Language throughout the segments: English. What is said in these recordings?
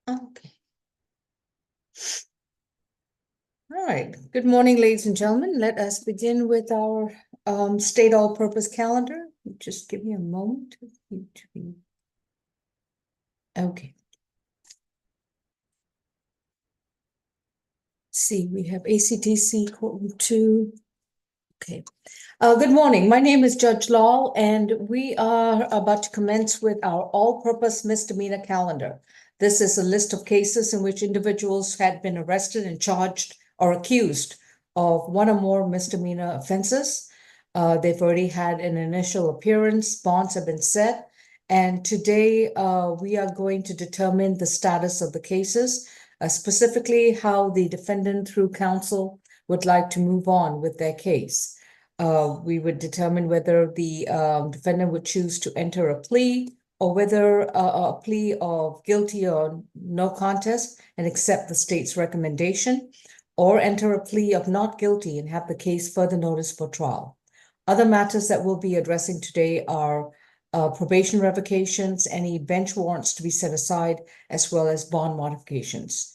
Okay. All right. Good morning, ladies and gentlemen. Let us begin with our state all-purpose calendar. Just give me a moment. Okay. See, we have ACTC courtroom 2. Okay. Good morning. My name is Judge Lal, and we are about to commence with our all-purpose misdemeanor calendar. This is a list of cases in which individuals had been arrested and charged or accused of one or more misdemeanor offenses. They've already had an initial appearance, bonds have been set, and today we are going to determine the status of the cases, specifically how the defendant through counsel would like to move on with their case. We would determine whether the defendant would choose to enter a plea or whether a plea of guilty or no contest and accept the state's recommendation, or enter a plea of not guilty and have the case further noticed for trial. Other matters that we'll be addressing today are probation revocations, any bench warrants to be set aside, as well as bond modifications.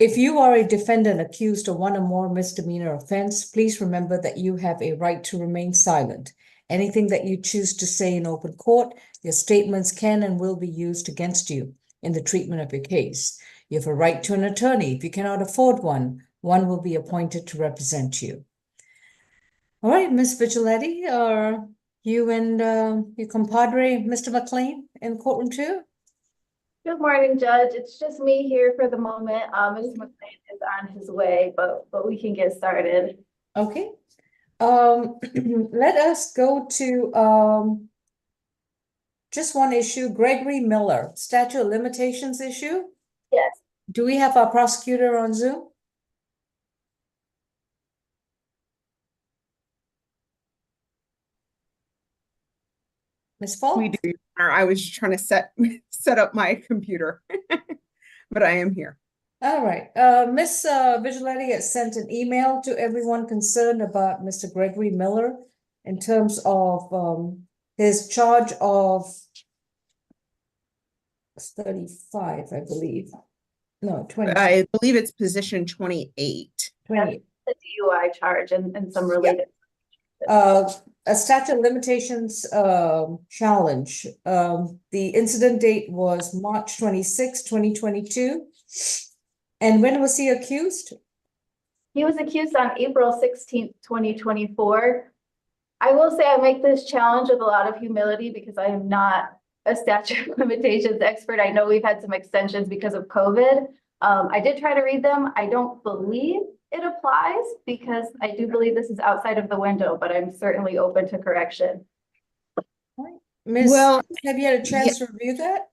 If you are a defendant accused of one or more misdemeanor offense, please remember that you have a right to remain silent. Anything that you choose to say in open court, your statements can and will be used against you in the treatment of your case. You have a right to an attorney. If you cannot afford one, one will be appointed to represent you. All right, Ms. Vigiletti, are you and your compadre, Mr. McLean, in courtroom 2? Good morning, Judge. It's just me here for the moment. Mr. McLean is on his way, but we can get started. Okay. Let us go to just one issue, Gregory Miller, statute of limitations issue. Yes. Do we have our prosecutor on Zoom? Ms. Falk? We do. I was just trying to set up my computer, but I am here. All right. Ms. Vigiletti has sent an email to everyone concerned about Mr. Gregory Miller in terms of his charge of 35, I believe. No, 20, I believe it's position 28. 20. The DUI charge and some related. A statute of limitations challenge. The incident date was March 26, 2022. And when was he accused? He was accused on April 16th, 2024. I will say I make this challenge with a lot of humility because I am not a statute of limitations expert. I know we've had some extensions because of COVID. I did try to read them. I don't believe it applies because I do believe this is outside of the window, but I'm certainly open to correction. Ms. Well, have you had a chance to review that?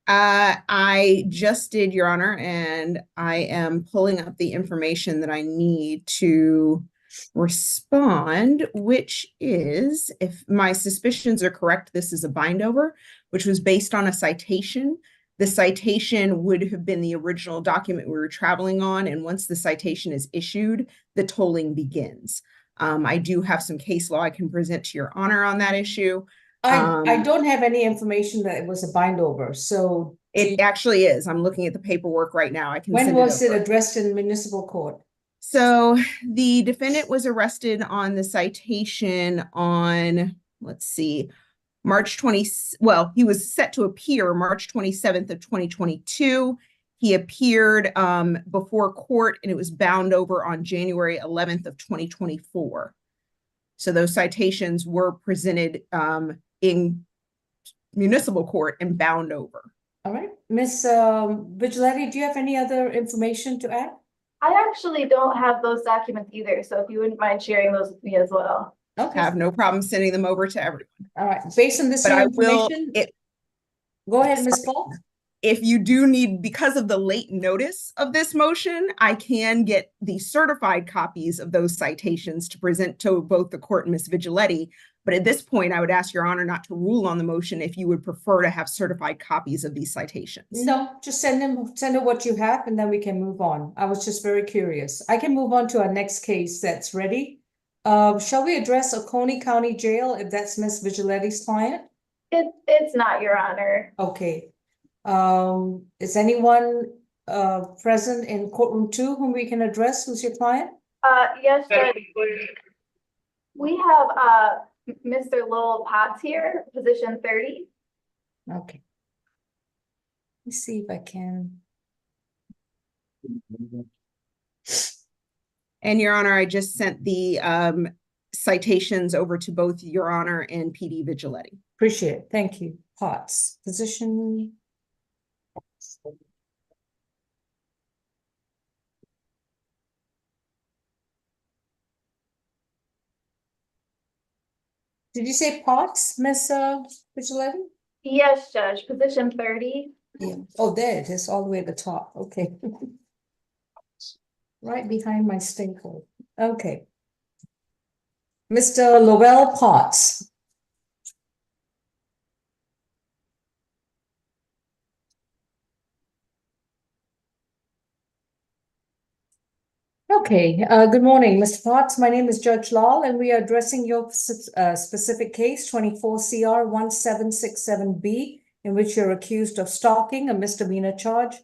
I just did, Your Honor, and I am pulling up the information that I need to respond, which is, if my suspicions are correct, this is a bindover, which was based on a citation. The citation would have been the original document we were traveling on, and once the citation is issued, the tolling begins. I do have some case law I can present to Your Honor on that issue. I don't have any information that it was a bindover, so It actually is. I'm looking at the paperwork right now. I can when send was it over. addressed in municipal court? So the defendant was arrested on the citation on, let's see, March 20, well, he was set to appear March 27th of 2022. He appeared before court and it was bound over on January 11th of 2024. So those citations were presented in municipal court and bound over. All right, Ms. Vigiletti, do you have any other information to add? I actually don't have those documents either, so if you wouldn't mind sharing those with me as well. Okay, Have no problem sending them over to everyone. all right, based on this But I will, information, go ahead, Ms. Falk. if you do need, because of the late notice of this motion, I can get the certified copies of those citations to present to both the court and Ms. Vigiletti. But at this point, I would ask Your Honor not to rule on the motion if you would prefer to have certified copies of these citations. No, just send her what you have and then we can move on. I was just very curious. I can move on to our next case that's ready. Shall we address Oconee County Jail if that's Ms. Vigiletti's client? It's not, Your Honor. Okay. Is anyone present in courtroom 2 whom we can address? Who's your client? Yes, Judge. We have Mr. Lowell Potts here, position 30. Okay. Let me see if I can. And Your Honor, I just sent the citations over to both Your Honor and PD Vigiletti. Appreciate it. Thank you. Potts, position. Did you say Potts, Miss Vigiletti? Yes, Judge, position 30. Yeah. Oh, there it is, all the way at the top. Okay. Right behind my staple. Okay. Mr. Lowell Potts. Okay, good morning, Mr. Potts. My name is Judge Lal, and we are addressing your specific case 24 CR 1767B, in which you're accused of stalking, a misdemeanor charge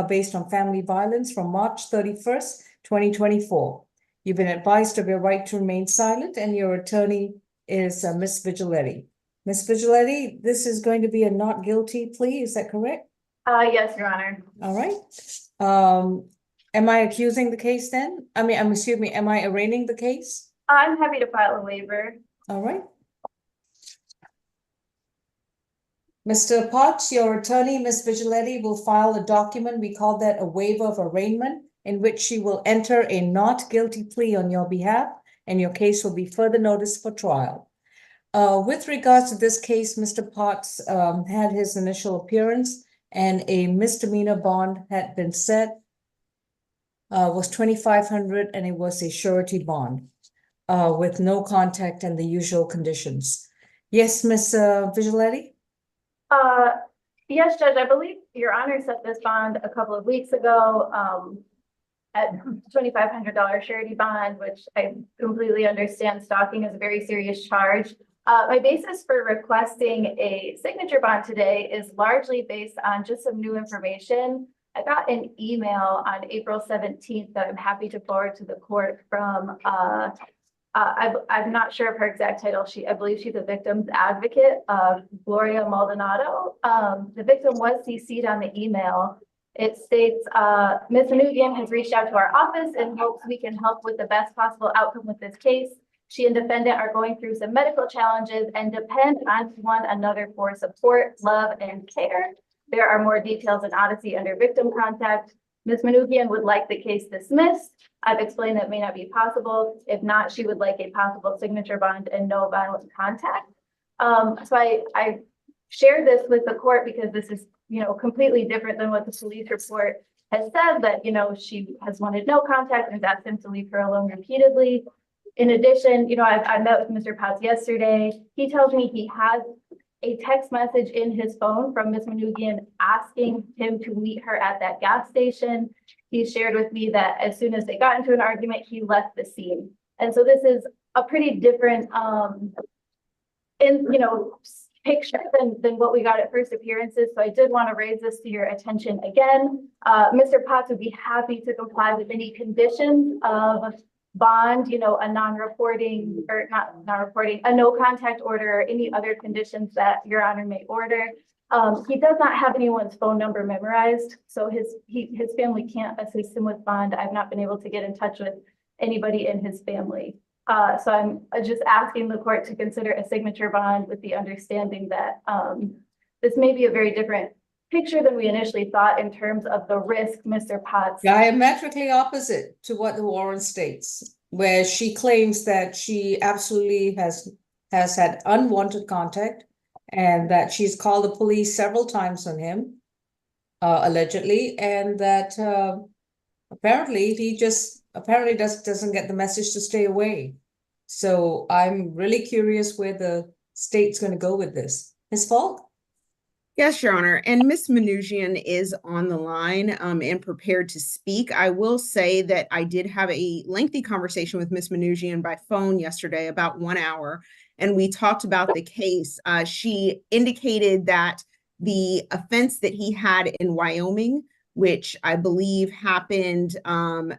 based on family violence from March 31st, 2024. You've been advised of your right to remain silent, and your attorney is Ms. Vigiletti. Ms. Vigiletti, this is going to be a not guilty plea, is that correct? Yes, Your Honor. All right. Am I accusing the case then? I mean, excuse me, am I arraigning the case? I'm happy to file a waiver. All right. Mr. Potts, your attorney, Ms. Vigiletti, will file a document, we call that a waiver of arraignment, in which she will enter a not guilty plea on your behalf, and your case will be further noticed for trial. With regards to this case, Mr. Potts had his initial appearance, and a misdemeanor bond had been set. Was $2,500, and it was a surety bond with no contact and the usual conditions. Yes, Ms. Vigiletti? Yes, Judge, I believe Your Honor set this bond a couple of weeks ago. at $2,500 surety bond, which I completely understand stalking is a very serious charge. My basis for requesting a signature bond today is largely based on just some new information. I got an email on April 17th that I'm happy to forward to the court from, I'm not sure of her exact title. I believe she's a victim's advocate, Gloria Maldonado. The victim was CC'd on the email. It states, Ms. Manoogian has reached out to our office and hopes we can help with the best possible outcome with this case. She and defendant are going through some medical challenges and depend on one another for support, love, and care. There are more details in Odyssey under victim contact. Ms. Manoogian would like the case dismissed. I've explained that may not be possible. If not, she would like a possible signature bond and no violent contact. So I share this with the court because this is, completely different than what the police report has said, that, she has wanted no contact and asked him to leave her alone repeatedly. In addition, I met with Mr. Potts yesterday. He tells me he has a text message in his phone from Ms. Manoogian asking him to meet her at that gas station. He shared with me that as soon as they got into an argument, he left the scene. And so this is a pretty different, picture than what we got at first appearances. So I did want to raise this to your attention again. Mr. Potts would be happy to comply with any conditions of bond, a non-reporting or not non-reporting, a no contact order, or any other conditions that Your Honor may order. He does not have anyone's phone number memorized, so his family can't assist him with bond. I've not been able to get in touch with anybody in his family. So I'm just asking the court to consider a signature bond with the understanding that this may be a very different picture than we initially thought in terms of the risk Mr. Potts. Diametrically opposite to what the warrant states, where she claims that she absolutely has had unwanted contact and that she's called the police several times on him, allegedly, and that apparently he just doesn't get the message to stay away. So I'm really curious where the state's going to go with this. Ms. Falk? Yes, Your Honor. And Ms. Manoogian is on the line and prepared to speak. I will say that I did have a lengthy conversation with Ms. Manoogian by phone yesterday, about 1 hour, and we talked about the case. She indicated that the offense that he had in Wyoming, which I believe happened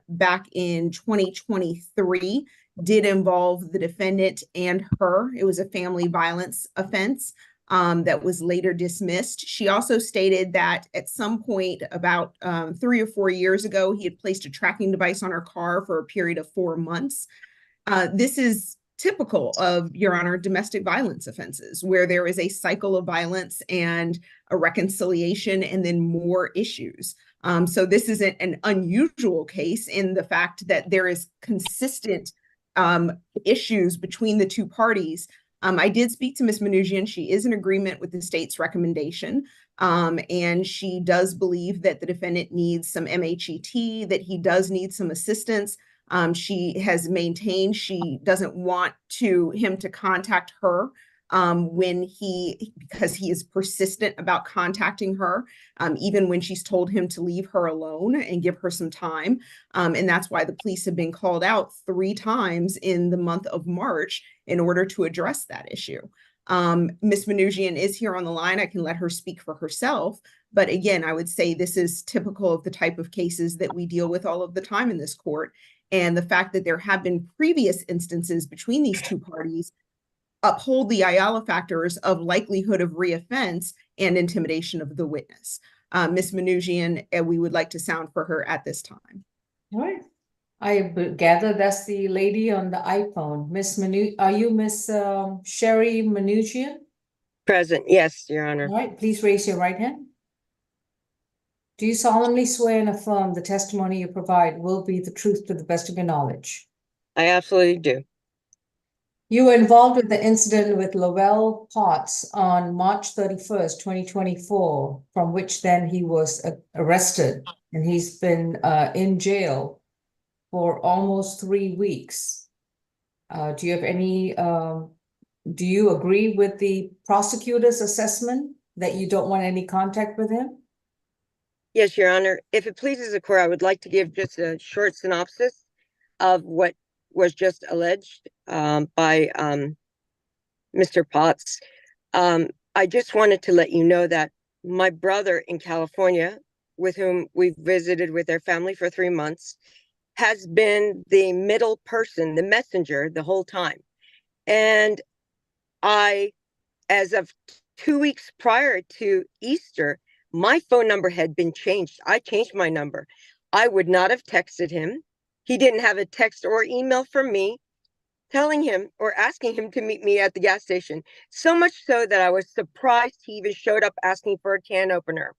back in 2023, did involve the defendant and her. It was a family violence offense that was later dismissed. She also stated that at some point about 3 or 4 years ago, he had placed a tracking device on her car for a period of 4 months. This is typical of, Your Honor, domestic violence offenses, where there is a cycle of violence and a reconciliation and then more issues. So this isn't an unusual case in the fact that there is consistent issues between the two parties. I did speak to Ms. Manoogian. She is in agreement with the state's recommendation, and she does believe that the defendant needs some MHET, that he does need some assistance. She has maintained she doesn't want him to contact her because he is persistent about contacting her, even when she's told him to leave her alone and give her some time. And that's why the police have been called out 3 times in the month of March in order to address that issue. Ms. Manoogian is here on the line. I can let her speak for herself. But again, I would say this is typical of the type of cases that we deal with all of the time in this court. And the fact that there have been previous instances between these two parties uphold the Ayala factors of likelihood of reoffense and intimidation of the witness. Ms. Manoogian, we would like to sound for her at this time. All right. I gather that's the lady on the iPhone. Are you Miss Sherry Manoogian? Present, yes, Your Honor. All right, please raise your right hand. Do you solemnly swear and affirm the testimony you provide will be the truth to the best of your knowledge? I absolutely do. You were involved with the incident with Lovell Potts on March 31st, 2024, from which then he was arrested, and he's been in jail for almost 3 weeks. Do you have any, do you agree with the prosecutor's assessment that you don't want any contact with him? Yes, Your Honor. If it pleases the court, I would like to give just a short synopsis of what was just alleged by Mr. Potts. I just wanted to let you know that my brother in California, with whom we've visited with their family for 3 months, has been the middle person, the messenger, the whole time. And as of 2 weeks prior to Easter, my phone number had been changed. I changed my number. I would not have texted him. He didn't have a text or email from me telling him or asking him to meet me at the gas station. So much so that I was surprised he even showed up asking for a can opener.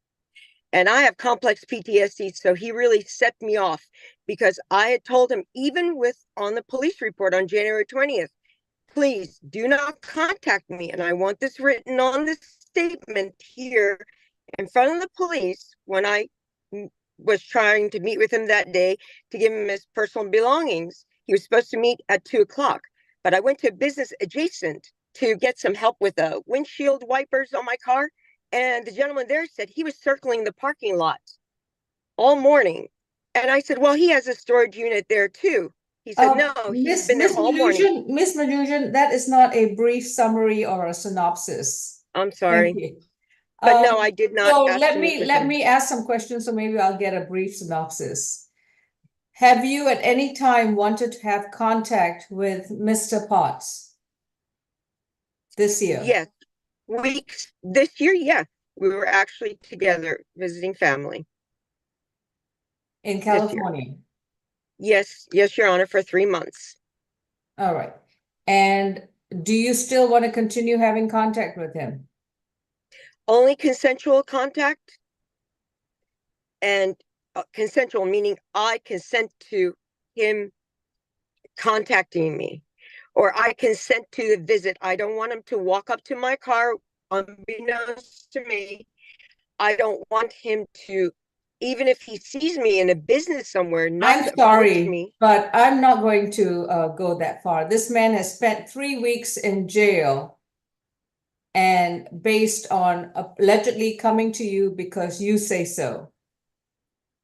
And I have complex PTSD, so he really set me off because I had told him, even with on the police report on January 20th, please do not contact me. And I want this written on the statement here in front of the police when I was trying to meet with him that day to give him his personal belongings. He was supposed to meet at 2:00, but I went to business adjacent to get some help with the windshield wipers on my car. And the gentleman there said he was circling the parking lot all morning. And I said, well, he has a storage unit there too. He said, no, he's been there all morning. Miss Manusian, that is not a brief summary or a synopsis. I'm Thank sorry. you. But no, I did not. So ask let to meet with let him. me ask some questions, so maybe I'll get a brief synopsis. Have you at any time wanted to have contact with Mr. Potts this year? Yes, weeks this year, yes. We were actually together visiting family. In this year. California? Yes, Your Honor, for 3 months. All right. And do you still want to continue having contact with him? Only consensual contact, and consensual meaning I consent to him contacting me, or I consent to the visit. I don't want him to walk up to my car unbeknownst to me. I don't want him to, even if he sees me in a business somewhere, not I'm to approach sorry, me. but I'm not going to go that far. This man has spent 3 weeks in jail, and based on allegedly coming to you because you say so.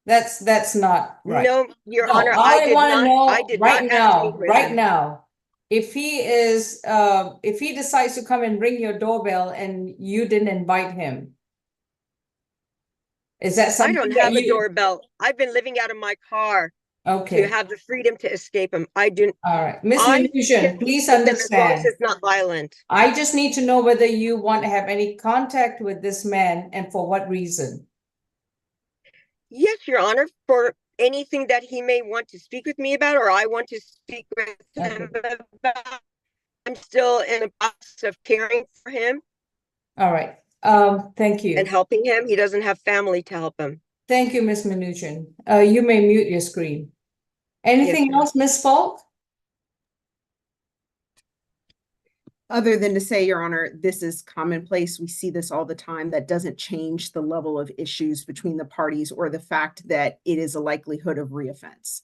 That's not right. No, Your No, Honor, I want to know I did right not ask to meet now, with right him. now. If he decides to come and ring your doorbell and you didn't invite him, is that I something don't that have a you? doorbell. I've been living out of my car to Okay, have the freedom to escape him. I do. all right. Miss I Manusian, can please escape him as long as understand. it's not violent. I just need to know whether you want to have any contact with this man and for what reason. Yes, Your Honor, for anything that he may want to speak with me about, or I want to speak with him about. I'm still in the process of caring for him All right. Thank you. and helping him. He doesn't have family to help him. Thank you, Ms. Mnuchin. You may mute your screen. Anything Your Honor. else, Ms. Falk? Other than to say, Your Honor, this is commonplace. We see this all the time. That doesn't change the level of issues between the parties or the fact that it is a likelihood of reoffense.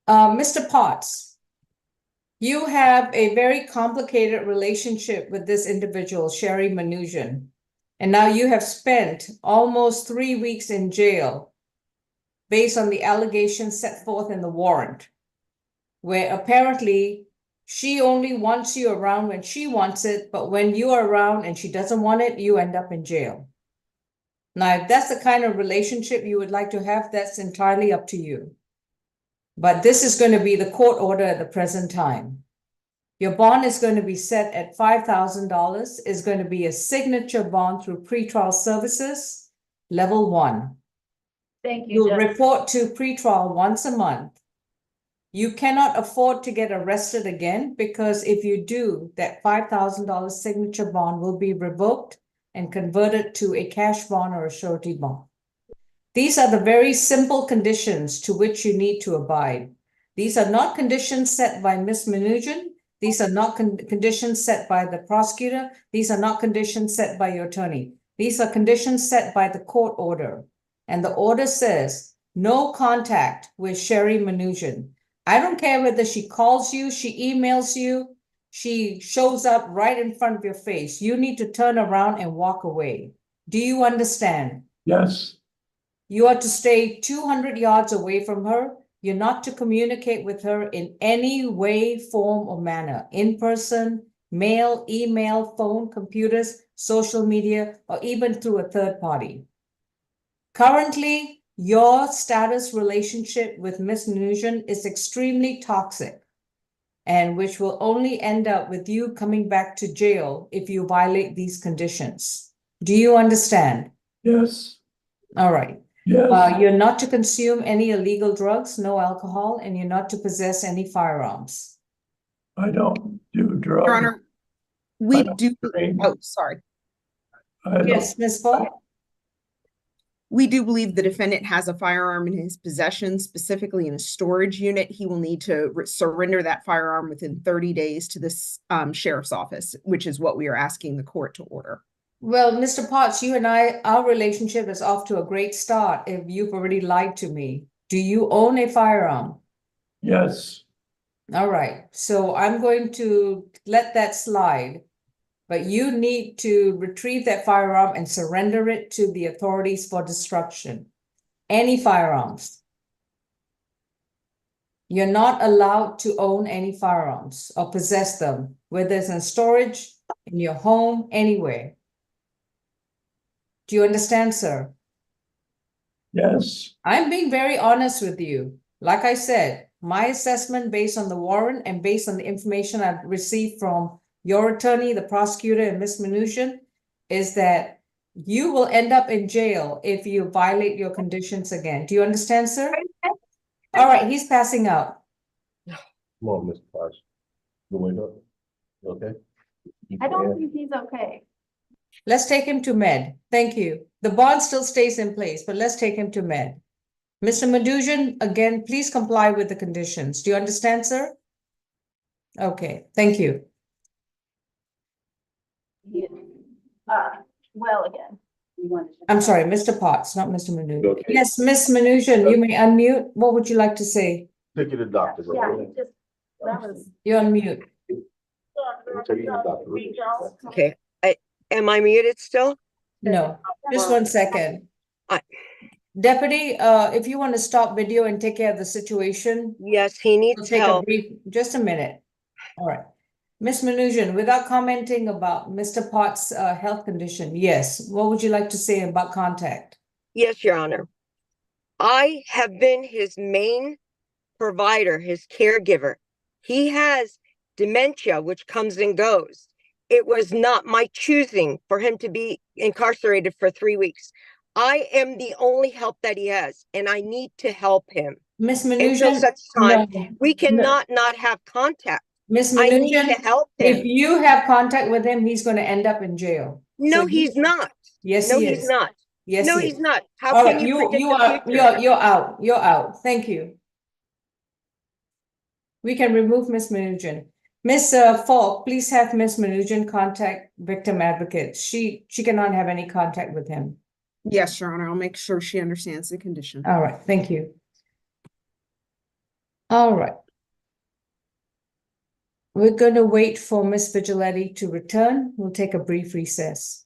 Mr. Potts, you have a very complicated relationship with this individual, Sherry Mnuchin, and now you have spent almost 3 weeks in jail based on the allegations set forth in the warrant, where apparently she only wants you around when she wants it, but when you are around and she doesn't want it, you end up in jail. Now, if that's the kind of relationship you would like to have, that's entirely up to you. But this is going to be the court order at the present time. Your bond is going to be set at $5,000. It's going to be a signature bond through pretrial services, level 1. Thank you, You'll Judge. report to pretrial once a month. You cannot afford to get arrested again, because if you do, that $5,000 signature bond will be revoked and converted to a cash bond or a surety bond. These are the very simple conditions to which you need to abide. These are not conditions set by Ms. Mnuchin. These are not conditions set by the prosecutor. These are not conditions set by your attorney. These are conditions set by the court order. And the order says no contact with Sherry Mnuchin. I don't care whether she calls you, she emails you, she shows up right in front of your face. You need to turn around and walk away. Do you understand? Yes. You are to stay 200 yards away from her. You're not to communicate with her in any way, form, or manner, in person, mail, email, phone, computers, social media, or even through a third party. Currently, your status relationship with Miss Nugent is extremely toxic, and which will only end up with you coming back to jail if you violate these conditions. Do you understand? Yes, All right. yes, You're not to consume any illegal drugs, no alcohol, and you're not to possess any firearms. I don't do drugs. Your Honor, we don't do, drink. oh, sorry. I don't, Yes, Ms. Falk? We do believe the defendant has a firearm in his possession, specifically in a storage unit. He will need to surrender that firearm within 30 days to this sheriff's office, which is what we are asking the court to order. Well, Mr. Potts, you and I, our relationship is off to a great start if you've already lied to me. Do you own a firearm? yes, All right, so I'm going to let that slide. But you need to retrieve that firearm and surrender it to the authorities for destruction. Any firearms. You're not allowed to own any firearms or possess them, whether it's in storage, in your home, anywhere. Do you understand, sir? yes, I'm being very honest with you. Like I said, my assessment based on the warrant and based on the information I've received from your attorney, the prosecutor, and Ms. Mnuchin, is that you will end up in jail if you violate your conditions again. Do you understand, sir? All right, he's passing out. Come on, Mr. Potts. You wake up. You okay? You I don't can. think he's okay. Let's take him to med. Thank you. The bond still stays in place, but let's take him to med. Mr. Mnuchin, again, please comply with the conditions. Do you understand, sir? Okay, thank you. He- Well, again. I'm sorry, Mr. Potts, not Mr. Mnuchin. Okay. Yes, Ms. Mnuchin, you may unmute. What would you like to say? Take you to the doctor. Yeah, he just, that was. You're on mute. Take you to the doctor. Okay, am I muted still? No, just 1 second. I- Deputy, if you want to stop video and take care of the situation, Yes, he we'll needs take a help. brief, just a minute. All right. Ms. Mnuchin, without commenting about Mr. Potts' health condition, yes, what would you like to say about contact? Yes, Your Honor. I have been his main provider, his caregiver. He has dementia, which comes and goes. It was not my choosing for him to be incarcerated for 3 weeks. I am the only help that he has, and I need to help him. Ms. Until Mnuchin, such time, no. we cannot not have contact. Ms. I need to Mnuchin, help if him. you have contact with him, he's going to end up in jail. No, So he's not. Yes, No, he he's is. not. Yes, No, he he's is. not. How All can right, you predict you the are, future? you're out. You're out. Thank you. We can remove Ms. Mnuchin. Ms. Falk, please have Ms. Mnuchin contact victim advocate. She cannot have any contact with him. Yes, Your Honor, I'll make sure she understands the condition. All right, thank you. All right. We're going to wait for Ms. Vigiletti to return. We'll take a brief recess.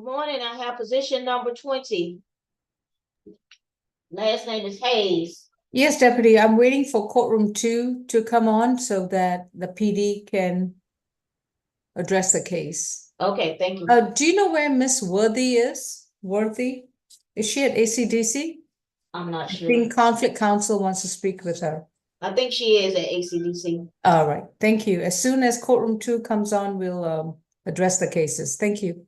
Good morning, I have position number 20. Last name is Hayes. Yes, Deputy, I'm waiting for courtroom 2 to come on so that the PD can address the case. Okay, thank you. Do you know where Miss Worthy is? Worthy? Is she at ACDC? I'm not I sure. think conflict counsel wants to speak with her. I think she is at ACDC. All right, thank you. As soon as courtroom 2 comes on, we'll address the cases. Thank you.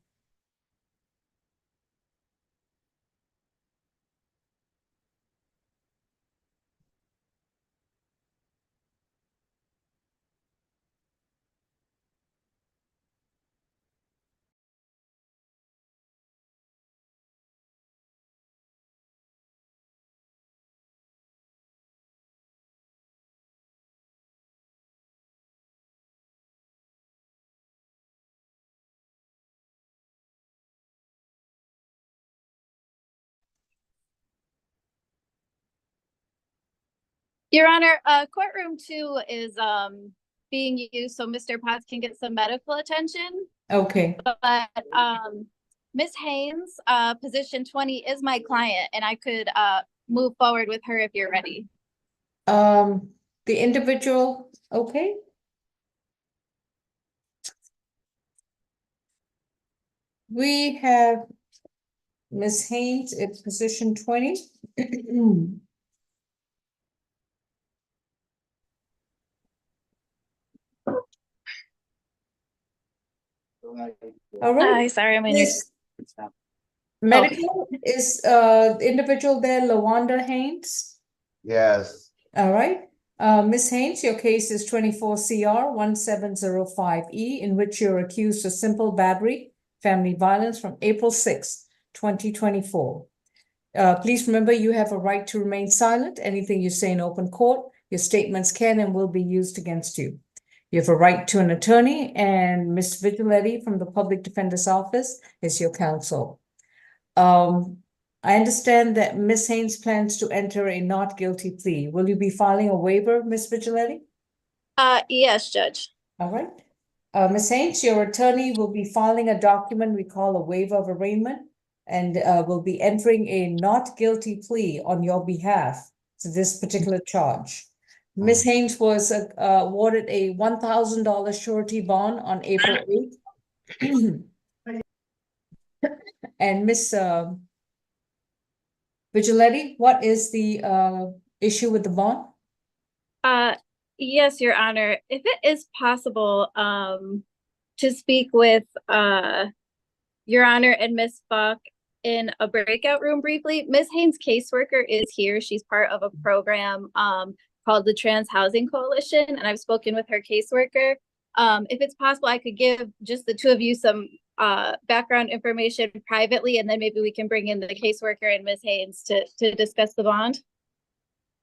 Your Honor, courtroom 2 is being used so Mr. Potts can get some medical attention. Okay, But Ms. Haynes, position 20 is my client, and I could move forward with her if you're ready. the individual, okay? We have Ms. Haynes at position 20. All right. Sorry, I'm in This medical is the individual there, Lawanda Haynes. Yes. All right. Ms. Haynes, your case is 24 CR 1705E, in which you're accused of simple battery, family violence from April 6, 2024. Please remember you have a right to remain silent. Anything you say in open court, your statements can and will be used against you. You have a right to an attorney, and Ms. Vigiletti from the Public Defender's Office is your counsel. I understand that Ms. Haynes plans to enter a not guilty plea. Will you be filing a waiver, Ms. Vigiletti? Yes, Judge. All right. Ms. Haynes, your attorney will be filing a document we call a waiver of arraignment, and will be entering a not guilty plea on your behalf to this particular charge. Ms. Haynes was awarded a $1,000 surety bond on April 8th. And Ms. Vigiletti, what is the issue with the bond? Yes, Your Honor. If it is possible, to speak with Your Honor and Ms. Falk in a breakout room briefly. Ms. Haynes' caseworker is here. She's part of a program called the Trans Housing Coalition, and I've spoken with her caseworker. If it's possible, I could give just the two of you some background information privately, and then maybe we can bring in the caseworker and Ms. Haynes to discuss the bond.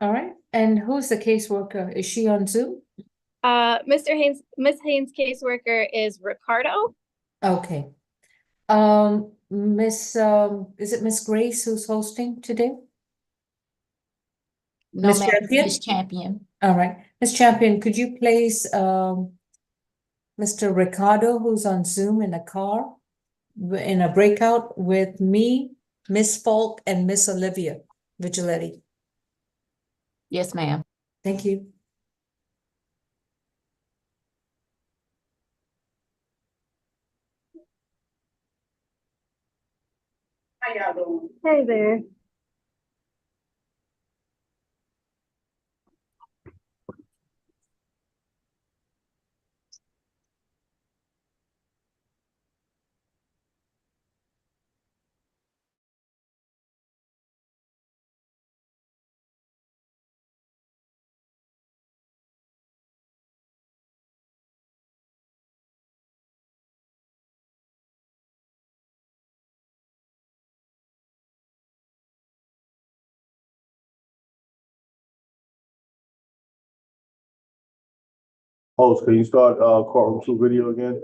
All right. And who's the caseworker? Is she on Zoom? Ms. Haynes' caseworker is Ricardo. Okay. Is it Miss Grace who's hosting today? No, Miss ma'am, Champion? Miss Champion. All right. Miss Champion, could you place Mr. Ricardo, who's on Zoom in a car, in a breakout with me, Miss Falk, and Miss Olivia Vigiletti? Yes, ma'am. Thank you. Hey there. Host, can you start courtroom 2 video again?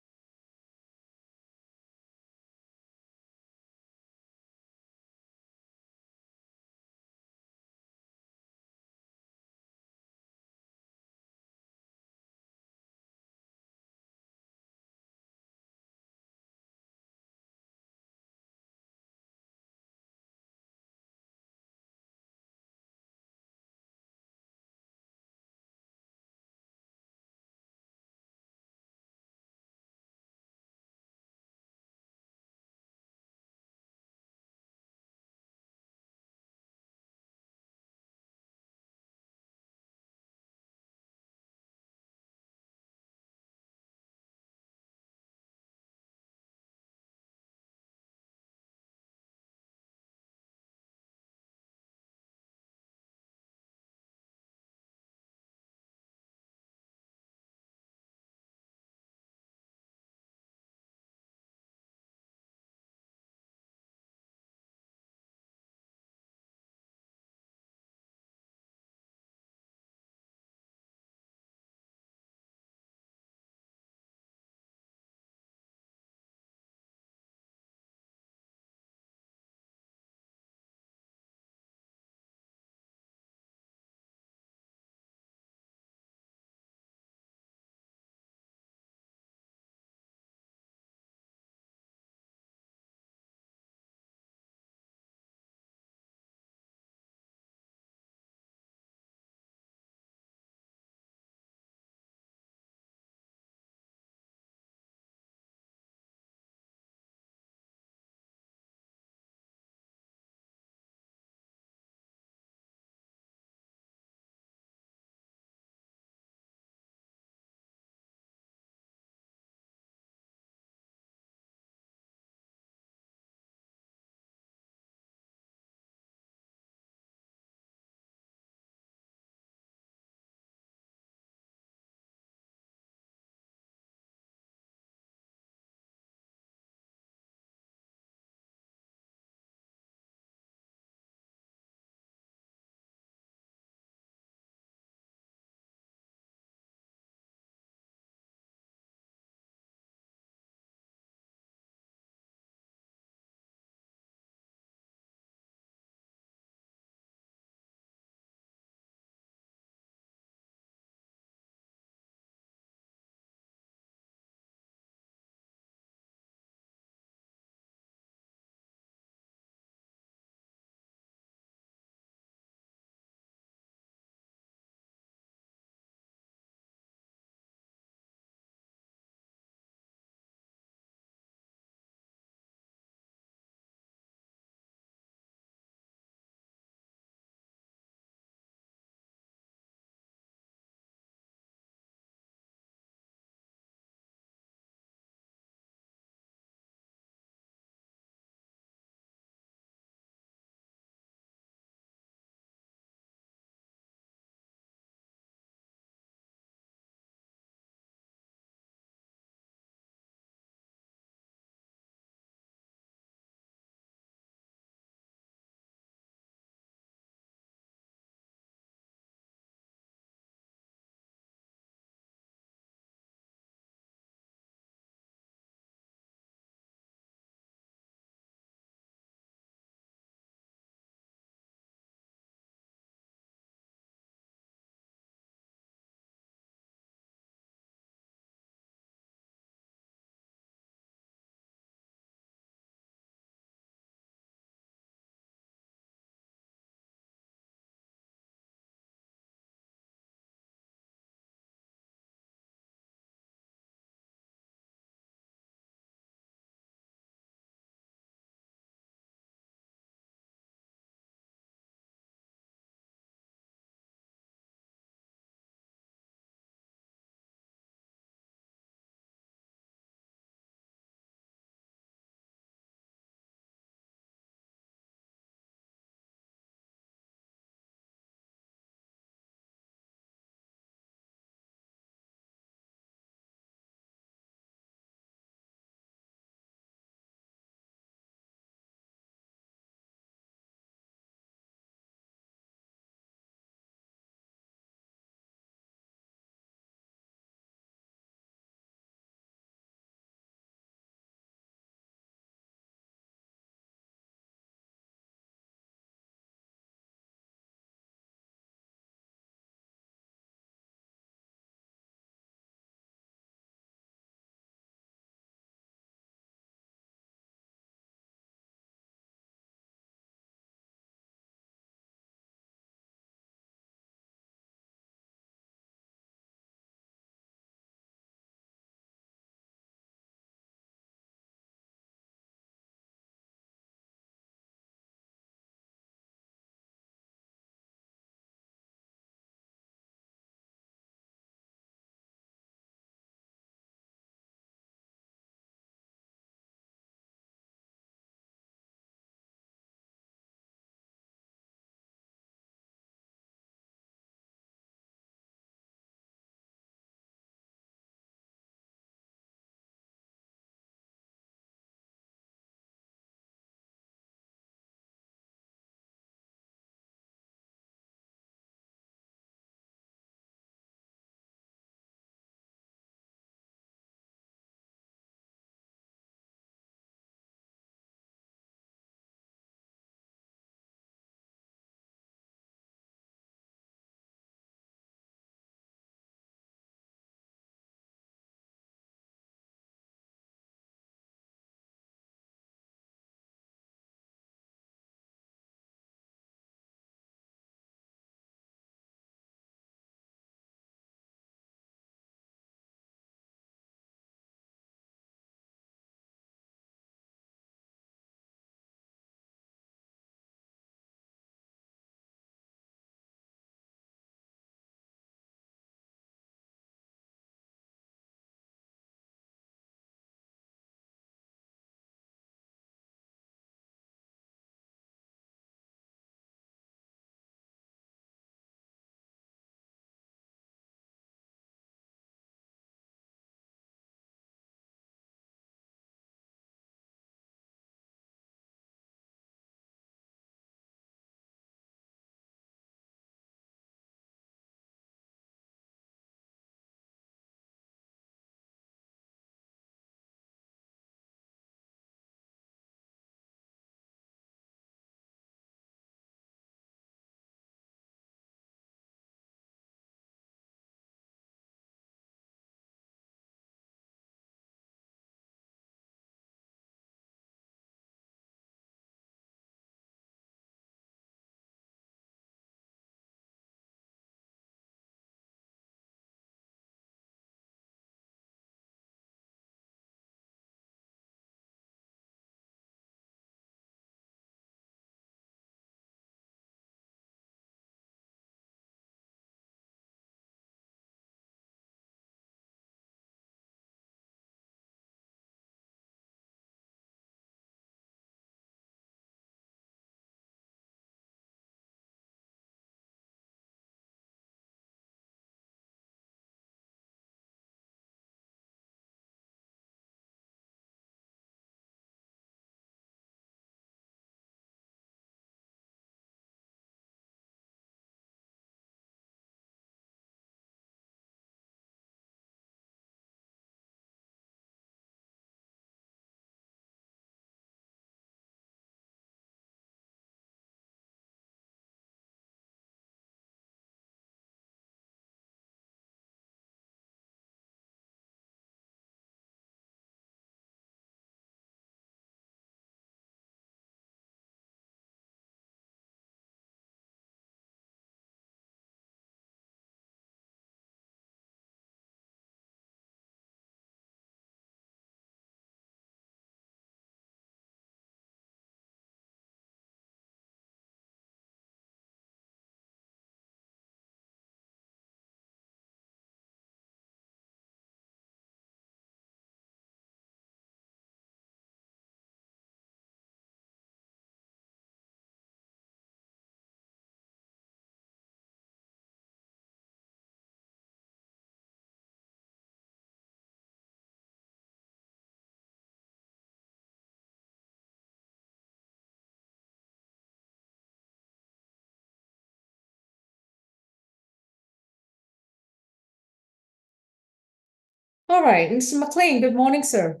All right, Mr. McLean, good morning, sir.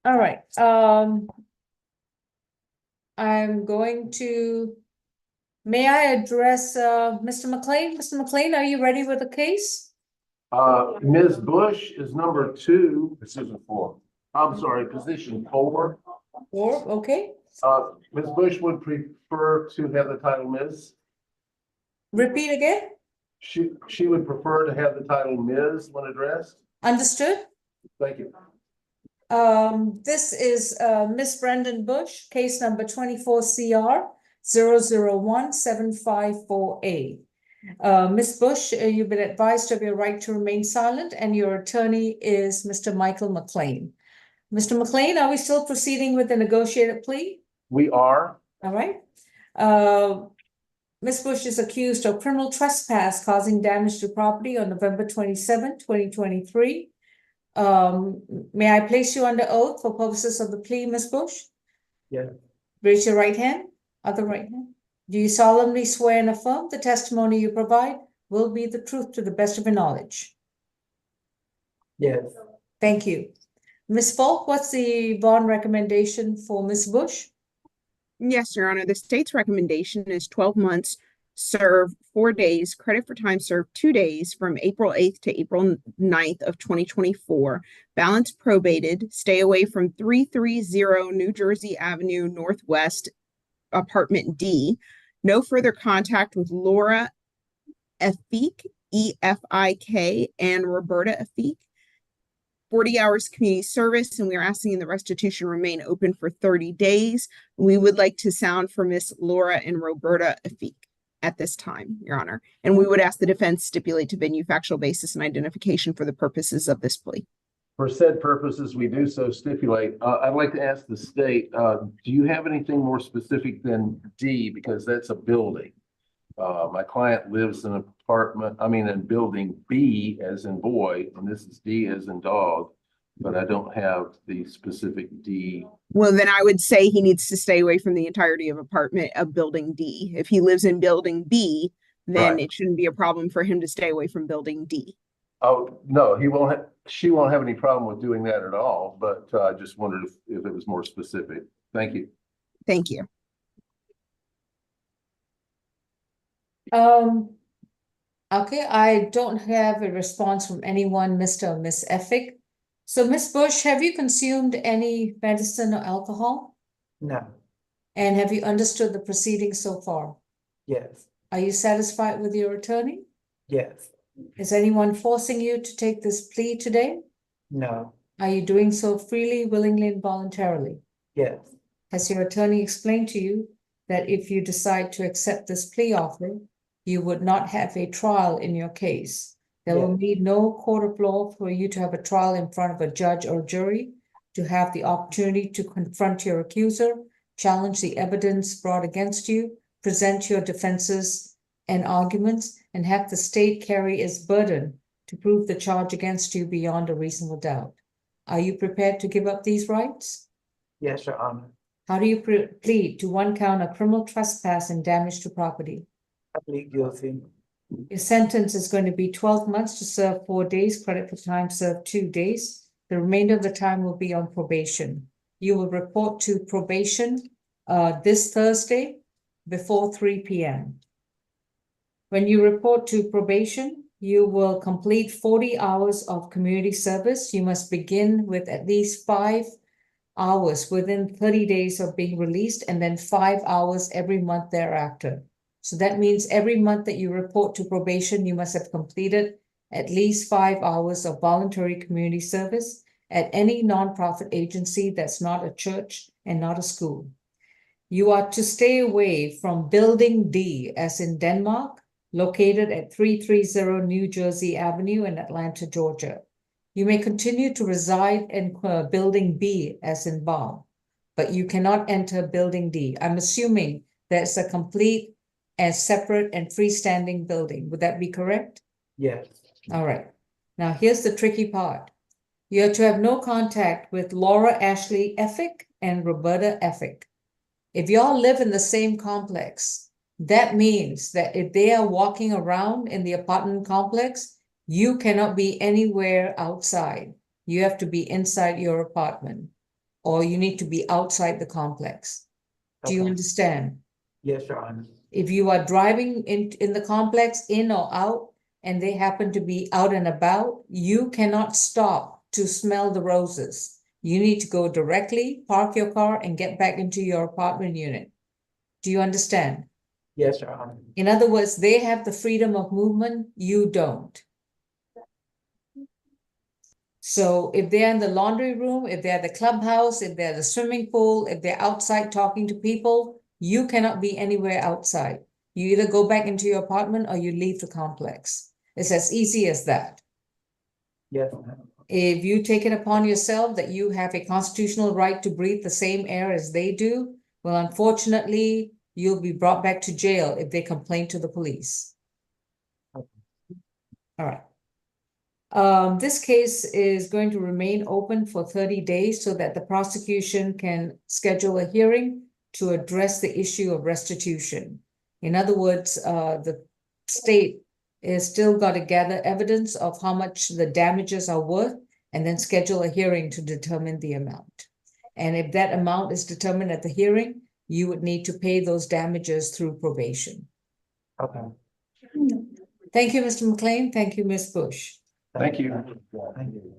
All right, I'm going to, may I address, Mr. McLean? Mr. McLean, are you ready with the case? Ms. Bush is number 2. Position 4. I'm sorry, position 4. Or, okay, Ms. Bush would prefer to have the title Ms. repeat again, She would prefer to have the title Ms. when addressed. understood? Thank you. This is, Miss Brendan Bush, case number 24 CR 0017548. Ms. Bush, you've been advised of your right to remain silent, and your attorney is Mr. Michael McLean. Mr. McLean, are we still proceeding with the negotiated plea? We are. All right. Ms. Bush is accused of criminal trespass causing damage to property on November 27, 2023. May I place you under oath for purposes of the plea, Ms. Bush? Yes. Raise your right hand, other right hand. Do you solemnly swear and affirm the testimony you provide will be the truth to the best of your knowledge? Yes. Thank you. Ms. Falk, what's the bond recommendation for Ms. Bush? Yes, Your Honor, the state's recommendation is 12 months, serve 4 days, credit for time served 2 days from April 8th to April 9th of 2024. Balance probated, stay away from 330 New Jersey Avenue Northwest, apartment D. No further contact with Laura Efik, E-F-I-K, and Roberta Efik. 40 hours community service, and we are asking the restitution remain open for 30 days. We would like to sound for Miss Laura and Roberta Efik at this time, Your Honor. And we would ask the defense stipulate to venue factual basis and identification for the purposes of this plea. For said purposes, we do so stipulate. I'd like to ask the state, do you have anything more specific than D? Because that's a building. My client lives in an apartment, in building B as in boy, and this is D as in dog, but I don't have the specific D. Well, then I would say he needs to stay away from the entirety of building D. If he lives in building B, then Right. it shouldn't be a problem for him to stay away from building D. Oh, no, she won't have any problem with doing that at all, but I just wondered if it was more specific. Thank you. Thank you. Okay, I don't have a response from anyone, Mr. or Miss Efik. So, Miss Bush, have you consumed any medicine or alcohol? No. And have you understood the proceedings so far? Yes. Are you satisfied with your attorney? Yes. Is anyone forcing you to take this plea today? No. Are you doing so freely, willingly, and voluntarily? Yes. Has your attorney explained to you that if you decide to accept this plea offer, you would not have a trial in your case? There will be no court of law for you to have a trial in front of a judge or jury, to have the opportunity to confront your accuser, challenge the evidence brought against you, present your defenses and arguments, and have the state carry its burden to prove the charge against you beyond a reasonable doubt. Are you prepared to give up these rights? Yes, Your Honor. How do you plead to one count of criminal trespass and damage to property? I plead guilty. Your sentence is going to be 12 months to serve 4 days, credit for time served 2 days. The remainder of the time will be on probation. You will report to probation this Thursday before 3 p.m. When you report to probation, you will complete 40 hours of community service. You must begin with at least 5 hours within 30 days of being released, and then 5 hours every month thereafter. So that means every month that you report to probation, you must have completed at least 5 hours of voluntary community service at any nonprofit agency that's not a church and not a school. You are to stay away from Building D, as in Denmark, located at 330 New Jersey Avenue in Atlanta, Georgia. You may continue to reside in Building B, as in Bob, but you cannot enter Building D. I'm assuming that's a complete and separate and freestanding building. Would that be correct? Yes. All right. Now, here's the tricky part. You are to have no contact with Laura Ashley Efik and Roberta Efik. If y'all live in the same complex, That means that if they are walking around in the apartment complex, you cannot be anywhere outside. You have to be inside your apartment, or you need to be outside the complex. Do you Okay. understand? Yes, Your Honor. If you are driving in the complex, in or out, and they happen to be out and about, you cannot stop to smell the roses. You need to go directly, park your car, and get back into your apartment unit. Do you understand? Yes, Your Honor. In other words, they have the freedom of movement, you don't. So if they're in the laundry room, if they're at the clubhouse, if they're at the swimming pool, if they're outside talking to people, you cannot be anywhere outside. You either go back into your apartment or you leave the complex. It's as easy as that. Yes, ma'am. If you take it upon yourself that you have a constitutional right to breathe the same air as they do, well, unfortunately, you'll be brought back to jail if they complain to the police. All right. This case is going to remain open for 30 days so that the prosecution can schedule a hearing to address the issue of restitution. In other words, the state is still got to gather evidence of how much the damages are worth and then schedule a hearing to determine the amount. And if that amount is determined at the hearing, you would need to pay those damages through probation. Okay. Thank you, Mr. McLean. Thank you, Ms. Bush. Thank you. Thank you.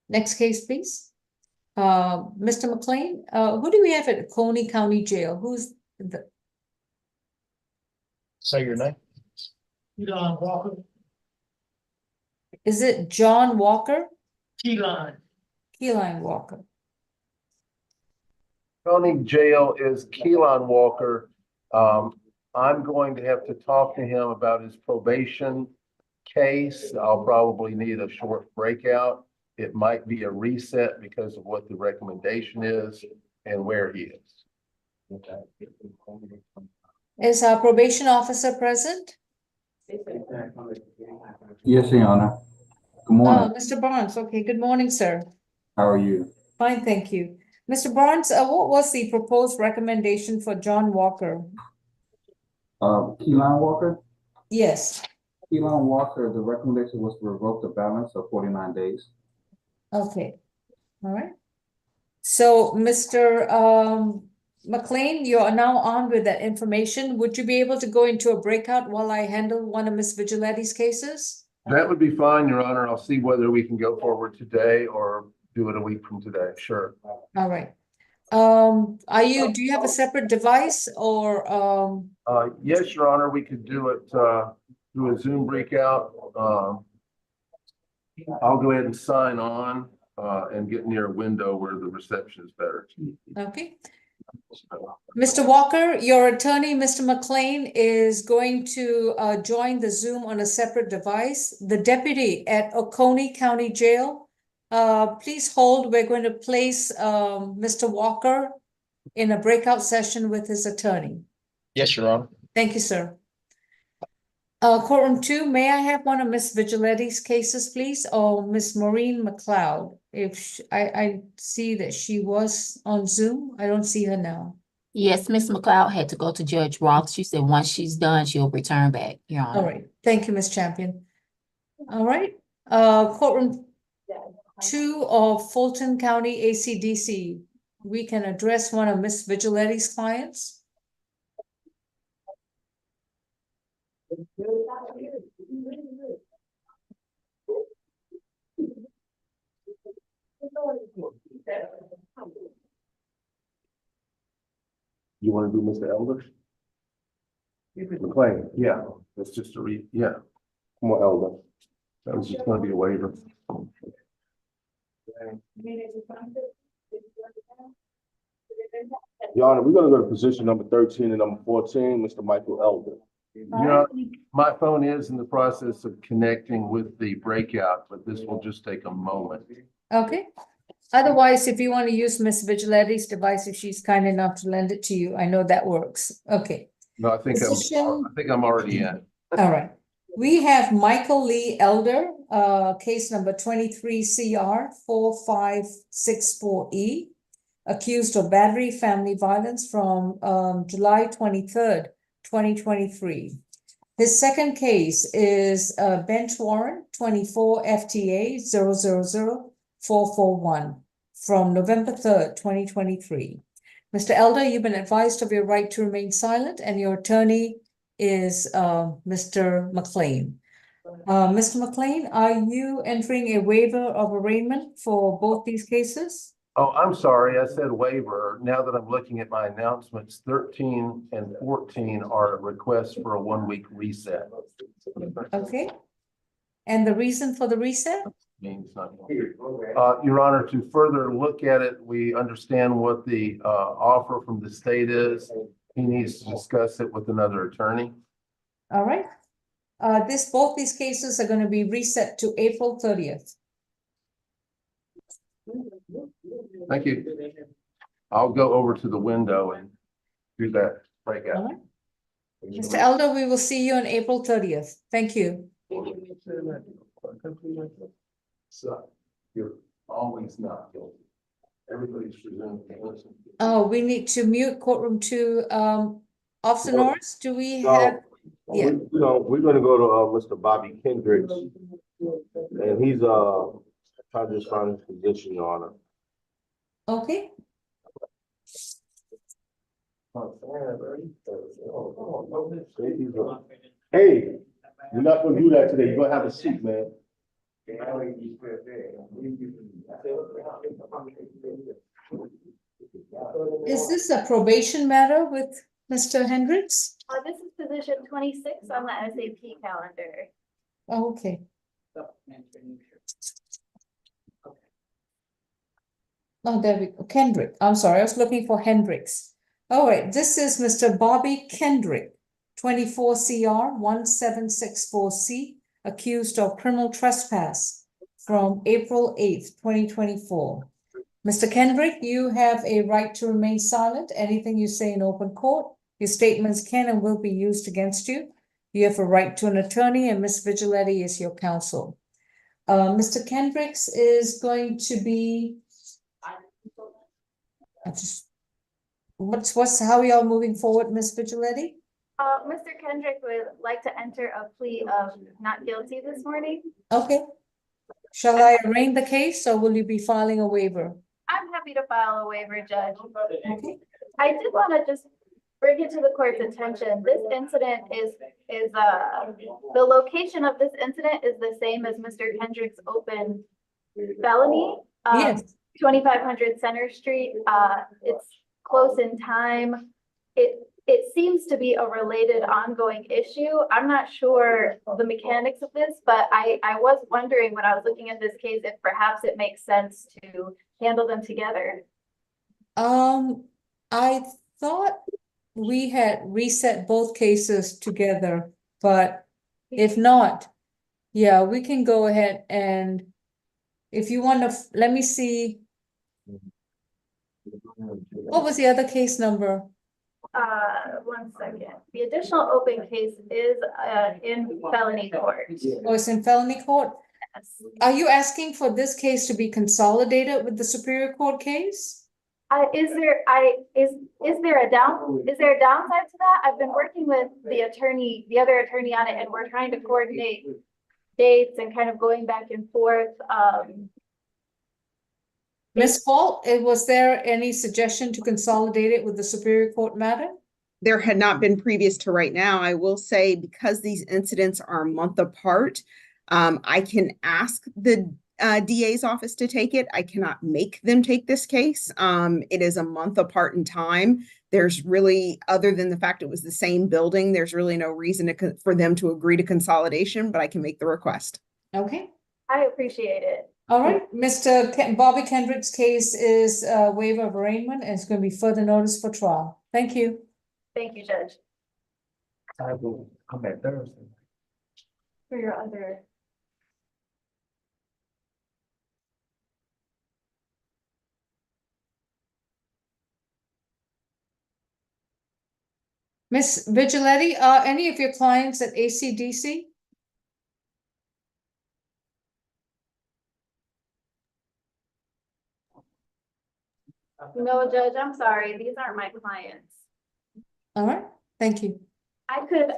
Next case, please. Mr. McLean, who do we have at Coney County Jail? Who's the, Say your name. Keelan Walker, is it John Walker? Keelan, Keeline Walker. County Jail is Keelan Walker. I'm going to have to talk to him about his probation case. I'll probably need a short breakout. It might be a reset because of what the recommendation is and where he is. Is our probation officer present? Yes, Your Honor. Good morning. Mr. Barnes. Okay, good morning, sir. How are you? Fine, thank you. Mr. Barnes, what was the proposed recommendation for John Walker? Keelan Walker? Yes. Keelan Walker, the recommendation was to revoke the balance of 49 days. Okay, all right. So, Mr. McLean, you are now on with that information. Would you be able to go into a breakout while I handle one of Ms. Vigiletti's cases? That would be fine, Your Honor. I'll see whether we can go forward today or do it a week from today. Sure. All right. Do you have a separate device or, Yes, Your Honor, we could do it, do a Zoom breakout. I'll go ahead and sign on, and get near a window where the reception is better. okay. Mr. Walker, your attorney, Mr. McLean, is going to join the Zoom on a separate device. The deputy at Oconee County Jail, please hold. We're going to place Mr. Walker in a breakout session with his attorney. Yes, Your Honor. Thank you, sir. Courtroom 2, may I have one of Ms. Vigiletti's cases, please, or Ms. Maureen McLeod? If I see that she was on Zoom, I don't see her now. Yes, Ms. McLeod had to go to Judge Roth. She said once she's done, she'll return back, Your Honor. All right, thank you, Ms. Champion. All right, courtroom 2 of Fulton County ACDC. We can address one of Ms. Vigiletti's clients. You want to do Mr. Elder? McLean, yeah, that's just a yeah. Come on, Elder. That was just gonna be a waiver. Your Honor, we're gonna go to position number 13 and number 14, Mr. Michael Elder. Yeah, my phone is in the process of connecting with the breakout, but this will just take a moment. Okay. Otherwise, if you want to use Ms. Vigiletti's device, if she's kind enough to lend it to you, I know that works. Okay, No, I think Position- I'm already in. all right. We have Michael Lee Elder, case number 23 CR 4564E, accused of battery family violence from July 23rd, 2023. His second case is bench warrant 24 FTA 000441 from November 3rd, 2023. Mr. Elder, you've been advised of your right to remain silent, and your attorney is Mr. McLean. Mr. McLean, are you entering a waiver of arraignment for both these cases? Oh, I'm sorry, I said waiver. Now that I'm looking at my announcements, 13 and 14 are requests for a 1-week reset. Okay. And the reason for the reset? Means nothing. Your Honor, to further look at it, we understand what the offer from the state is. He needs to discuss it with another attorney. All right. Both these cases are going to be reset to April 30th. Thank you. I'll go over to the window and do that breakout. All right. Mr. Elder, we will see you on April 30th. Thank you. So you're always not guilty. Everybody's presumed innocent. Oh, we need to mute courtroom 2. Officer Well, Norris, do we So, have? Yeah. we're gonna go to, Mr. Bobby Kendricks, and he's, trying to find his position, Your Honor. Okay. Hey, you're not gonna do that today, you're gonna have a seat, man. Is this a probation matter with Mr. Hendricks? This is position 26 on the SAP calendar. Oh, okay. Oh, there we go. Kendrick. I'm sorry, I was looking for Hendricks. All right, this is Mr. Bobby Kendrick, 24 CR 1764C, accused of criminal trespass from April 8th, 2024. Mr. Kendrick, you have a right to remain silent. Anything you say in open court, your statements can and will be used against you. You have a right to an attorney, and Ms. Vigiletti is your counsel. Mr. Kendricks is going to be. How are y'all moving forward, Ms. Vigiletti? Mr. Kendrick would like to enter a plea of not guilty this morning. Okay. Shall I arraign the case, or will you be filing a waiver? I'm happy to file a waiver, Judge. Okay. I did want to just bring it to the court's attention. This incident is the location of this incident is the same as Mr. Kendrick's open felony. Yes. 2500 Center Street. It's close in time. It seems to be a related ongoing issue. I'm not sure the mechanics of this, but I was wondering when I was looking at this case if perhaps it makes sense to handle them together. I thought we had reset both cases together, but if not, yeah, we can go ahead and if you want to, let me see. What was the other case number? 1 second. The additional open case is in felony court. Oh, it's in felony court? Yes. Are you asking for this case to be consolidated with the Superior Court case? Is there a downside to that? I've been working with the other attorney on it, and we're trying to coordinate dates and kind of going back and forth. Ms. Fault, was there any suggestion to consolidate it with the Superior Court matter? There had not been previous to right now. I will say, because these incidents are a month apart, I can ask the DA's office to take it. I cannot make them take this case. It is a month apart in time. There's really, other than the fact it was the same building, there's really no reason for them to agree to consolidation, but I can make the request. Okay. I appreciate it. All right, Bobby Kendrick's case is a waiver of arraignment, and it's going to be further notice for trial. Thank you. Thank you, Judge. I will come back Thursday. For your other. Ms. Vigiletti, are any of your clients at ACDC? No, Judge, I'm sorry. These aren't my clients. All right, thank you. I could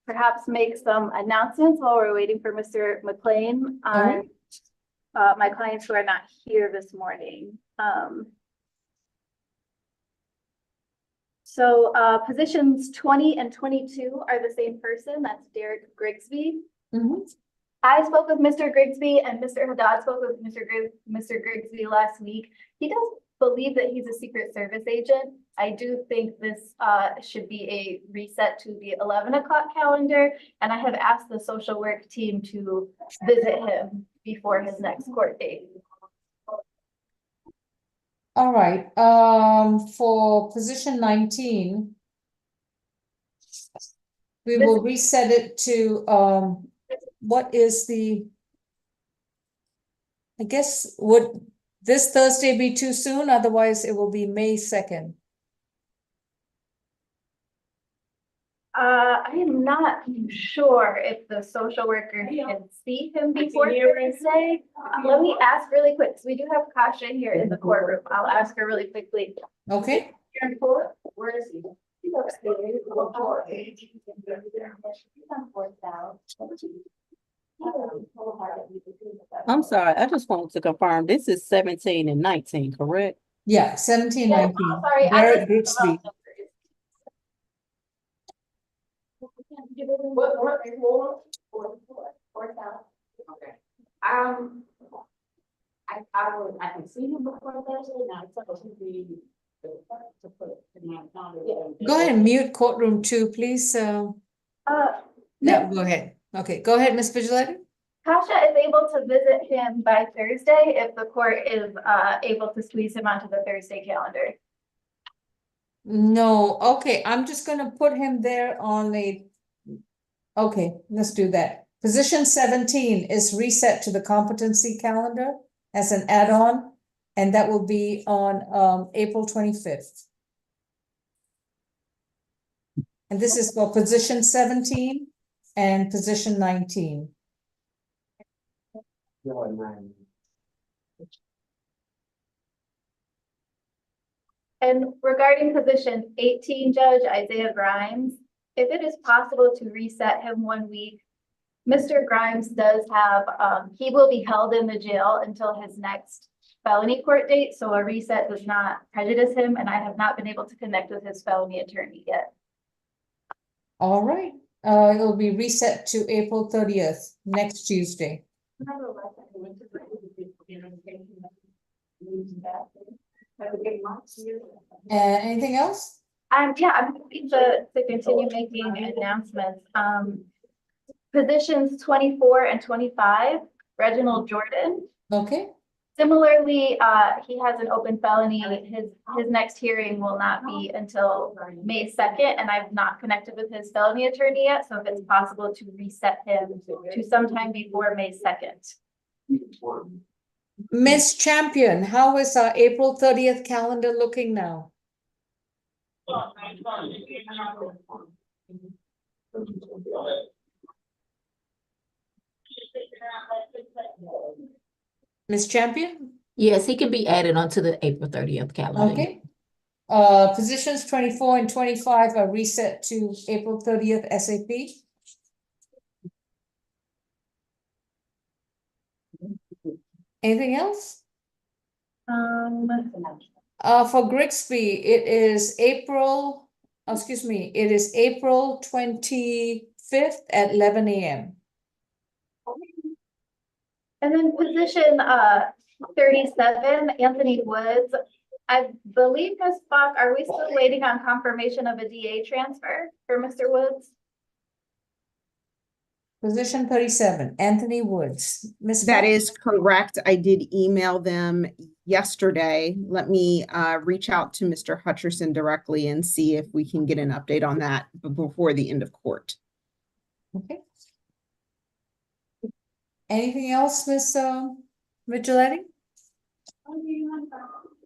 perhaps make some announcements while we're waiting for Mr. McLean on my clients who are not here this morning. So positions 20 and 22 are the same person. That's Derek Grigsby. Mhm. I spoke with Mr. Grigsby and Mr. Haddad spoke with Mr. Grigsby last week. He does believe that he's a Secret Service agent. I do think this should be a reset to the 11 o'clock calendar. And I have asked the social work team to visit him before his next court date. All right, for position 19, we will reset it to, what is the, I guess, would this Thursday be too soon? Otherwise, it will be May 2nd. I am not sure if the social worker can see him before Thursday. Let me ask really quick, because we do have Kasha here in the courtroom. I'll ask her really quickly. Okay, Where is he? He's upstairs. He's on fourth down. I'm sorry, I just wanted to confirm, this is 17 and 19, correct? yeah, 17, Yeah, 19. sorry, I Derek just- Grigsby. Fourth down. Okay. I can see him before Thursday. Now it's supposed to be to put it in my calendar. Go ahead and mute courtroom 2, please. Yeah, go ahead. Okay, go ahead, Ms. Vigilante. Kasha is able to visit him by Thursday if the court is able to squeeze him onto the Thursday calendar. No, okay, I'm just gonna put him there on a, okay, let's do that. Position 17 is reset to the competency calendar as an add-on, and that will be on April 25th. And this is for position 17 and position 19. And regarding position 18, Judge Isaiah Grimes, if it is possible to reset him 1 week, Mr. Grimes does have, he will be held in the jail until his next felony court date, so a reset does not prejudice him, and I have not been able to connect with his felony attorney yet. All right, it'll be reset to April 30th, next Tuesday. Anything else? Yeah, I'm happy to continue making announcements. Positions 24 and 25, Reginald Jordan. Okay, Similarly, he has an open felony. His next hearing will not be until May 2nd, and I've not connected with his felony attorney yet, so if it's possible to reset him to sometime before May 2nd. Miss Champion, how is our April 30th calendar looking now? Miss Champion? Yes, he can be added onto the April 30th calendar. Okay. Positions 24 and 25 are reset to April 30th SAP. Anything else? For Grigsby, it is April 25th at 11 a.m. And then position 37, Anthony Woods. I believe, Ms. Bach, are we still waiting on confirmation of a DA transfer for Mr. Woods? Position 37, Anthony Woods. Ms. That Bach? is correct. I did email them yesterday. Let me reach out to Mr. Hutcherson directly and see if we can get an update on that before the end of court. Okay. Anything else, Ms. Vigilante?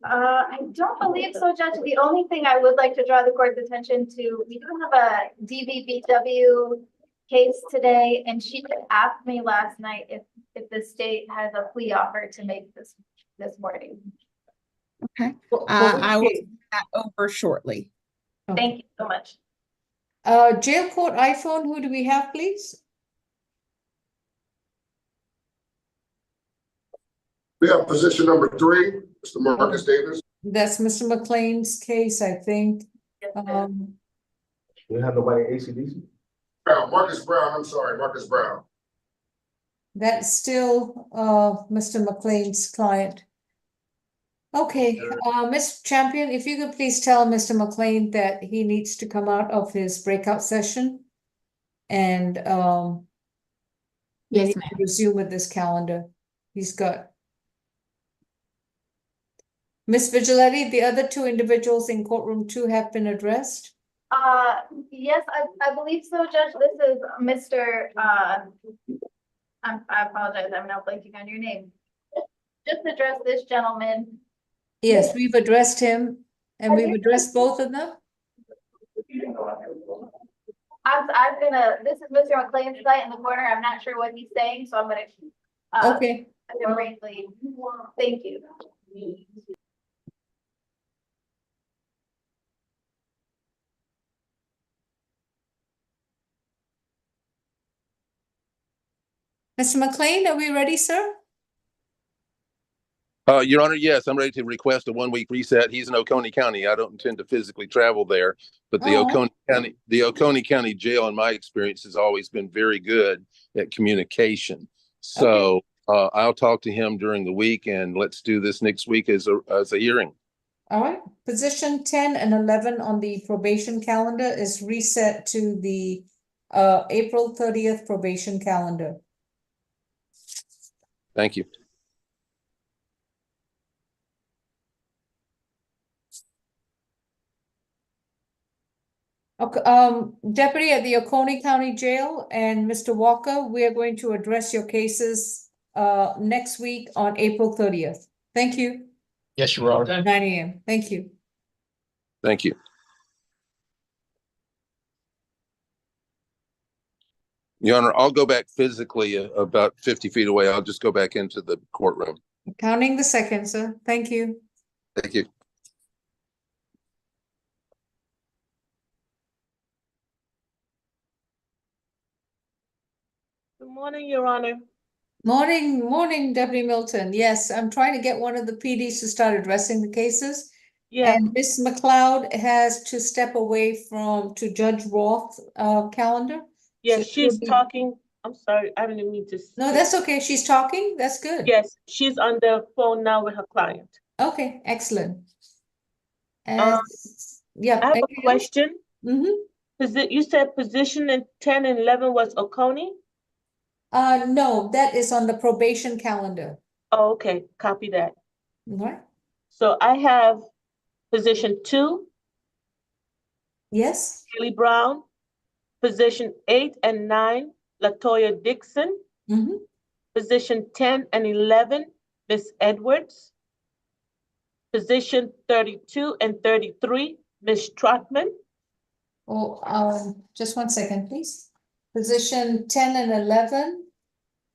I don't believe so, Judge. The only thing I would like to draw the court's attention to, we do have a DVBW case today, and she asked me last night if the state has a plea offer to make this morning. Okay. Well, I will okay. send that over shortly. Okay. Thank you so much. Jail court iPhone, who do we have, please? We have position number 3, Mr. Marcus Davis. That's Mr. McLean's case, I think. Yes, ma'am. We have nobody at ACDC? Brown, Marcus Brown, I'm sorry, Marcus Brown. That's still Mr. McLean's client. Okay, Ms. Champion, if you could please tell Mr. McLean that he needs to come out of his breakout session and we Yes, need ma'am. to resume with this calendar. He's got. Ms. Vigiletti, the other 2 individuals in courtroom 2 have been addressed. Yes, I believe so, Judge. This is Mr. I apologize, I'm now blanking on your name. Just address this gentleman. Yes, we've addressed him and we've addressed both of them. I'm gonna, this is Mr. McLean's site in the corner. I'm not sure what he's saying, so I'm gonna. Okay, Briefly, thank you. Mr. McLean, are we ready, sir? Your Honor, yes, I'm ready to request a 1-week reset. He's in Oconee County. I don't intend to physically travel there, but the Oconee County Jail, in my experience, has always been very good at communication. So I'll talk to him during the week, and let's do this next week as a hearing. All right, position 10 and 11 on the probation calendar is reset to the April 30th probation calendar. Thank you. Okay, Deputy at the Oconee County Jail and Mr. Walker, we are going to address your cases next week on April 30th. Thank you. Yes, Your Honor. 9 a.m. Thank you. Thank you. Your Honor, I'll go back physically about 50 feet away. I'll just go back into the courtroom. Counting the seconds, sir. Thank you. Thank you. Good morning, Your Honor. Morning, Deputy Milton. Yes, I'm trying to get one of the PDs to start addressing the cases. Yeah, And Ms. McLeod has to step away to Judge Roth calendar. yeah, So she's she'll be- talking. I'm sorry, I didn't mean to. No, that's okay. She's talking. That's good. Yes, she's on the phone now with her client. Okay, excellent. And yeah. I have a question. Mm-hmm. You said position in 10 and 11 was Oconee? No, that is on the probation calendar. Oh, okay, copy that. All right. So I have position 2, Yes. Haley Brown. Position 8 and 9, Latoya Dixon. Mm-hmm. Position 10 and 11, Miss Edwards. Position 32 and 33, Miss Trotman. Oh, just 1 second, please. Position 10 and 11.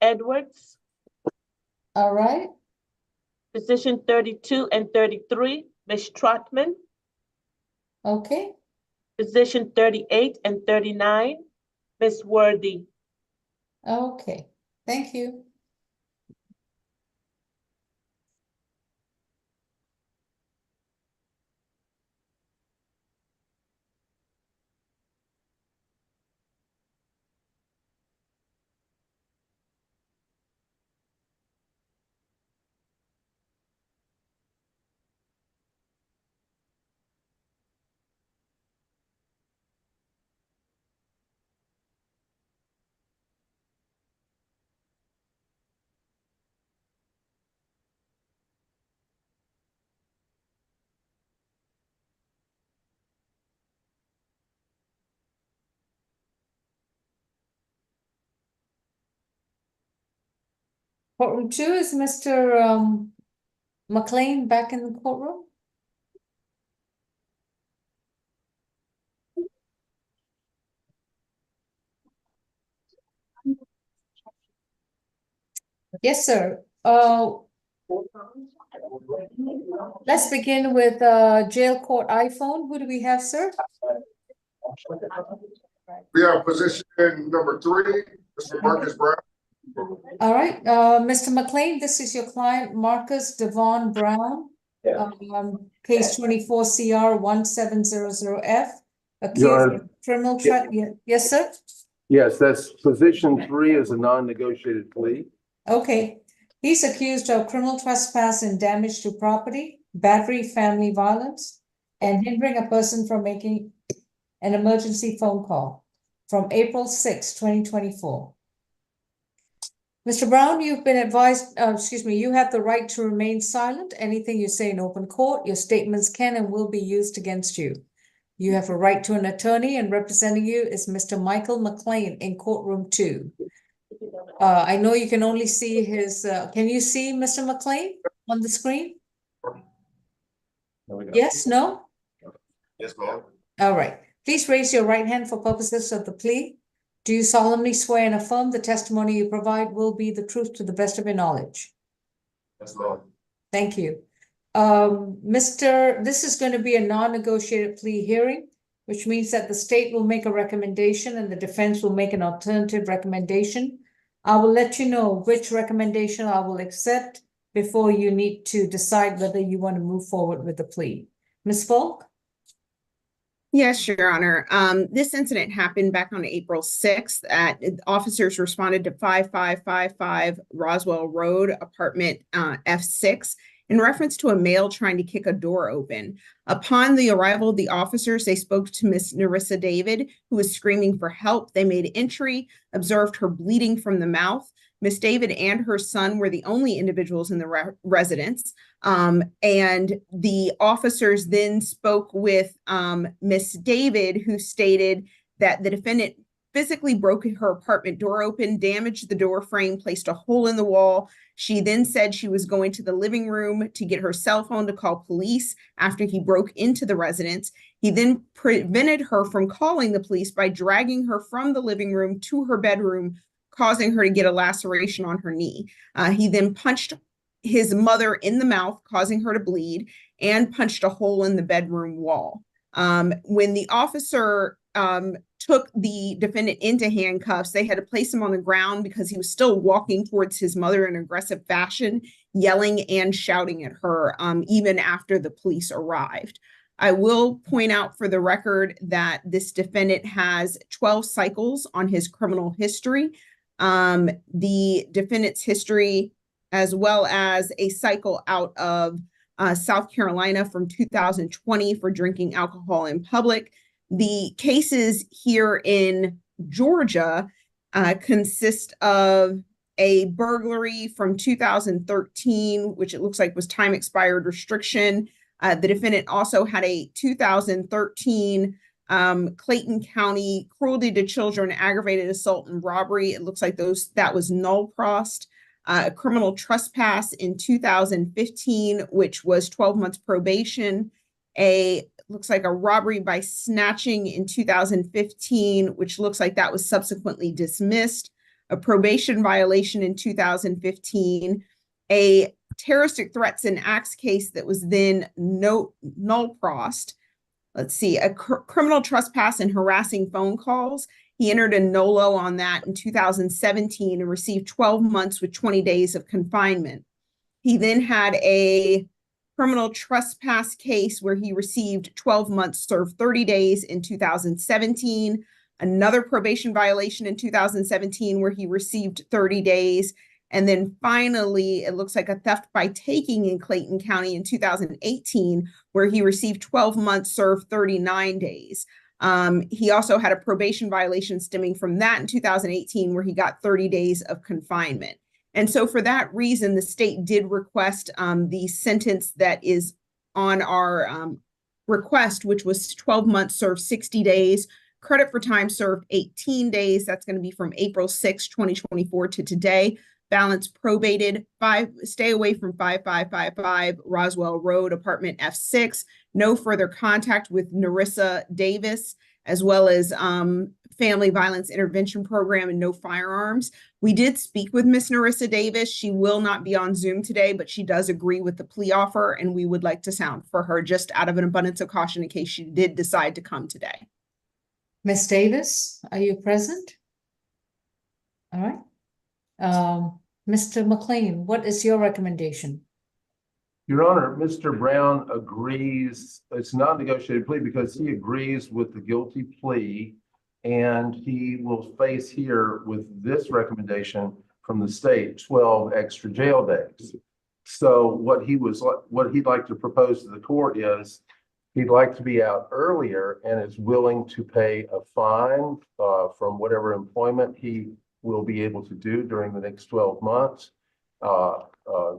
Edwards. All right. Position 32 and 33, Miss Trotman. Okay. Position 38 and 39, Miss Worthy. Okay. Thank you. Courtroom 2 is Mr. McLean back in the courtroom? Yes, sir. Let's begin with jail court iPhone. Who do we have, sir? We have position number 3, Mr. Marcus Brown. All right, Mr. McLean, this is your client, Marcus Devon Brown. Case 24 CR 1700F. Accused Honor. of criminal yes, sir? Yes, that's position 3 is a non-negotiated plea. Okay. He's accused of criminal trespass and damage to property, battery, family violence, and hindering a person from making an emergency phone call from April 6, 2024. Mr. Brown, you've been advised, you have the right to remain silent. Anything you say in open court, your statements can and will be used against you. You have a right to an attorney, and representing you is Mr. Michael McLean in courtroom 2. I know you can only see his, can you see Mr. McLean on the screen? Yes, no? Yes, ma'am. All right. Please raise your right hand for purposes of the plea. Do you solemnly swear and affirm the testimony you provide will be the truth to the best of your knowledge? Yes, ma'am. Thank you. This is going to be a non-negotiated plea hearing, which means that the state will make a recommendation and the defense will make an alternative recommendation. I will let you know which recommendation I will accept before you need to decide whether you want to move forward with the plea. Ms. Falk? Yes, Your Honor. This incident happened back on April 6th. Officers responded to 5555 Roswell Road, apartment F6, in reference to a male trying to kick a door open. Upon the arrival of the officers, they spoke to Miss Narissa David, who was screaming for help. They made entry, observed her bleeding from the mouth. Miss David and her son were the only individuals in the residence. And the officers then spoke with Miss David, who stated that the defendant physically broke her apartment door open, damaged the door frame, placed a hole in the wall. She then said she was going to the living room to get her cell phone to call police after he broke into the residence. He then prevented her from calling the police by dragging her from the living room to her bedroom, causing her to get a laceration on her knee. He then punched his mother in the mouth, causing her to bleed, and punched a hole in the bedroom wall. When the officer took the defendant into handcuffs, they had to place him on the ground because he was still walking towards his mother in aggressive fashion, yelling and shouting at her, even after the police arrived. I will point out for the record that this defendant has 12 cycles on his criminal history. The defendant's history, as well as a cycle out of South Carolina from 2020 for drinking alcohol in public. The cases here in Georgia consist of a burglary from 2013, which it looks like was time expired restriction. The defendant also had a 2013 Clayton County cruelty to children, aggravated assault, and robbery. It looks like that was null prost. A criminal trespass in 2015, which was 12 months probation. Looks like a robbery by snatching in 2015, which looks like that was subsequently dismissed. A probation violation in 2015. A terroristic threats and acts case that was then null prost. Let's see, a criminal trespass and harassing phone calls. He entered a NOLO on that in 2017 and received 12 months with 20 days of confinement. He then had a criminal trespass case where he received 12 months, served 30 days in 2017. Another probation violation in 2017 where he received 30 days. And then finally, it looks like a theft by taking in Clayton County in 2018, where he received 12 months, served 39 days. He also had a probation violation stemming from that in 2018, where he got 30 days of confinement. And so for that reason, the state did request the sentence that is on our request, which was 12 months, served 60 days, credit for time served 18 days. That's going to be from April 6, 2024 to today. Balance probated, stay away from 5555 Roswell Road, apartment F6. No further contact with Narissa Davis. as well as Family Violence Intervention Program and No Firearms. We did speak with Miss Narissa Davis. She will not be on Zoom today, but she does agree with the plea offer, and we would like to sound for her just out of an abundance of caution in case she did decide to come today. Ms. Davis, are you present? All right. Mr. McLean, what is your recommendation? Your Honor, Mr. Brown agrees, it's not negotiated plea because he agrees with the guilty plea, and he will face here with this recommendation from the state, 12 extra jail days. So what he'd like to propose to the court is he'd like to be out earlier and is willing to pay a fine from whatever employment he will be able to do during the next 12 months.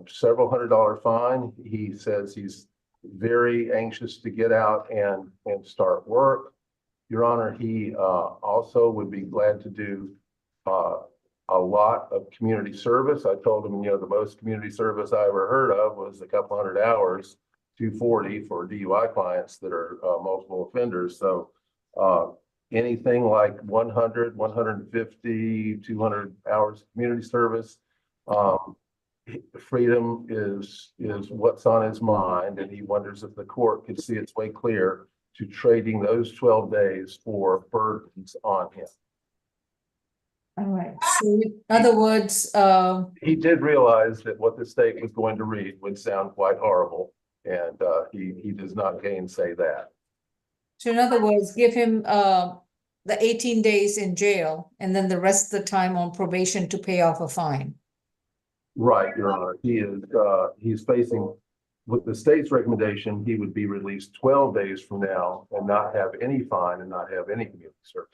Several $100 fine. He says he's very anxious to get out and start work. Your Honor, he also would be glad to do a lot of community service. I told him, the most community service I ever heard of was a couple hundred hours, 240 for DUI clients that are multiple offenders. So anything like 100, 150, 200 hours of community service, freedom is what's on his mind, and he wonders if the court could see its way clear to trading those 12 days for burdens on him. All right. So in other words, He did realize that what the state was going to read would sound quite horrible, and he does not gainsay that. so in other words, give him the 18 days in jail and then the rest of the time on probation to pay off a fine. Right, Your Honor. He's facing, with the state's recommendation, he would be released 12 days from now and not have any fine and not have any community service.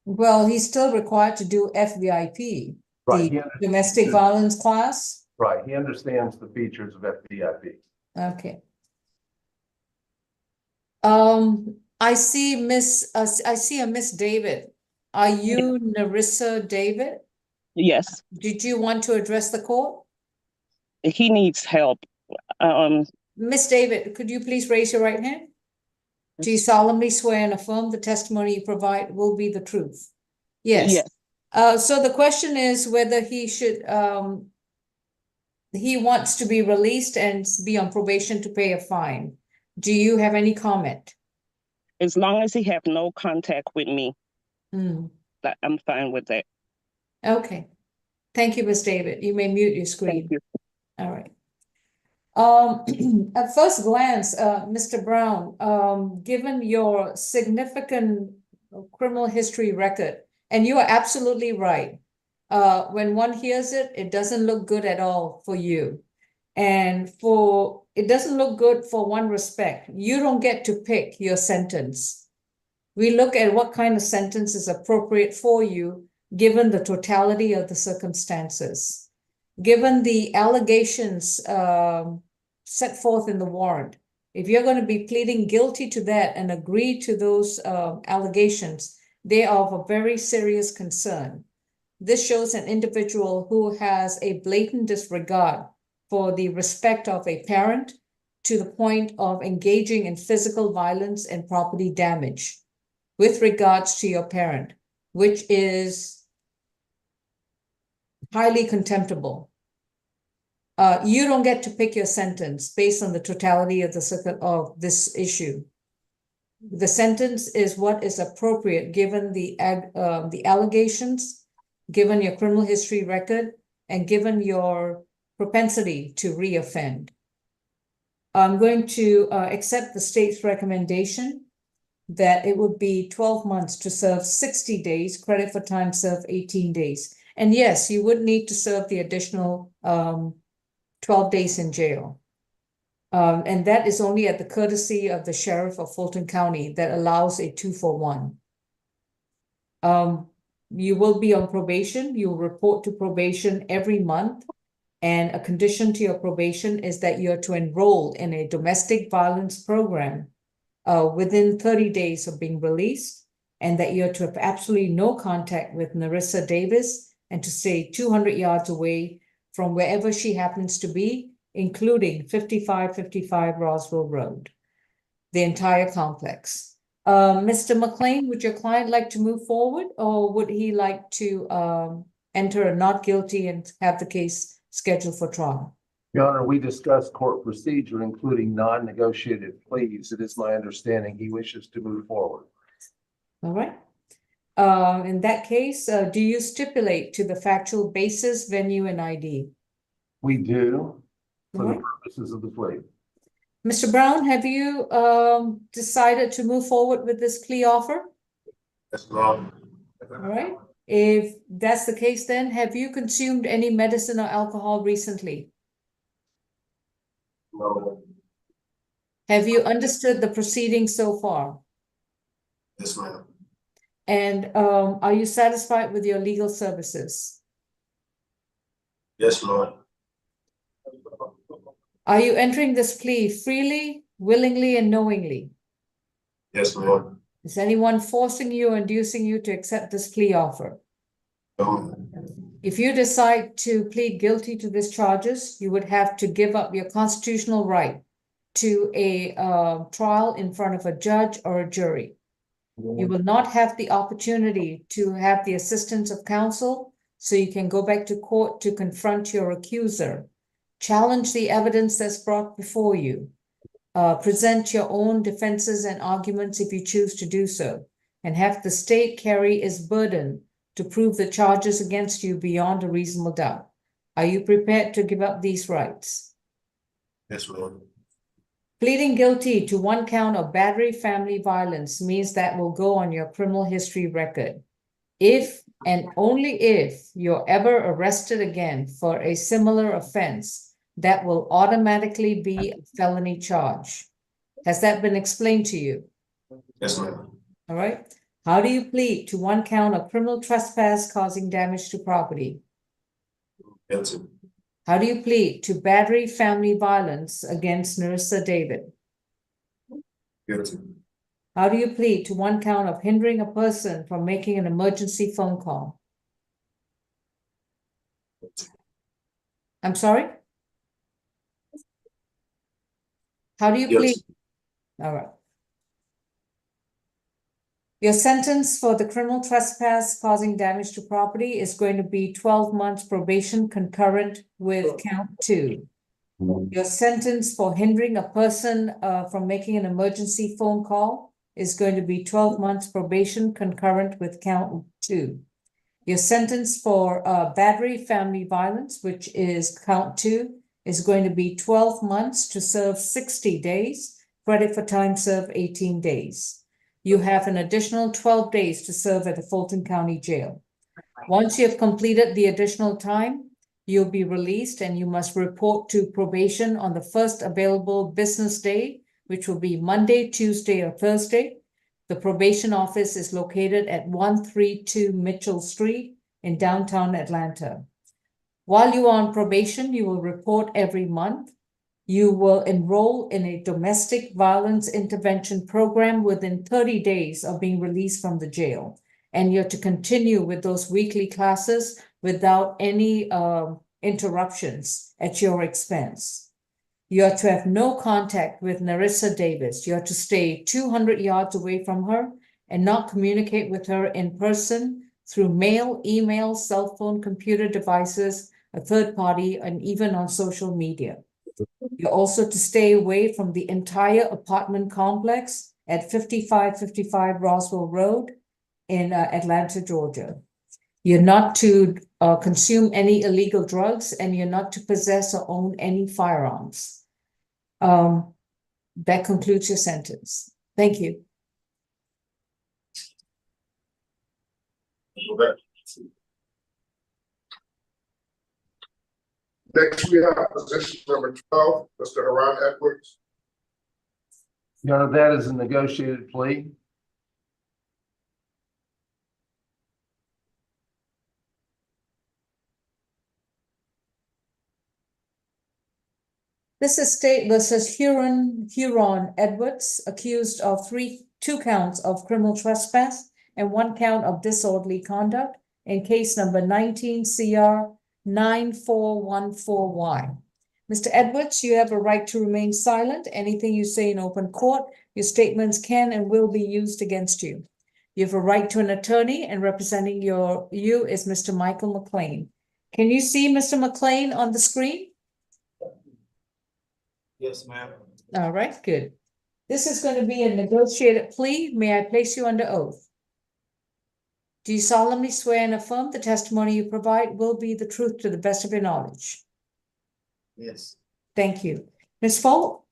Well, he's still required to do FVIP, Right, the domestic violence class. right. He understands the features of FVIP. Okay. I see a Miss David. Are you Narissa David? Yes, Did you want to address the court? he needs help. Miss David, could you please raise your right hand? Do you solemnly swear and affirm the testimony you provide will be the truth? Yes. Yes. So the question is whether he should, he wants to be released and be on probation to pay a fine. Do you have any comment? As long as he have no contact with me, that I'm fine with that. Okay. Thank you, Ms. David. You may mute your screen. Thank you. All right. At first glance, Mr. Brown, given your significant criminal history record, and you are absolutely right. When one hears it, it doesn't look good at all for you. And it doesn't look good for one respect. You don't get to pick your sentence. We look at what kind of sentence is appropriate for you, given the totality of the circumstances. Given the allegations set forth in the warrant, if you're going to be pleading guilty to that and agree to those allegations, they are of a very serious concern. This shows an individual who has a blatant disregard for the respect of a parent to the point of engaging in physical violence and property damage with regards to your parent, which is highly contemptible. You don't get to pick your sentence based on the totality of this issue. The sentence is what is appropriate given the allegations, given your criminal history record, and given your propensity to reoffend. I'm going to accept the state's recommendation that it would be 12 months to serve 60 days, credit for time served 18 days. And yes, you would need to serve the additional 12 days in jail. And that is only at the courtesy of the sheriff of Fulton County that allows a 2-for-1. You will be on probation. You will report to probation every month. And a condition to your probation is that you're to enroll in a domestic violence program within 30 days of being released, and that you're to have absolutely no contact with Narissa Davis and to stay 200 yards away from wherever she happens to be, including 5555 Roswell Road, the entire complex. Mr. McLean, would your client like to move forward, or would he like to enter a not guilty and have the case scheduled for trial? Your Honor, we discussed court procedure, including non-negotiated pleas. It is my understanding he wishes to move forward. All right. In that case, do you stipulate to the factual basis, venue, and ID? We do, for the Alright. purposes of the plea. Mr. Brown, have you decided to move forward with this plea offer? Yes, ma'am. All right. If that's the case, then have you consumed any medicine or alcohol recently? No. Have you understood the proceedings so far? Yes, ma'am. And are you satisfied with your legal services? Yes, Lord. Are you entering this plea freely, willingly, and knowingly? Yes, Lord. Is anyone forcing you or inducing you to accept this plea offer? No. If you decide to plead guilty to these charges, you would have to give up your constitutional right to a trial in front of a judge or a jury. You will not have the opportunity to have the assistance of counsel, so you can go back to court to confront your accuser, challenge the evidence that's brought before you, present your own defenses and arguments if you choose to do so, and have the state carry its burden to prove the charges against you beyond a reasonable doubt. Are you prepared to give up these rights? Yes, Lord. Pleading guilty to one count of battery family violence means that will go on your criminal history record. If and only if you're ever arrested again for a similar offense, that will automatically be a felony charge. Has that been explained to you? Yes, ma'am. All right. How do you plead to one count of criminal trespass causing damage to property? Guilty. How do you plead to battery family violence against Narissa David? Guilty. How do you plead to one count of hindering a person from making an emergency phone call? I'm sorry? How do you plead? Guilty. All right. Your sentence for the criminal trespass causing damage to property is going to be 12 months probation concurrent with count 2. Your sentence for hindering a person from making an emergency phone call is going to be 12 months probation concurrent with count 2. Your sentence for battery family violence, which is count 2, is going to be 12 months to serve 60 days, credit for time served 18 days. You have an additional 12 days to serve at the Fulton County Jail. Once you have completed the additional time, you'll be released and you must report to probation on the first available business day, which will be Monday, Tuesday, or Thursday. The probation office is located at 132 Mitchell Street in downtown Atlanta. While you are on probation, you will report every month. You will enroll in a domestic violence intervention program within 30 days of being released from the jail. And you're to continue with those weekly classes without any interruptions at your expense. You are to have no contact with Narissa Davis. You are to stay 200 yards away from her and not communicate with her in person through mail, email, cell phone, computer devices, a third party, and even on social media. You're also to stay away from the entire apartment complex at 5555 Roswell Road in Atlanta, Georgia. You're not to consume any illegal drugs, and you're not to possess or own any firearms. That concludes your sentence. Thank you. Next, we have position number 12, Mr. Haran Edwards. Your Honor, that is a negotiated plea. This is State versus Huron Edwards, accused of two counts of criminal trespass and 1 count of disorderly conduct in case number 19 CR 9414Y. Mr. Edwards, you have a right to remain silent. Anything you say in open court, your statements can and will be used against you. You have a right to an attorney, and representing you is Mr. Michael McLean. Can you see Mr. McLean on the screen? Yes, ma'am. All right, good. This is going to be a negotiated plea. May I place you under oath? Do you solemnly swear and affirm the testimony you provide will be the truth to the best of your knowledge? Yes. Thank you. Ms. Folk?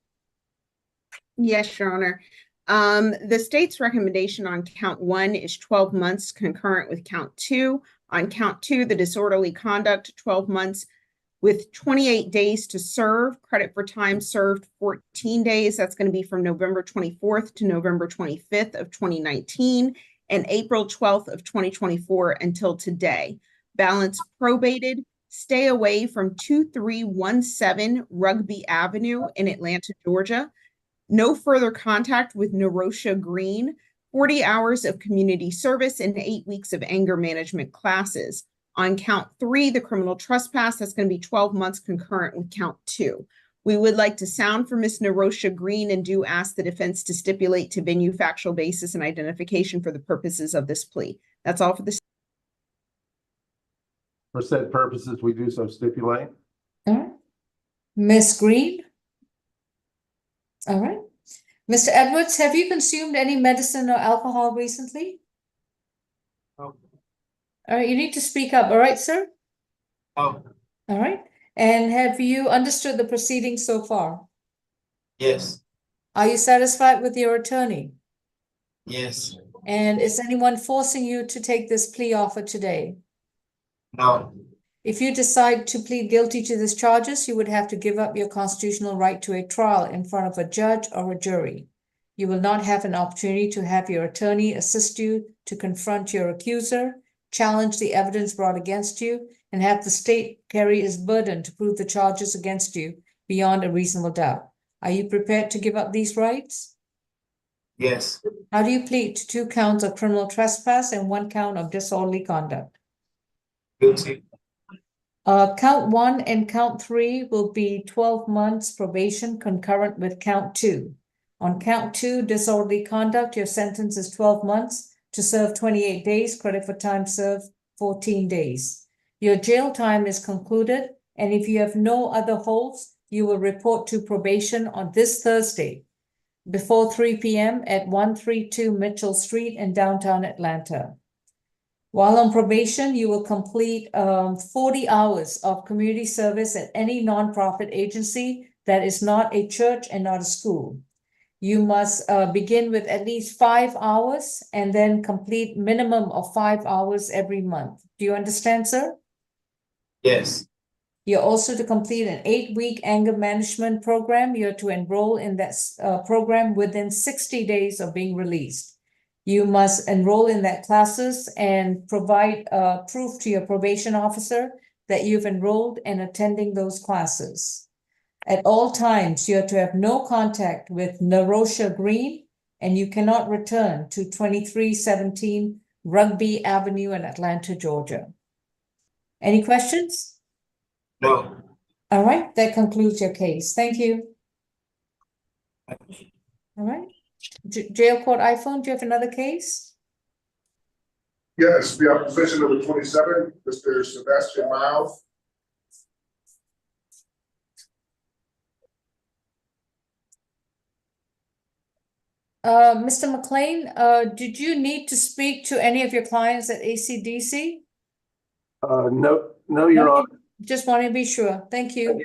Yes, Your Honor. The state's recommendation on count 1 is 12 months concurrent with count 2. On count 2, the disorderly conduct, 12 months with 28 days to serve. Credit for time served, 14 days. That's going to be from November 24th to November 25th of 2019 and April 12th of 2024 until today. Balance probated. Stay away from 2317 Rugby Avenue in Atlanta, Georgia. No further contact with Nerosha Green. 40 hours of community service and 8 weeks of anger management classes. On count 3, the criminal trespass, that's going to be 12 months concurrent with count 2. We would like to sound for Ms. Nerosha Green and do ask the defense to stipulate to venue, factual basis, and identification for the purposes of this plea. That's all for this. For said purposes, we do so stipulate. All right. Ms. Green? All right. Mr. Edwards, have you consumed any medicine or alcohol recently? No. All right, you need to speak up. All right, sir? Oh, All right. And have you understood the proceedings so far? yes. Are you satisfied with your attorney? Yes. And is anyone forcing you to take this plea offer today? No. If you decide to plead guilty to these charges, you would have to give up your constitutional right to a trial in front of a judge or a jury. You will not have an opportunity to have your attorney assist you to confront your accuser, challenge the evidence brought against you, and have the state carry its burden to prove the charges against you beyond a reasonable doubt. Are you prepared to give up these rights? Yes. How do you plead to 2 counts of criminal trespass and 1 count of disorderly conduct? Guilty. Count 1 and count 3 will be 12 months probation concurrent with count 2. On count 2, disorderly conduct, your sentence is 12 months to serve 28 days, credit for time served 14 days. Your jail time is concluded, and if you have no other holds, you will report to probation on this Thursday before 3 p.m. at 132 Mitchell Street in downtown Atlanta. While on probation, you will complete 40 hours of community service at any nonprofit agency that is not a church and not a school. You must begin with at least 5 hours and then complete minimum of 5 hours every month. Do you understand, sir? Yes. You're also to complete an 8-week anger management program. You're to enroll in that program within 60 days of being released. You must enroll in that classes and provide proof to your probation officer that you've enrolled and attending those classes. At all times, you are to have no contact with Nerosha Green, and you cannot return to 2317 Rugby Avenue in Atlanta, Georgia. Any questions? No. All right, that concludes your case. Thank you. All right. Jail Court iPhone, do you have another case? Yes, we have position number 27, Mr. Sebastian Miles. Mr. McLean, did you need to speak to any of your clients at ACDC? No, Your Honor. Just want to be sure. Thank you.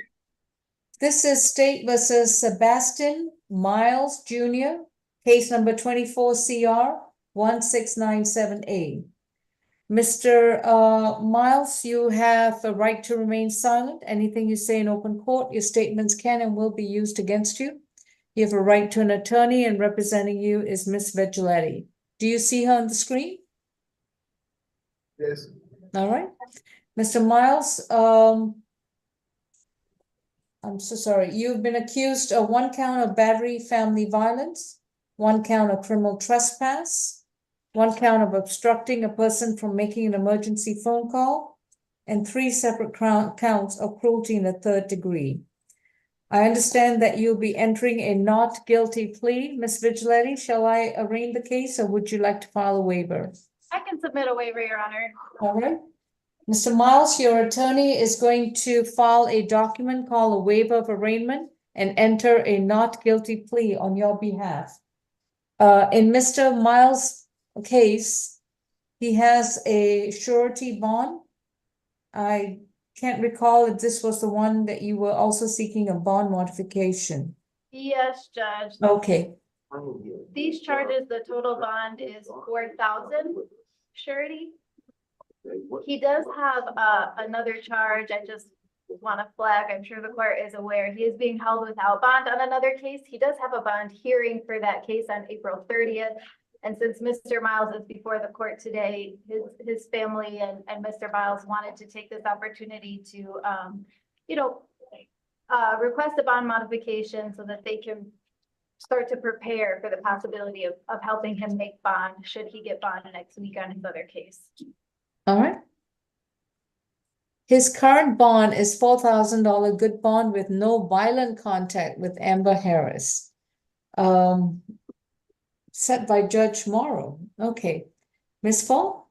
This is State versus Sebastian Miles Jr., case number 24 CR 1697A. Mr. Miles, you have a right to remain silent. Anything you say in open court, your statements can and will be used against you. You have a right to an attorney, and representing you is Ms. Vigiletti. Do you see her on the screen? Yes. All right. Mr. Miles, I'm so sorry. You've been accused of 1 count of battery, family violence, 1 count of criminal trespass, 1 count of obstructing a person from making an emergency phone call, and 3 separate counts of cruelty in the 3rd degree. I understand that you'll be entering a not guilty plea. Ms. Vigiletti, shall I arraign the case or would you like to file a waiver? I can submit a waiver, Your Honor. All right. Mr. Miles, your attorney is going to file a document called a waiver of arraignment and enter a not guilty plea on your behalf. In Mr. Miles' case, he has a surety bond. I can't recall if this was the one that you were also seeking a bond modification. Yes, Judge. Okay, These charges, the total bond is 4,000 surety. He does have another charge. I just want to flag, I'm sure the court is aware, he is being held without bond on another case. He does have a bond hearing for that case on April 30th. And since Mr. Miles is before the court today, his family and Mr. Miles wanted to take this opportunity to, request a bond modification so that they can start to prepare for the possibility of helping him make bond should he get bond next week on his other case. all right. His current bond is $4,000 good bond with no violent contact with Amber Harris. Set by Judge Morrow. Okay. Ms. Fall?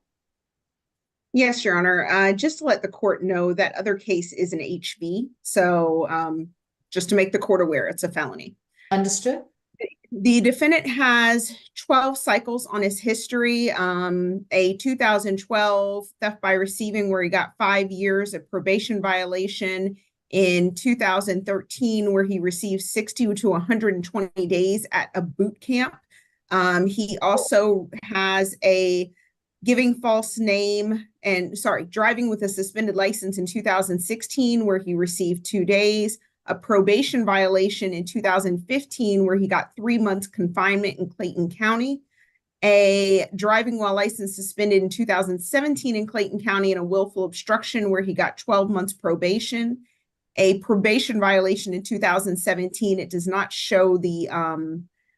Yes, Your Honor. Just to let the court know that other case is an HV. So just to make the court aware, it's a felony. Understood. The defendant has 12 cycles on his history, a 2012 theft by receiving where he got 5 years of probation violation, in 2013 where he received 60 to 120 days at a boot camp. He also has a giving false name and driving with a suspended license in 2016 where he received 2 days, a probation violation in 2015 where he got 3 months confinement in Clayton County, a driving while license suspended in 2017 in Clayton County, and a willful obstruction where he got 12 months probation, a probation violation in 2017. It does not show the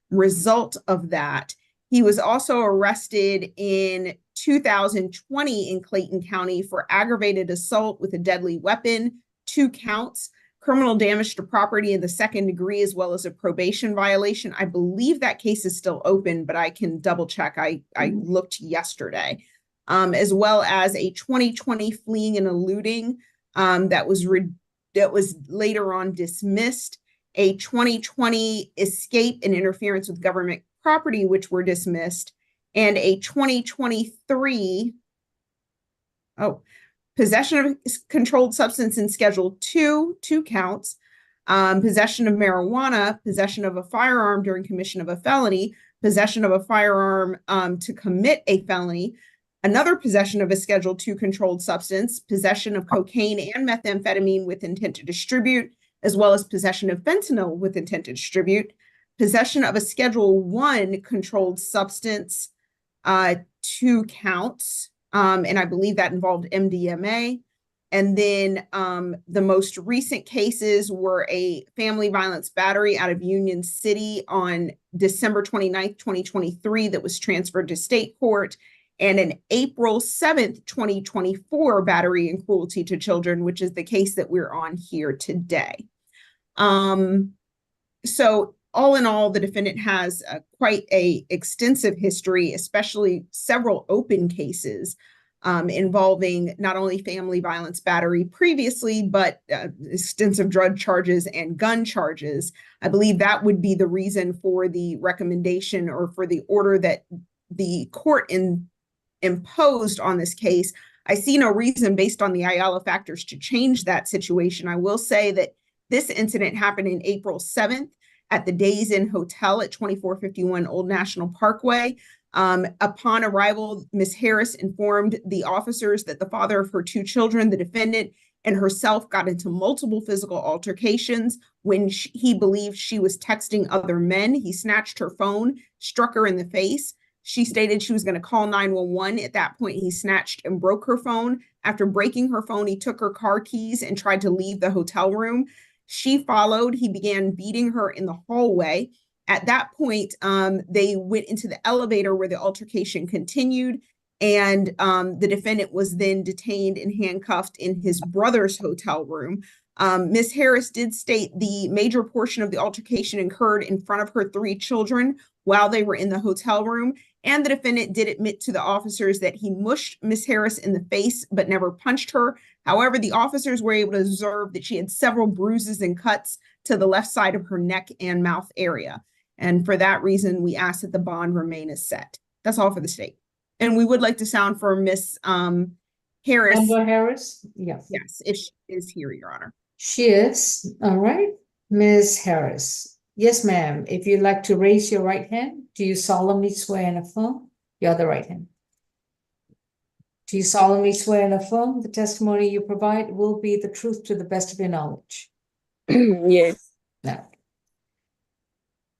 result of that. He was also arrested in 2020 in Clayton County for aggravated assault with a deadly weapon, 2 counts, criminal damage to property in the 2nd degree, as well as a probation violation. I believe that case is still open, but I can double check. I looked yesterday. As well as a 2020 fleeing and eluding that was later on dismissed, a 2020 escape and interference with government property, which were dismissed, and a 2023 possession of controlled substance in Schedule 2, 2 counts, possession of marijuana, possession of a firearm during commission of a felony, possession of a firearm to commit a felony, another possession of a Schedule 2 controlled substance, possession of cocaine and methamphetamine with intent to distribute, as well as possession of fentanyl with intent to distribute, possession of a Schedule 1 controlled substance, 2 counts, and I believe that involved MDMA. And then the most recent cases were a family violence battery out of Union City on December 29th, 2023 that was transferred to state court, and an April 7th, 2024 battery and cruelty to children, which is the case that we're on here today. So all in all, the defendant has quite an extensive history, especially several open cases involving not only family violence battery previously, but extensive drug charges and gun charges. I believe that would be the reason for the recommendation or for the order that the court imposed on this case. I see no reason based on the Ayala factors to change that situation. I will say that this incident happened in April 7th at the Days Inn Hotel at 2451 Old National Parkway. Upon arrival, Ms. Harris informed the officers that the father of her 2 children, the defendant, and herself got into multiple physical altercations. When he believed she was texting other men, he snatched her phone, struck her in the face. She stated she was going to call 911. At that point, he snatched and broke her phone. After breaking her phone, he took her car keys and tried to leave the hotel room. She followed. He began beating her in the hallway. At that point, they went into the elevator where the altercation continued. And the defendant was then detained and handcuffed in his brother's hotel room. Ms. Harris did state the major portion of the altercation occurred in front of her 3 children while they were in the hotel room. And the defendant did admit to the officers that he mushed Ms. Harris in the face but never punched her. However, the officers were able to observe that she had several bruises and cuts to the left side of her neck and mouth area. And for that reason, we ask that the bond remain as set. That's all for the state. And we would like to sound for Ms. Harris. Amber Harris? Yes. Yes, if she is here, Your Honor. She is. All right. Ms. Harris. Yes, ma'am. If you'd like to raise your right hand, do you solemnly swear and affirm? Your other right hand. Do you solemnly swear and affirm the testimony you provide will be the truth to the best of your knowledge? Yes. No.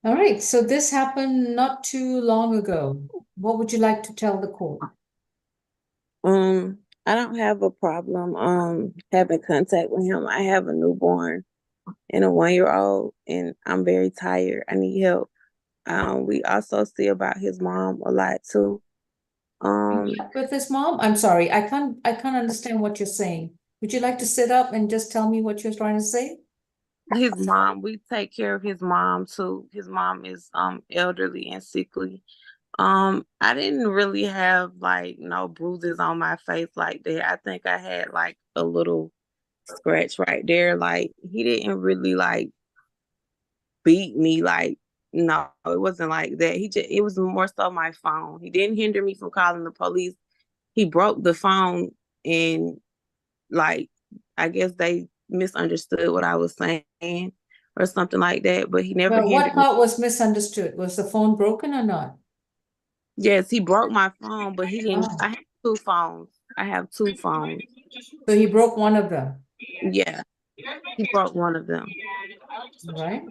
All right. So this happened not too long ago. What would you like to tell the court? I don't have a problem having contact with him. I have a newborn and a 1-year-old, and I'm very tired. I need help. We also see about his mom a lot too. With his mom? I'm sorry, I can't understand what you're saying. Would you like to sit up and just tell me what you're trying to say? His mom, we take care of his mom too. His mom is elderly and sickly. I didn't really have like no bruises on my face like that. I think I had like a little scratch right there. Like he didn't really like beat me. Like no, it wasn't like that. It was more so my phone. He didn't hinder me from calling the police. He broke the phone, and like I guess they misunderstood what I was saying or something like that. But he never Well, what hindered me. part was misunderstood? Was the phone broken or not? Yes, he broke my phone, but he didn't. I have 2 phones. I have 2 phones. So he broke one of them, Yeah, he broke one of them. right?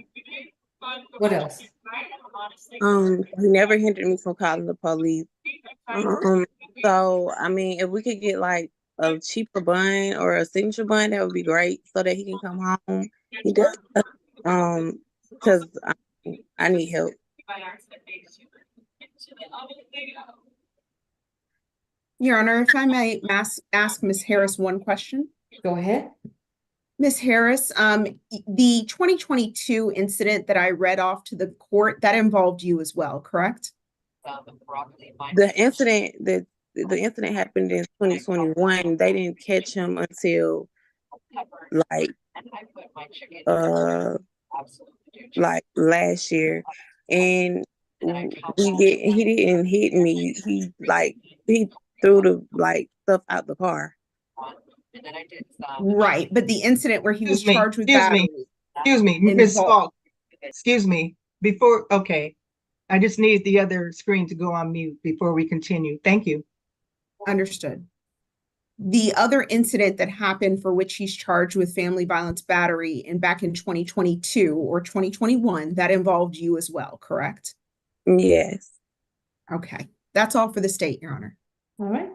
What else? He never hindered me from calling the police. So I mean, if we could get like a cheaper bond or a signature bond, that would be great, so that he can come home. He does, because I need help. Your Honor, if I may ask Ms. Harris one question. Go ahead. Ms. Harris, the 2022 incident that I read off to the court, that involved you as well, correct? The incident happened in 2021. They didn't catch him until like last year, and he didn't hit me. He threw the like stuff out the car. Right, but the incident where he was charged with battery. Excuse me, Ms. Falk. Excuse me. Okay. I just need the other screen to go on mute before we continue. Thank you. Understood. The other incident that happened for which he's charged with family violence battery back in 2022 or 2021, that involved you as well, correct? Yes. Okay, that's all for the state, Your Honor. All right.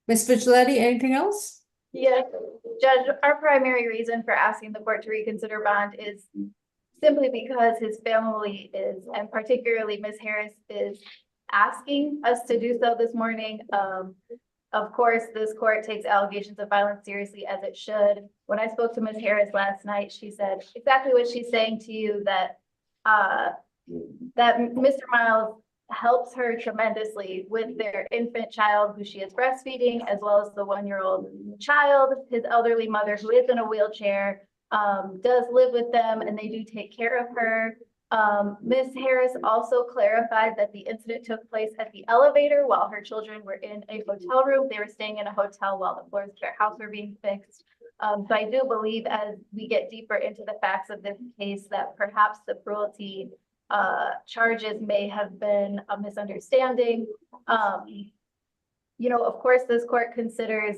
Ms. Vigilante, anything else? Yes, Judge, our primary reason for asking the court to reconsider bond is simply because his family is, and particularly Ms. Harris, is asking us to do so this morning. Of course, this court takes allegations of violence seriously, as it should. When I spoke to Ms. Harris last night, she said exactly what she's saying to you, that Mr. Miles helps her tremendously with their infant child who she is breastfeeding, as well as the 1-year-old child. His elderly mother, who is in a wheelchair, does live with them, and they do take care of her. Ms. Harris also clarified that the incident took place at the elevator while her children were in a hotel room. They were staying in a hotel while the floors of their house were being fixed. So I do believe, as we get deeper into the facts of this case, that perhaps the cruelty charges may have been a misunderstanding. You know, of course, this court considers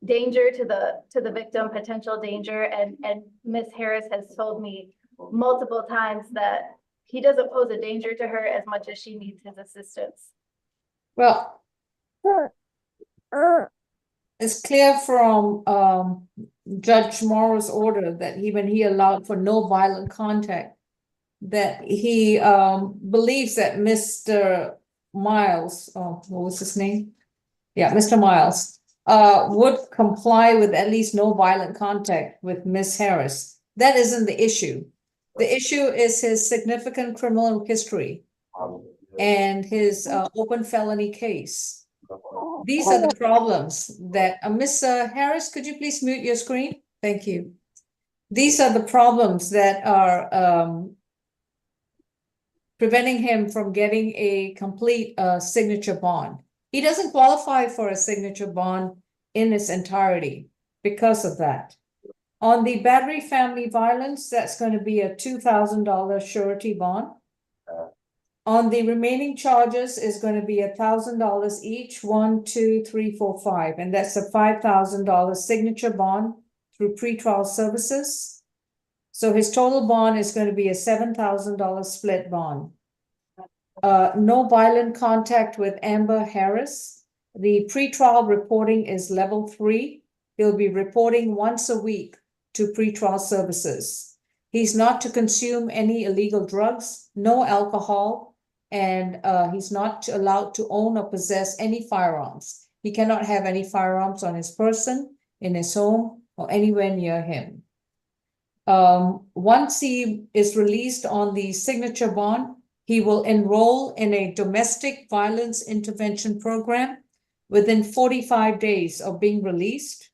danger to the victim, potential danger, and Ms. Harris has told me multiple times that he doesn't pose a danger to her as much as she needs his assistance. Well, it's clear from Judge Morrow's order that when he allowed for no violent contact, that he believes that Mr. Miles, what was his name? Yeah, Mr. Miles, would comply with at least no violent contact with Miss Harris. That isn't the issue. The issue is his significant criminal history and his open felony case. These are the problems that, Miss Harris, could you please mute your screen? Thank you. These are the problems that are preventing him from getting a complete signature bond. He doesn't qualify for a signature bond in its entirety because of that. On the battery family violence, that's going to be a $2,000 surety bond. On the remaining charges is going to be $1,000 each, 1, 2, 3, 4, 5, and that's a $5,000 signature bond through pretrial services. So his total bond is going to be a $7,000 split bond. No violent contact with Amber Harris. The pretrial reporting is level 3. He'll be reporting once a week to pretrial services. He's not to consume any illegal drugs, no alcohol, and he's not allowed to own or possess any firearms. He cannot have any firearms on his person, in his home, or anywhere near him. Once he is released on the signature bond, he will enroll in a domestic violence intervention program within 45 days of being released.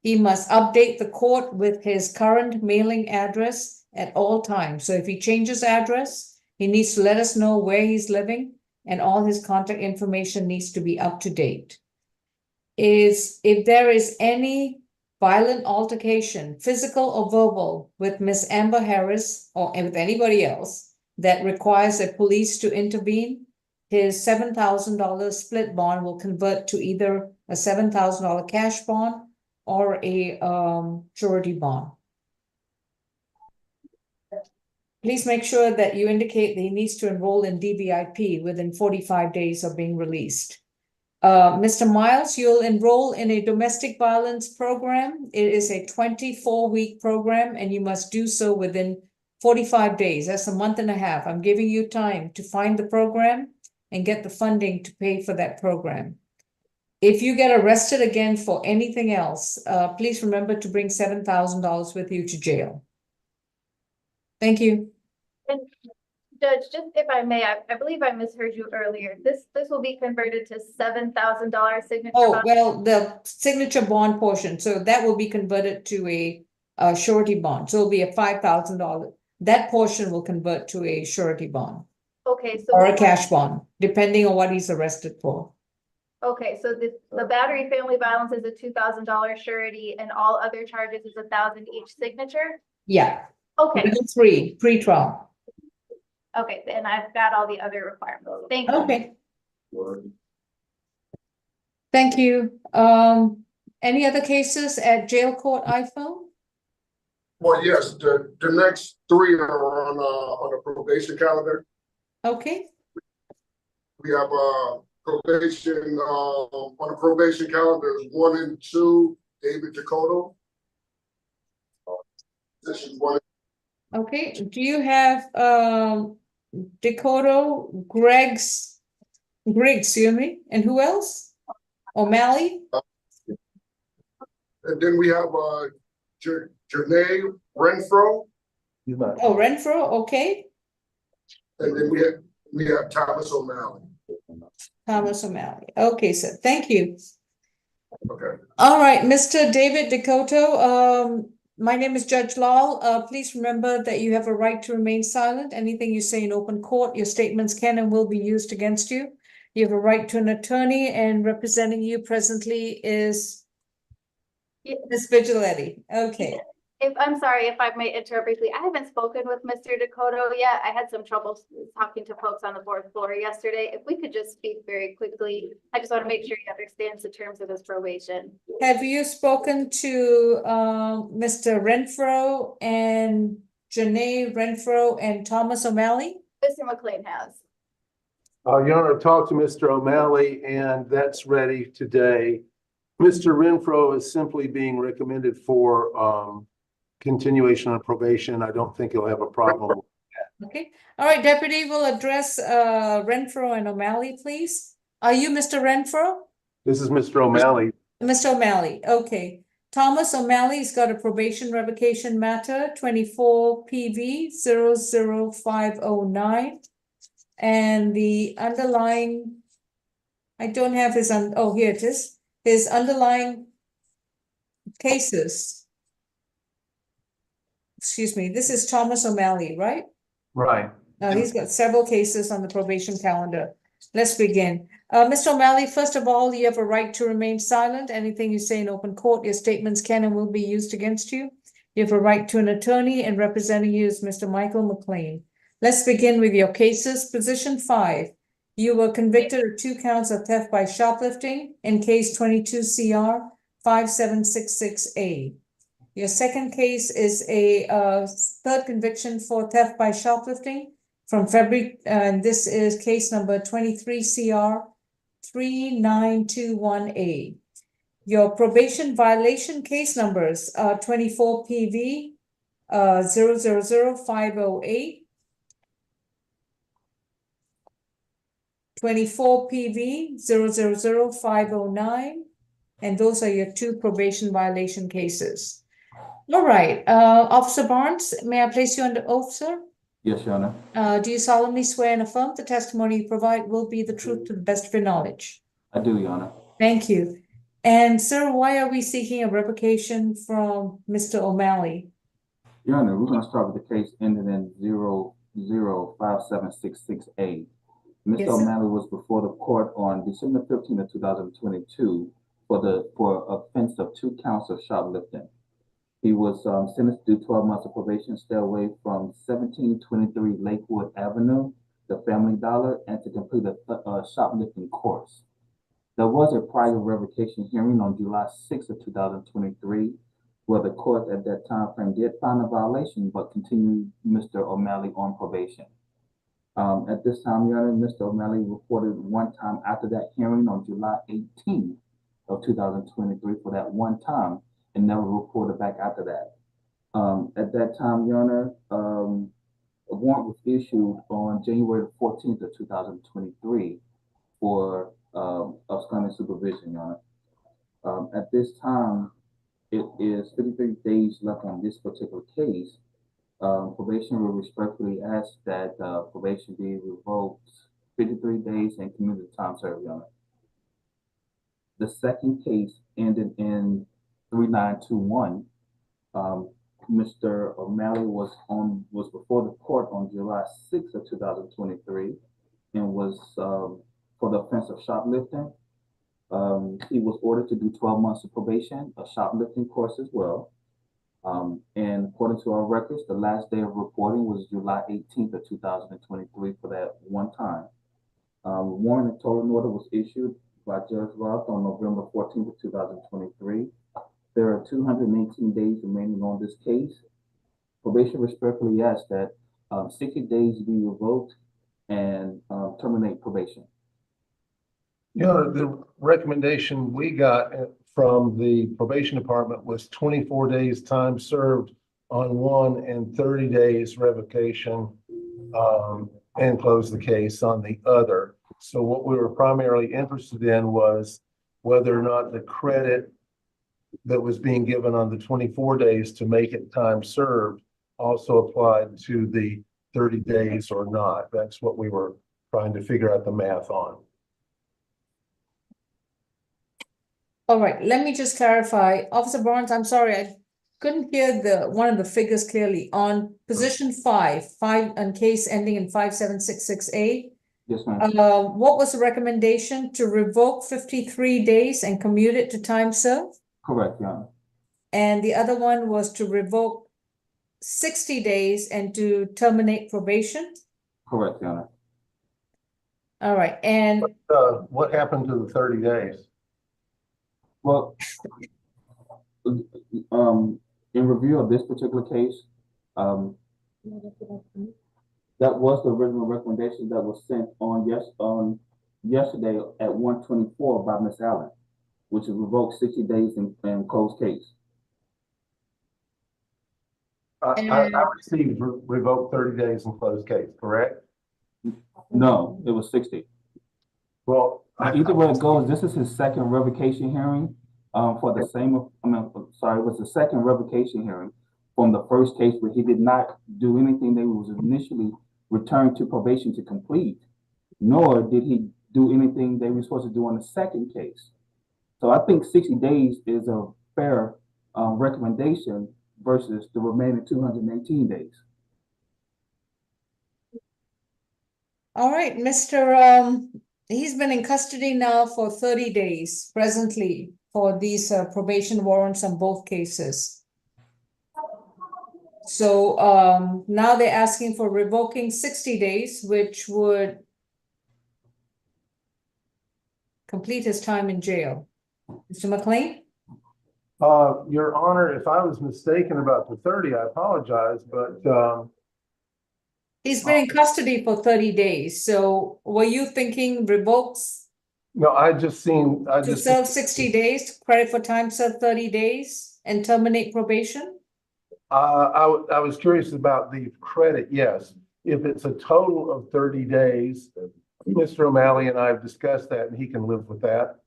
He must update the court with his current mailing address at all times. So if he changes address, he needs to let us know where he's living, and all his contact information needs to be up to date. If there is any violent altercation, physical or verbal, with Miss Amber Harris or with anybody else that requires a police to intervene, his $7,000 split bond will convert to either a $7,000 cash bond or a surety bond. Please make sure that you indicate that he needs to enroll in DVIP within 45 days of being released. Mr. Miles, you'll enroll in a domestic violence program. It is a 24-week program, and you must do so within 45 days. That's a month and a half. I'm giving you time to find the program and get the funding to pay for that program. If you get arrested again for anything else, please remember to bring $7,000 with you to jail. Thank you. And Judge, just if I may, I believe I misheard you earlier. This will be converted to $7,000 signature Oh, bond. well, the signature bond portion, so that will be converted to a surety bond. So it'll be a $5,000. That portion will convert to a surety bond Okay, so or a cash bond, depending on what he's arrested for. okay, so the battery family violence is a $2,000 surety, and all other charges is $1,000 each signature. Yeah. Okay, Level 3, pre-trial. okay, and I've got all the other requirements. Thank you. Okay. Thank you. Any other cases at jail court iPhone? Well, yes, the next 3 are on the probation calendar. Okay. We have probation on the probation calendar is 1 and 2, David Dakota. Position 1. Okay. Do you have Dakota, Griggs, excuse me, and who else? O'Malley? And then we have Janae Renfro, Oh, Renfro, okay. and then we have Thomas O'Malley. Thomas O'Malley. Okay, sir. Thank you. Okay. All right, Mr. David Dakota, my name is Judge Lal. Please remember that you have a right to remain silent. Anything you say in open court, your statements can and will be used against you. You have a right to an attorney, and representing you presently is Ms. Vigilante. Okay. I'm sorry if I may interrupt briefly. I haven't spoken with Mr. Dakota yet. I had some trouble talking to folks on the 4th floor yesterday. If we could just speak very quickly, I just want to make sure he understands the terms of his probation. Have you spoken to Mr. Renfro and Janae Renfro and Thomas O'Malley? Mr. McLean has. Your Honor, talked to Mr. O'Malley, and that's ready today. Mr. Renfro is simply being recommended for continuation of probation. I don't think he'll have a problem. Okay. All right, Deputy, we'll address Renfro and O'Malley, please. Are you Mr. Renfro? This is Mr. O'Malley. Mr. O'Malley, okay. Thomas O'Malley's got a probation revocation matter, 24 PV 00509. And the underlying, I don't have his, oh, here it is. His underlying cases. Excuse me, this is Thomas O'Malley, right? Right. He's got several cases on the probation calendar. Let's begin. Mr. O'Malley, first of all, you have a right to remain silent. Anything you say in open court, your statements can and will be used against you. You have a right to an attorney, and representing you is Mr. Michael McLean. Let's begin with your cases. Position 5. You were convicted of 2 counts of theft by shoplifting in case 22 CR 5766A. Your second case is a third conviction for theft by shoplifting from February, and this is case number 23 CR 3921A. Your probation violation case numbers are 24 PV 000508, 24 PV 000509, and those are your 2 probation violation cases. All right, Officer Barnes, may I place you under oath, sir? Yes, Your Honor. Do you solemnly swear and affirm the testimony you provide will be the truth to the best of your knowledge? I do, Your Honor. Thank you. And sir, why are we seeking a revocation from Mr. O'Malley? Your Honor, we're going to start with the case ending in 005766A. Mr. Yes, sir. O'Malley was before the court on December 15th of 2022 for offense of 2 counts of shoplifting. He was sentenced to 12 months of probation, stay away from 1723 Lakewood Avenue, the Family Dollar, and to complete a shoplifting course. There was a prior revocation hearing on July 6th of 2023, where the court at that time frame did find a violation, but continued Mr. O'Malley on probation. At this time, Your Honor, Mr. O'Malley reported one time after that hearing on July 18th of 2023 for that one time, and never reported back after that. At that time, Your Honor, a warrant was issued on January 14th of 2023 for absconding supervision, Your Honor. At this time, it is 53 days left on this particular case. Probation will respectfully ask that probation be revoked 53 days and commuted time served, Your Honor. The second case ended in 3921. Mr. O'Malley was before the court on July 6th of 2023 and was for the offense of shoplifting. He was ordered to do 12 months of probation, a shoplifting course as well. And according to our records, the last day of reporting was July 18th of 2023 for that one time. Warrant and total order was issued by Judge Roth on November 14th of 2023. There are 218 days remaining on this case. Probation respectfully asks that 60 days be revoked and terminate probation. You know, the recommendation we got from the probation department was 24 days time served on one and 30 days revocation and close the case on the other. So what we were primarily interested in was whether or not the credit that was being given on the 24 days to make it time served also applied to the 30 days or not. That's what we were trying to figure out the math on. All right, let me just clarify. Officer Barnes, I'm sorry, I couldn't hear one of the figures clearly. On position 5 on case ending in 5766A. Yes, ma'am. What was the recommendation? To revoke 53 days and commute it to time served? Correct, Your Honor. And the other one was to revoke 60 days and to terminate probation? Correct, Your Honor. All right, and what happened to the 30 days? Well, in review of this particular case, that was the original recommendation that was sent on yesterday at 1:24 by Ms. Allen, which is revoke 60 days and close case. I received revoke 30 days and close case, correct? No, it was 60. Well, Either way it goes, this is his second revocation hearing, for the same, it was the second revocation hearing from the first case where he did not do anything that was initially returned to probation to complete, nor did he do anything they were supposed to do on the second case. So I think 60 days is a fair, recommendation versus the remaining 218 days. All right, he's been in custody now for 30 days presently for these probation warrants on both cases. So now they're asking for revoking 60 days, which would complete his time in jail. Mr. McLean? Your Honor, if I was mistaken about the 30, I apologize, but He's been in custody for 30 days. So were you thinking revokes no, I just to serve 60 days, credit for time served 30 days, and terminate probation? I was curious about the credit, yes. If it's a total of 30 days, Mr. O'Malley and I have discussed that and he can live with that.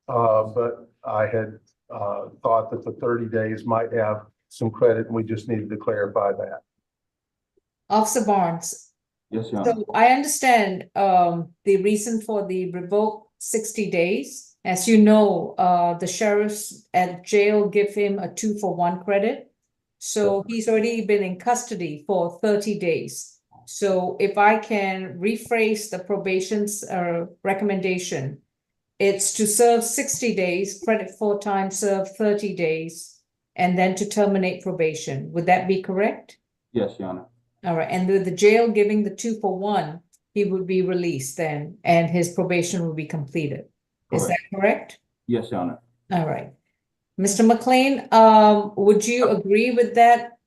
But I had thought that the 30 days might have some credit and we just needed to clarify that. Officer Barnes. Yes, Your Honor. So I understand the reason for the revoked 60 days. As you know, the sheriffs at jail give him a 2-for-1 credit. So he's already been in custody for 30 days. So if I can rephrase the probation's recommendation, it's to serve 60 days, credit for time served 30 days, and then to terminate probation. Would that be correct? Yes, Your Honor. All right, and with the jail giving the 2-for-1, he would be released then, and his probation will be completed. Is that correct? Yes, Your Honor. All right. Mr. McLean, would you agree with that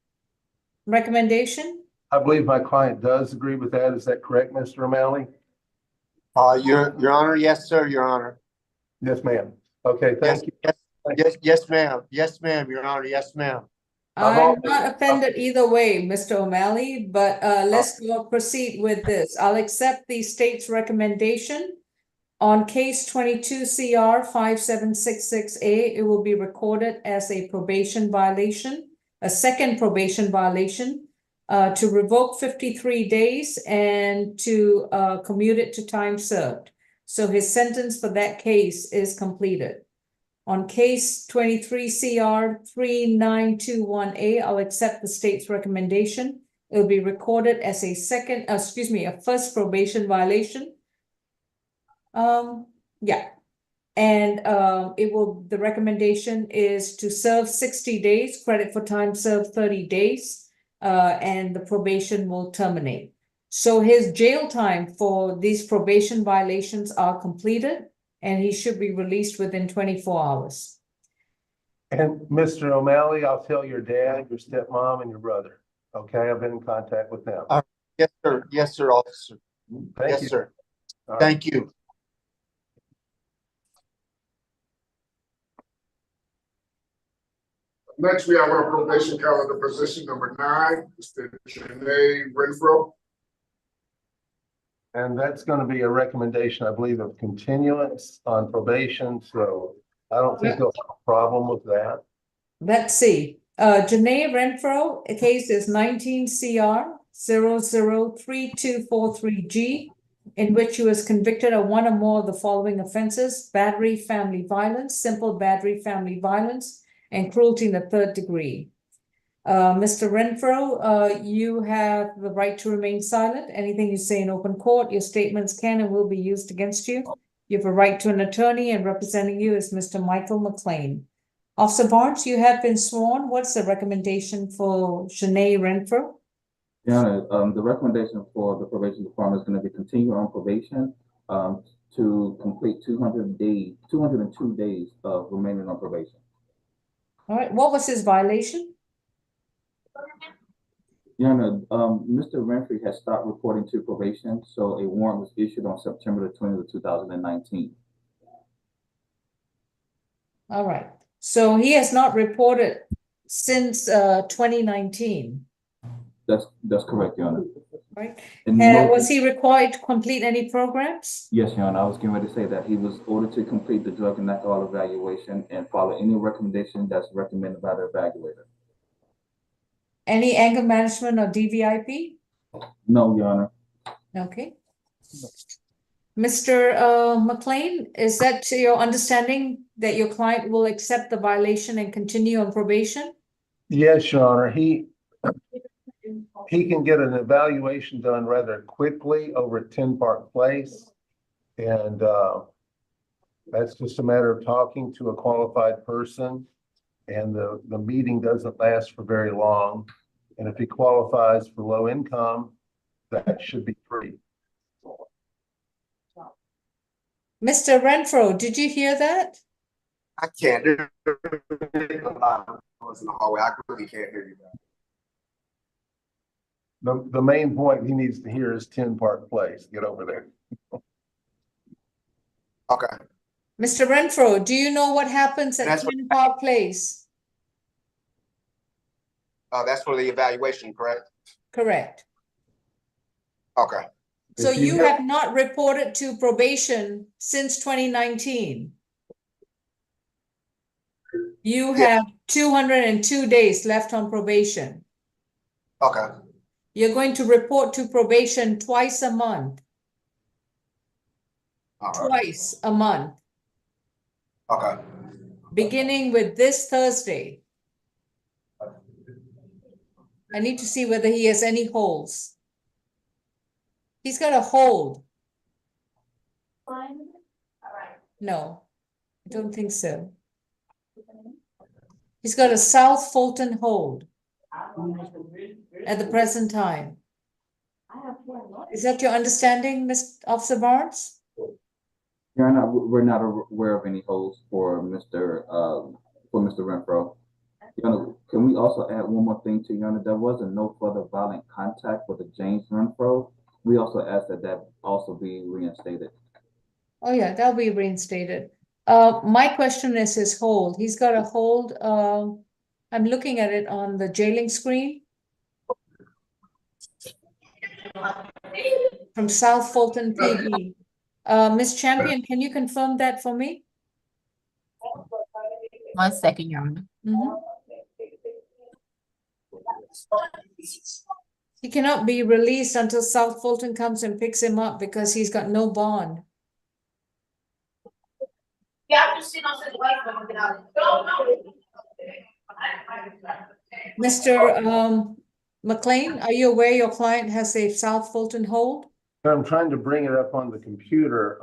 recommendation? I believe my client does agree with that. Is that correct, Mr. O'Malley? Your Honor, yes, sir, Your Honor. Yes, ma'am. Okay, thank you. Yes, ma'am. Yes, ma'am, Your Honor. Yes, ma'am. I'm not offended either way, Mr. O'Malley, but let's proceed with this. I'll accept the state's recommendation. On case 22 CR 5766A, it will be recorded as a probation violation, a second probation violation, to revoke 53 days and to commute it to time served. So his sentence for that case is completed. On case 23 CR 3921A, I'll accept the state's recommendation. It'll be recorded as a first probation violation. Yeah. And the recommendation is to serve 60 days, credit for time served 30 days, and the probation will terminate. So his jail time for these probation violations are completed, and he should be released within 24 hours. And Mr. O'Malley, I'll tell your dad, your stepmom, and your brother. Okay, I've been in contact with them. Yes, sir. Yes, sir, officer. Thank Yes, you. sir. All right. Thank you. Next, we have our probation calendar position number 9, Mr. Janae Renfro. And that's going to be a recommendation, I believe, of continuance on probation. So I don't think there'll have a problem with that. Let's see. Janae Renfro, the case is 19 CR 003243G, in which she was convicted of one or more of the following offenses: battery, family violence, simple battery, family violence, and cruelty in the third degree. Mr. Renfro, you have the right to remain silent. Anything you say in open court, your statements can and will be used against you. You have a right to an attorney, and representing you is Mr. Michael McLean. Officer Barnes, you have been sworn. What's the recommendation for Janae Renfro? Yeah, the recommendation for the probation department is going to be continue on probation to complete 202 days of remaining on probation. All right, what was his violation? Yeah, Mr. Renfrey has stopped reporting to probation, so a warrant was issued on September the 20th of 2019. All right, so he has not reported since 2019. That's correct, Your Honor. right? And And no- was he required to complete any programs? Yes, Your Honor, I was getting ready to say that he was ordered to complete the drug and alcohol evaluation and follow any recommendation that's recommended by the evaluator. Any anger management or DVIP? No, Your Honor. Okay. Mr. McLean, is that your understanding that your client will accept the violation and continue on probation? Yes, Your Honor, he can get an evaluation done rather quickly over at Ten Park Place. And that's just a matter of talking to a qualified person. And the meeting doesn't last for very long. And if he qualifies for low income, that should be free. Mr. Renfro, did you hear that? I can't. There's a lot of noise in the hallway. I really can't hear you guys. The main point he needs to hear is Ten Park Place. Get over there. Okay. Mr. Renfro, do you know what happens at That's Ten Park Place? That's for the evaluation, correct? Correct. Okay. So If you you have- have not reported to probation since 2019. You Yeah. have 202 days left on probation. Okay. You're going to report to probation twice a month. All right. Twice a month, Okay. beginning with this Thursday. I need to see whether he has any holds. He's got a hold. No, I don't think so. He's got a South Fulton hold at the present time. Is that your understanding, Mr. Officer Barnes? Your Honor, we're not aware of any holds for Mr. Renfro. Your Honor, can we also add one more thing to Your Honor? There was a no further violent contact with the James Renfro. We also asked that that also be reinstated. Oh, yeah, that'll be reinstated. My question is his hold. He's got a hold, I'm looking at it on the jailing screen. From South Fulton PD. Ms. Champion, can you confirm that for me? 1 second, Your Honor. Mhm. He cannot be released until South Fulton comes and picks him up because he's got no bond. Mr. McLean, are you aware your client has a South Fulton hold? I'm trying to bring it up on the computer.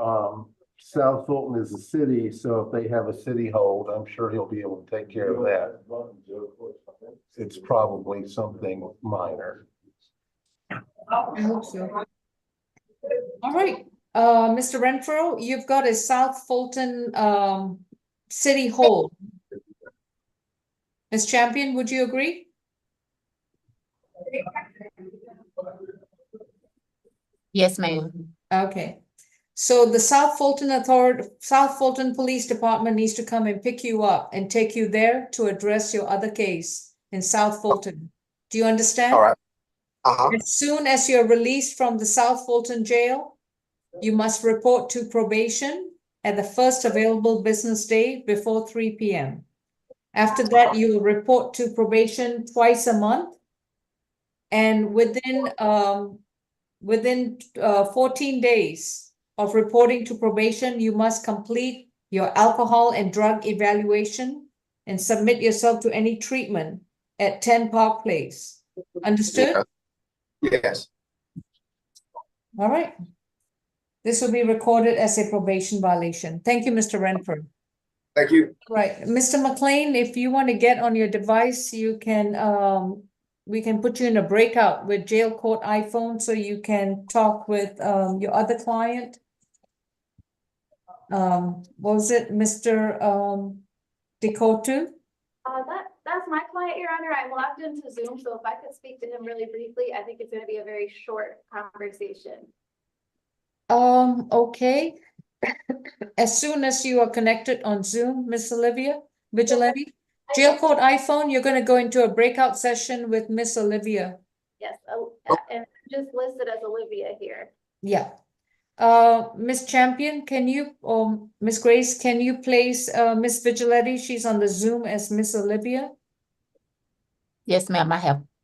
South Fulton is a city, so if they have a city hold, I'm sure he'll be able to take care of that. It's probably something minor. I hope so. All right, Mr. Renfro, you've got a South Fulton city hold. Ms. Champion, would you agree? Yes, ma'am. Okay. So the South Fulton Police Department needs to come and pick you up and take you there to address your other case in South Fulton. Do you understand? All right. As soon as you're released from the South Fulton jail, you must report to probation at the first available business day before 3 p.m. After that, you will report to probation twice a month. And within 14 days of reporting to probation, you must complete your alcohol and drug evaluation and submit yourself to any treatment at 10 Park Place. Understood? Yes. All right. This will be recorded as a probation violation. Thank you, Mr. Renfro. Thank you. Right, Mr. McLean, if you want to get on your device, you can, we can put you in a breakout with jail court iPhone so you can talk with your other client. What was it, Mr. Decotu? That's my client, Your Honor. I'm logged into Zoom, so if I could speak to him really briefly, I think it's gonna be a very short conversation. Okay. As soon as you are connected on Zoom, Miss Olivia Vigiletti, jail code iPhone, you're going to go into a breakout session with Miss Olivia Yes, and just listed as Olivia here. Yeah. Ms. Champion, can you, or Ms. Grace, can you place Ms. Vigiletti? She's on the Zoom as Miss Olivia. Yes, ma'am, I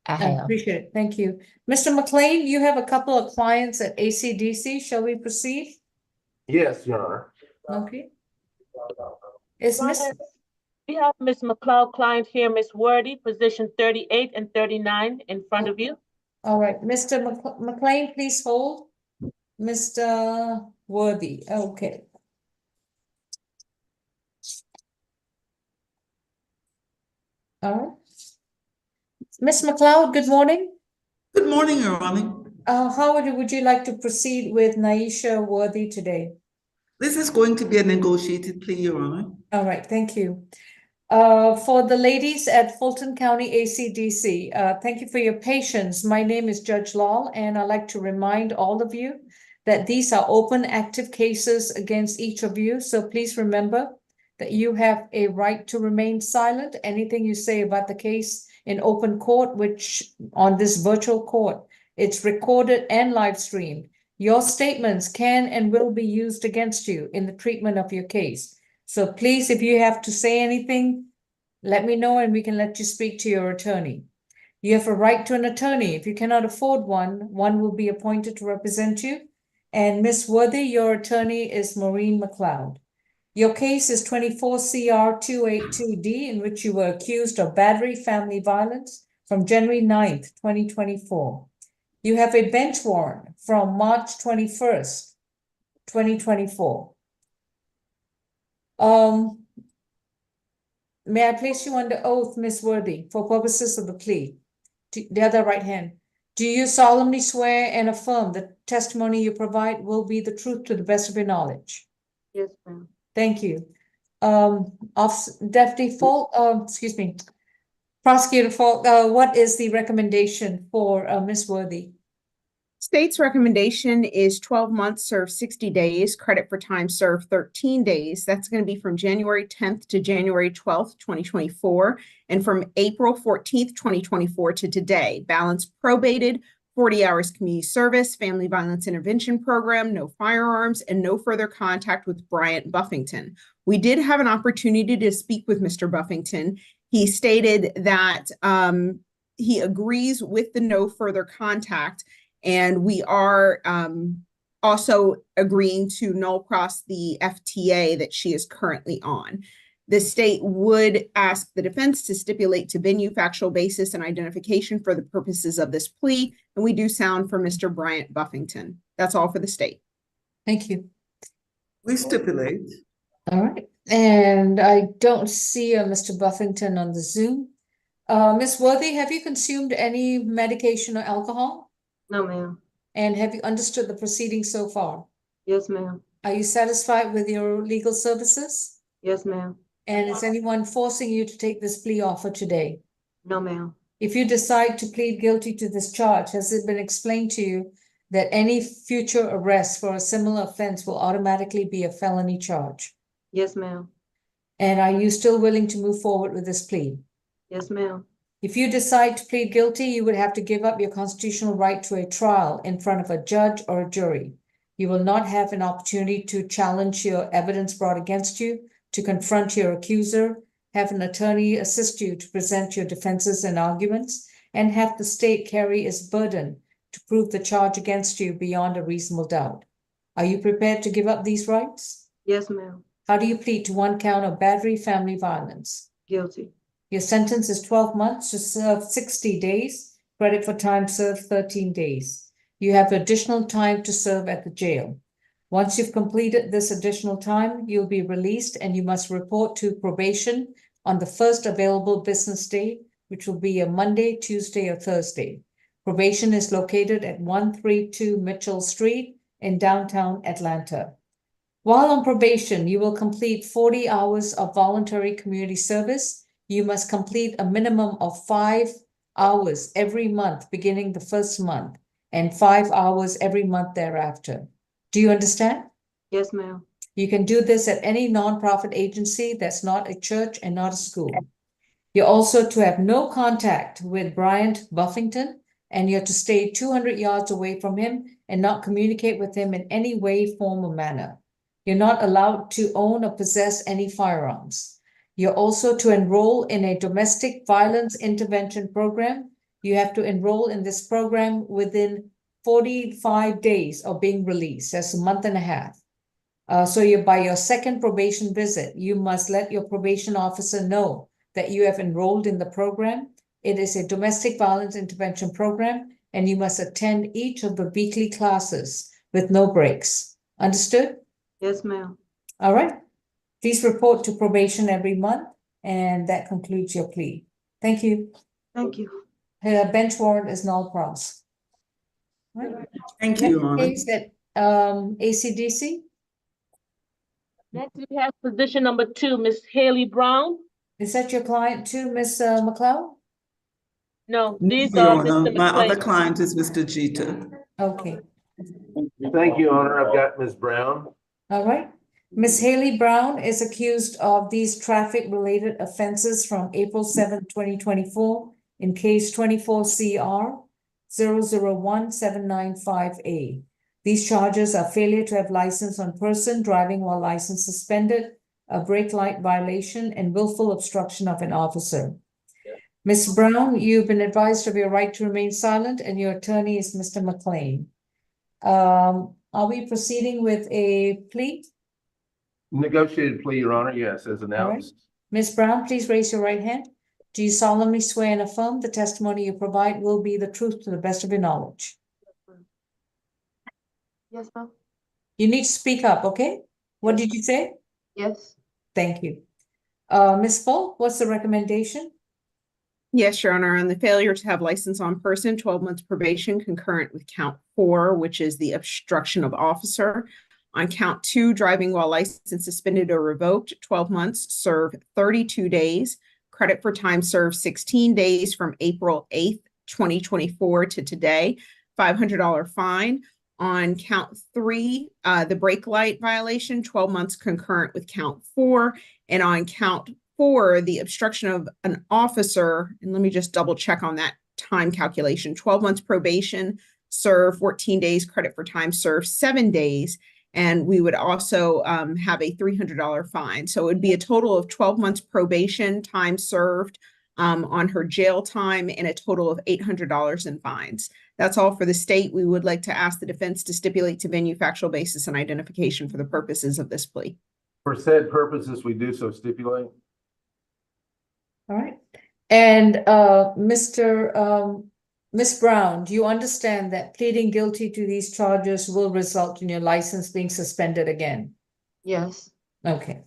I have. appreciate it. Thank you. Mr. McLean, you have a couple of clients at ACDC. Shall we proceed? Yes, Your Honor. Okay. Is Miss, We have Ms. McLeod client here, Ms. Worthy, position 38 and 39 in front of you. all right, Mr. McLean, please hold. Mr. Worthy, okay. All right. Ms. McLeod, good morning. Good morning, Your Honor. How would you like to proceed with Naisha Worthy today? This is going to be a negotiated plea, Your Honor. All right, thank you. For the ladies at Fulton County ACDC, thank you for your patience. My name is Judge Lal, and I'd like to remind all of you that these are open, active cases against each of you. So please remember that you have a right to remain silent. Anything you say about the case in open court, which on this virtual court, it's recorded and live streamed. Your statements can and will be used against you in the treatment of your case. So please, if you have to say anything, let me know and we can let you speak to your attorney. You have a right to an attorney. If you cannot afford one, one will be appointed to represent you. And Ms. Worthy, your attorney is Maureen McLeod. Your case is 24 CR 282D, in which you were accused of battery, family violence from January 9th, 2024. You have a bench warrant from March 21st, 2024. May I place you under oath, Ms. Worthy, for purposes of the plea? The other right hand. Do you solemnly swear and affirm the testimony you provide will be the truth to the best of your knowledge? Yes, ma'am. Thank you. Deputy Folk, Prosecutor Folk, what is the recommendation for Ms. Worthy? State's recommendation is 12 months served 60 days, credit for time served 13 days. That's going to be from January 10th to January 12th, 2024, and from April 14th, 2024 to today. Balance probated, 40 hours community service, family violence intervention program, no firearms, and no further contact with Bryant Buffington. We did have an opportunity to speak with Mr. Buffington. He stated that he agrees with the no further contact, and we are also agreeing to null cross the FTA that she is currently on. The state would ask the defense to stipulate to venue, factual basis, and identification for the purposes of this plea, and we do sound for Mr. Bryant Buffington. That's all for the state. Thank you. We stipulate. All right, and I don't see Mr. Buffington on the Zoom. Ms. Worthy, have you consumed any medication or alcohol? No, ma'am. And have you understood the proceedings so far? Yes, ma'am. Are you satisfied with your legal services? Yes, ma'am. And is anyone forcing you to take this plea offer today? No, ma'am. If you decide to plead guilty to this charge, has it been explained to you that any future arrest for a similar offense will automatically be a felony charge? Yes, ma'am. And are you still willing to move forward with this plea? Yes, ma'am. If you decide to plead guilty, you would have to give up your constitutional right to a trial in front of a judge or a jury. You will not have an opportunity to challenge your evidence brought against you, to confront your accuser, have an attorney assist you to present your defenses and arguments, and have the state carry its burden to prove the charge against you beyond a reasonable doubt. Are you prepared to give up these rights? Yes, ma'am. How do you plead to one count of battery, family violence? Guilty. Your sentence is 12 months to serve 60 days, credit for time served 13 days. You have additional time to serve at the jail. Once you've completed this additional time, you'll be released and you must report to probation on the first available business day, which will be a Monday, Tuesday, or Thursday. Probation is located at 132 Mitchell Street in downtown Atlanta. While on probation, you will complete 40 hours of voluntary community service. You must complete a minimum of 5 hours every month, beginning the first month, and 5 hours every month thereafter. Do you understand? Yes, ma'am. You can do this at any nonprofit agency that's not a church and not a school. You're also to have no contact with Bryant Buffington and you're to stay 200 yards away from him and not communicate with him in any way, form, or manner. You're not allowed to own or possess any firearms. You're also to enroll in a domestic violence intervention program. You have to enroll in this program within 45 days of being released. That's a month and a half. So by your second probation visit, you must let your probation officer know that you have enrolled in the program. It is a domestic violence intervention program, and you must attend each of the weekly classes with no breaks. Understood? Yes, ma'am. All right. Please report to probation every month, and that concludes your plea. Thank you. Thank you. Bench warrant is null pros. Right. Thank you, Your Next Honor. case at ACDC. Next, we have position number 2, Miss Haley Brown. Is that your client too, Ms. McLeod? No, No, these Your are Honor. Mr. My other McClay. client is Mr. Jeter. Okay. Thank you, Your Honor. I've got Ms. Brown. All right. Ms. Haley Brown is accused of these traffic-related offenses from April 7th, 2024 in case 24 CR 001795A. These charges are failure to have license on person, driving while license suspended, a brake light violation, and willful obstruction of an officer. Ms. Brown, you've been advised of your right to remain silent, and your attorney is Mr. McLean. Are we proceeding with a plea? Negotiated plea, Your Honor, yes, as All right. announced. Ms. Brown, please raise your right hand. Do you solemnly swear and affirm the testimony you provide will be the truth to the best of your knowledge? Yes, ma'am. You need to speak up, okay? What did you say? Yes. Thank you. Ms. Folk, what's the recommendation? Yes, Your Honor, on the failure to have license on person, 12 months probation concurrent with count 4, which is the obstruction of officer. On count 2, driving while license suspended or revoked, 12 months, serve 32 days. Credit for time served 16 days from April 8th, 2024 to today, $500 fine. On count 3, the brake light violation, 12 months concurrent with count 4. And on count 4, the obstruction of an officer, and let me just double check on that time calculation, 12 months probation, serve 14 days, credit for time served 7 days. And we would also have a $300 fine. So it would be a total of 12 months probation, time served on her jail time, and a total of $800 in fines. That's all for the state. We would like to ask the defense to stipulate to venue, factual basis, and identification for the purposes of this plea. For said purposes, we do so stipulate. All right. And Ms. Brown, do you understand that pleading guilty to these charges will result in your license being suspended again? Yes. Okay.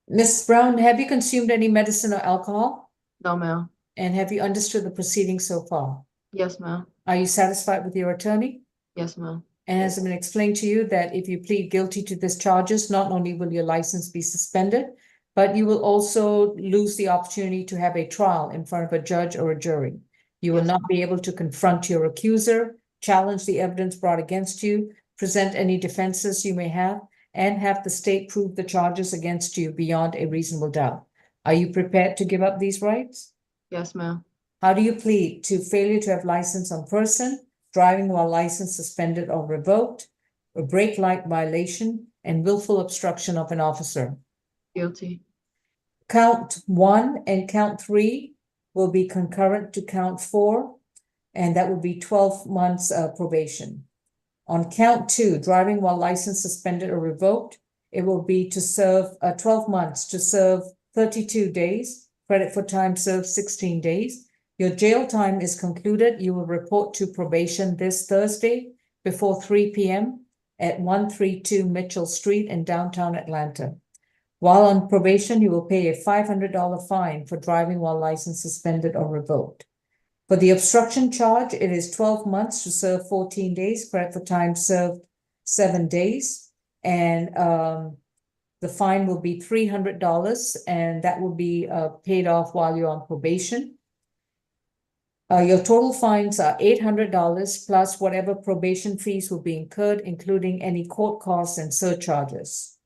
Ms. Brown, have you consumed any medicine or alcohol? No, ma'am. And have you understood the proceedings so far? Yes, ma'am. Are you satisfied with your attorney? Yes, ma'am. And has it been explained to you that if you plead guilty to these charges, not only will your license be suspended, but you will also lose the opportunity to have a trial in front of a judge or a jury. You will not be able to confront your accuser, challenge the evidence brought against you, present any defenses you may have, and have the state prove the charges against you beyond a reasonable doubt. Are you prepared to give up these rights? Yes, ma'am. How do you plead to failure to have license on person, driving while license suspended or revoked, a brake light violation, and willful obstruction of an officer? Guilty. Count 1 and count 3 will be concurrent to count 4, and that will be 12 months probation. On count 2, driving while license suspended or revoked, it will be to serve 12 months to serve 32 days, credit for time served 16 days. Your jail time is concluded. You will report to probation this Thursday before 3 p.m. at 132 Mitchell Street in downtown Atlanta. While on probation, you will pay a $500 fine for driving while license suspended or revoked. For the obstruction charge, it is 12 months to serve 14 days, credit for time served 7 days. And the fine will be $300, and that will be paid off while you're on probation. Your total fines are $800 plus whatever probation fees will be incurred, including any court costs and surcharges.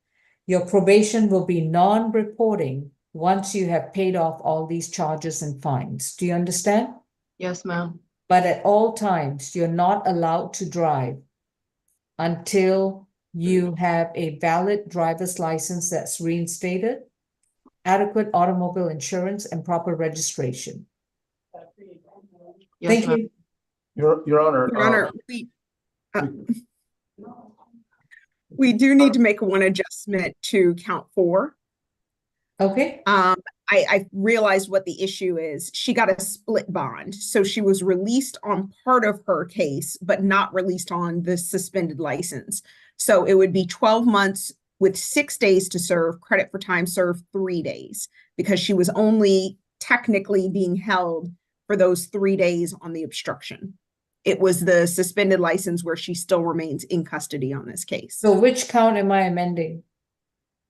Your probation will be non-reporting once you have paid off all these charges and fines. Do you understand? Yes, ma'am. But at all times, you're not allowed to drive until you have a valid driver's license that's reinstated, adequate automobile insurance, and proper registration. Yes, Thank ma'am. you. Your Honor. Your Honor, we do need to make one adjustment to count 4. Okay. I realized what the issue is. She got a split bond. So she was released on part of her case, but not released on the suspended license. So it would be 12 months with 6 days to serve, credit for time served 3 days, because she was only technically being held for those 3 days on the obstruction. It was the suspended license where she still remains in custody on this case. So which count am I amending?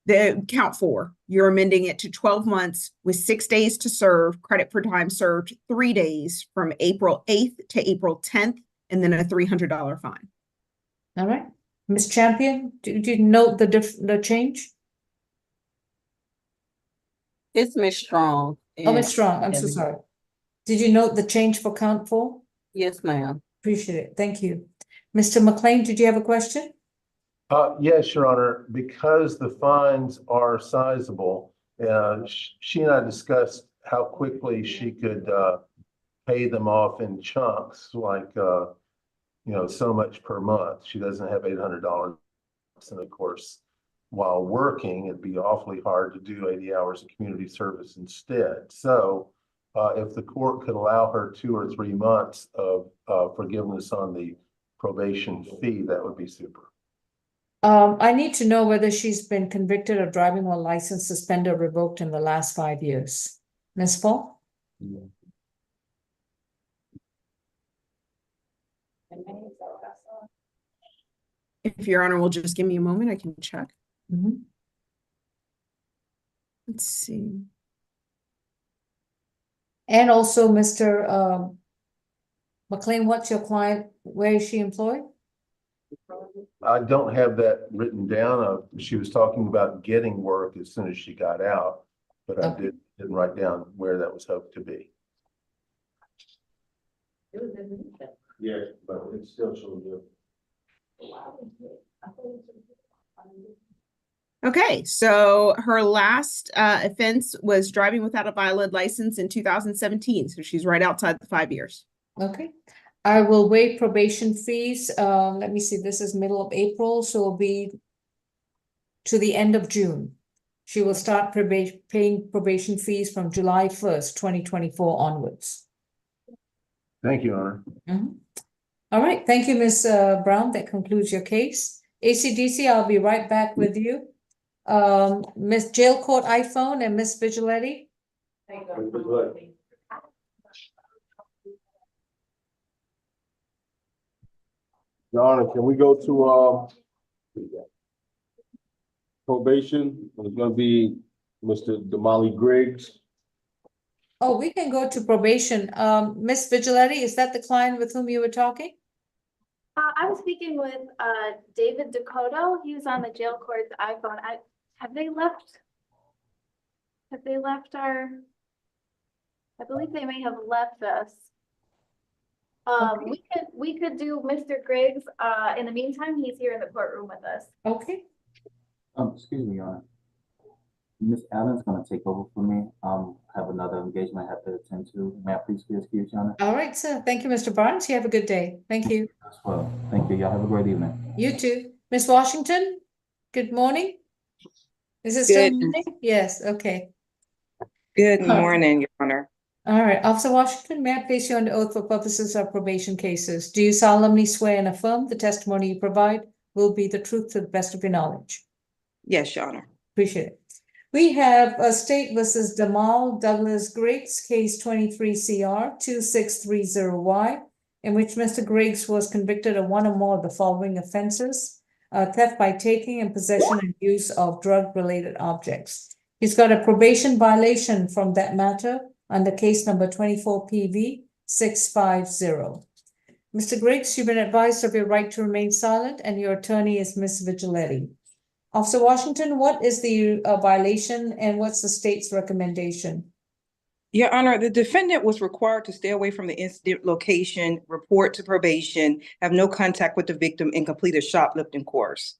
The count 4, you're amending it to 12 months with 6 days to serve, credit for time served 3 days from April 8th to April 10th, and then a $300 fine. All right. Ms. Champion, did you note the change? It's Miss Strong. Oh, Ms. Strong, I'm so sorry. Did you note the change for count 4? Yes, ma'am. Appreciate it. Thank you. Mr. McLean, did you have a question? Yes, Your Honor, because the fines are sizable, she and I discussed how quickly she could pay them off in chunks, like, so much per month. She doesn't have $800. And of course, while working, it'd be awfully hard to do 80 hours of community service instead. So if the court could allow her 2 or 3 months of forgiveness on the probation fee, that would be super. I need to know whether she's been convicted of driving while license suspended or revoked in the last 5 years. Ms. Paul? If Your Honor will just give me a moment, I can check. Mhm. Let's see. And also, Mr. McLean, what's your client? Where is she employed? I don't have that written down. She was talking about getting work as soon as she got out, but I didn't write down where that was hoped to be. Yeah, but it's still so good. Okay, so her last offense was driving without a valid license in 2017. So she's right outside the 5 years. Okay. I will waive probation fees. Let me see, this is middle of April, so it'll be to the end of June. She will start paying probation fees from July 1st, 2024 onwards. Thank you, Your Honor. All right, thank you, Ms. Brown. That concludes your case. ACDC, I'll be right back with you. Ms. Jail Court iPhone and Ms. Vigiletti. Your Honor, can we go to probation? It's gonna be Mr. Damali Griggs. Oh, we can go to probation. Ms. Vigiletti, is that the client with whom you were talking? I'm speaking with David Dakota. He was on the jail court's iPhone. Have they left? Have they left our? I believe they may have left us. We could do Mr. Griggs. In the meantime, he's here in the courtroom with us. Okay. Excuse me, Your Honor. Miss Allen's gonna take over for me. Have another engagement I have to attend to. May I please be excused, Your Honor? All right, sir. Thank you, Mr. Barnes. You have a good day. Thank you. As well. Thank you. Y'all have a great evening. You too. Ms. Washington, good morning. Is it still Good. morning? Yes, okay. Good morning, Your Honor. All right, Officer Washington, may I place you under oath for purposes of probation cases? Do you solemnly swear and affirm the testimony you provide will be the truth to the best of your knowledge? Yes, Your Honor. Appreciate it. We have a State versus Damal Douglas Griggs, case 23 CR 2630Y, in which Mr. Griggs was convicted of one or more of the following offenses: theft by taking and possession and use of drug-related objects. He's got a probation violation from that matter under case number 24 PV 650. Mr. Griggs, you've been advised of your right to remain silent, and your attorney is Ms. Vigiletti. Officer Washington, what is the violation and what's the state's recommendation? Your Honor, the defendant was required to stay away from the incident location, report to probation, have no contact with the victim, and complete a shoplifting course.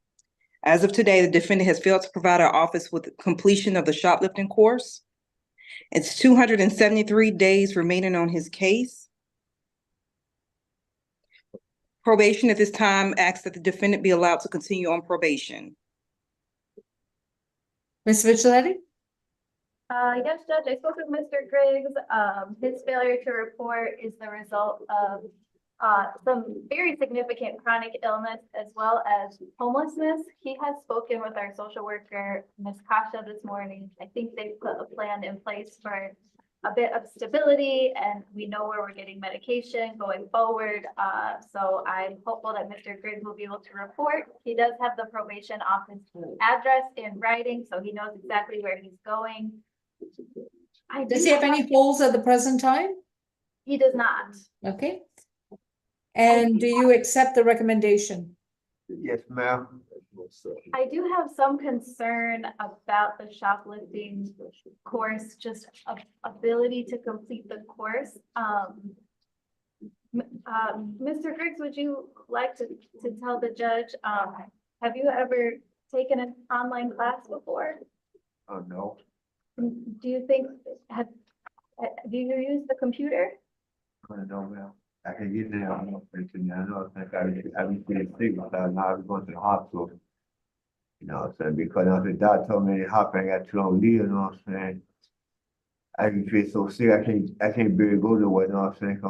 As of today, the defendant has failed to provide our office with completion of the shoplifting course. It's 273 days remaining on his case. Probation at this time asks that the defendant be allowed to continue on probation. Ms. Vigilante? Yes, Judge, I spoke with Mr. Griggs. His failure to report is the result of some very significant chronic illness as well as homelessness. He has spoken with our social worker, Ms. Kasha, this morning. I think they put a plan in place for a bit of stability, and we know where we're getting medication going forward. So I'm hopeful that Mr. Griggs will be able to report. He does have the probation office address in writing, so he knows exactly where he's going. Does he have any polls at the present time? He does not. Okay. And do you accept the recommendation? Yes, ma'am. I do have some concern about the shoplifting course, just ability to complete the course. Mr. Griggs, would you like to tell the judge, have you ever taken an online class before? No. Do you think, do you use the computer? I don't know, ma'am. I can get there. I don't think I be pretty sick without how I was going to the hospital. You know what I'm saying? Because the doctor told me the hospital I got too long to live, you know what I'm saying? I can feel so sick, I can't barely go to work, you know what I'm saying?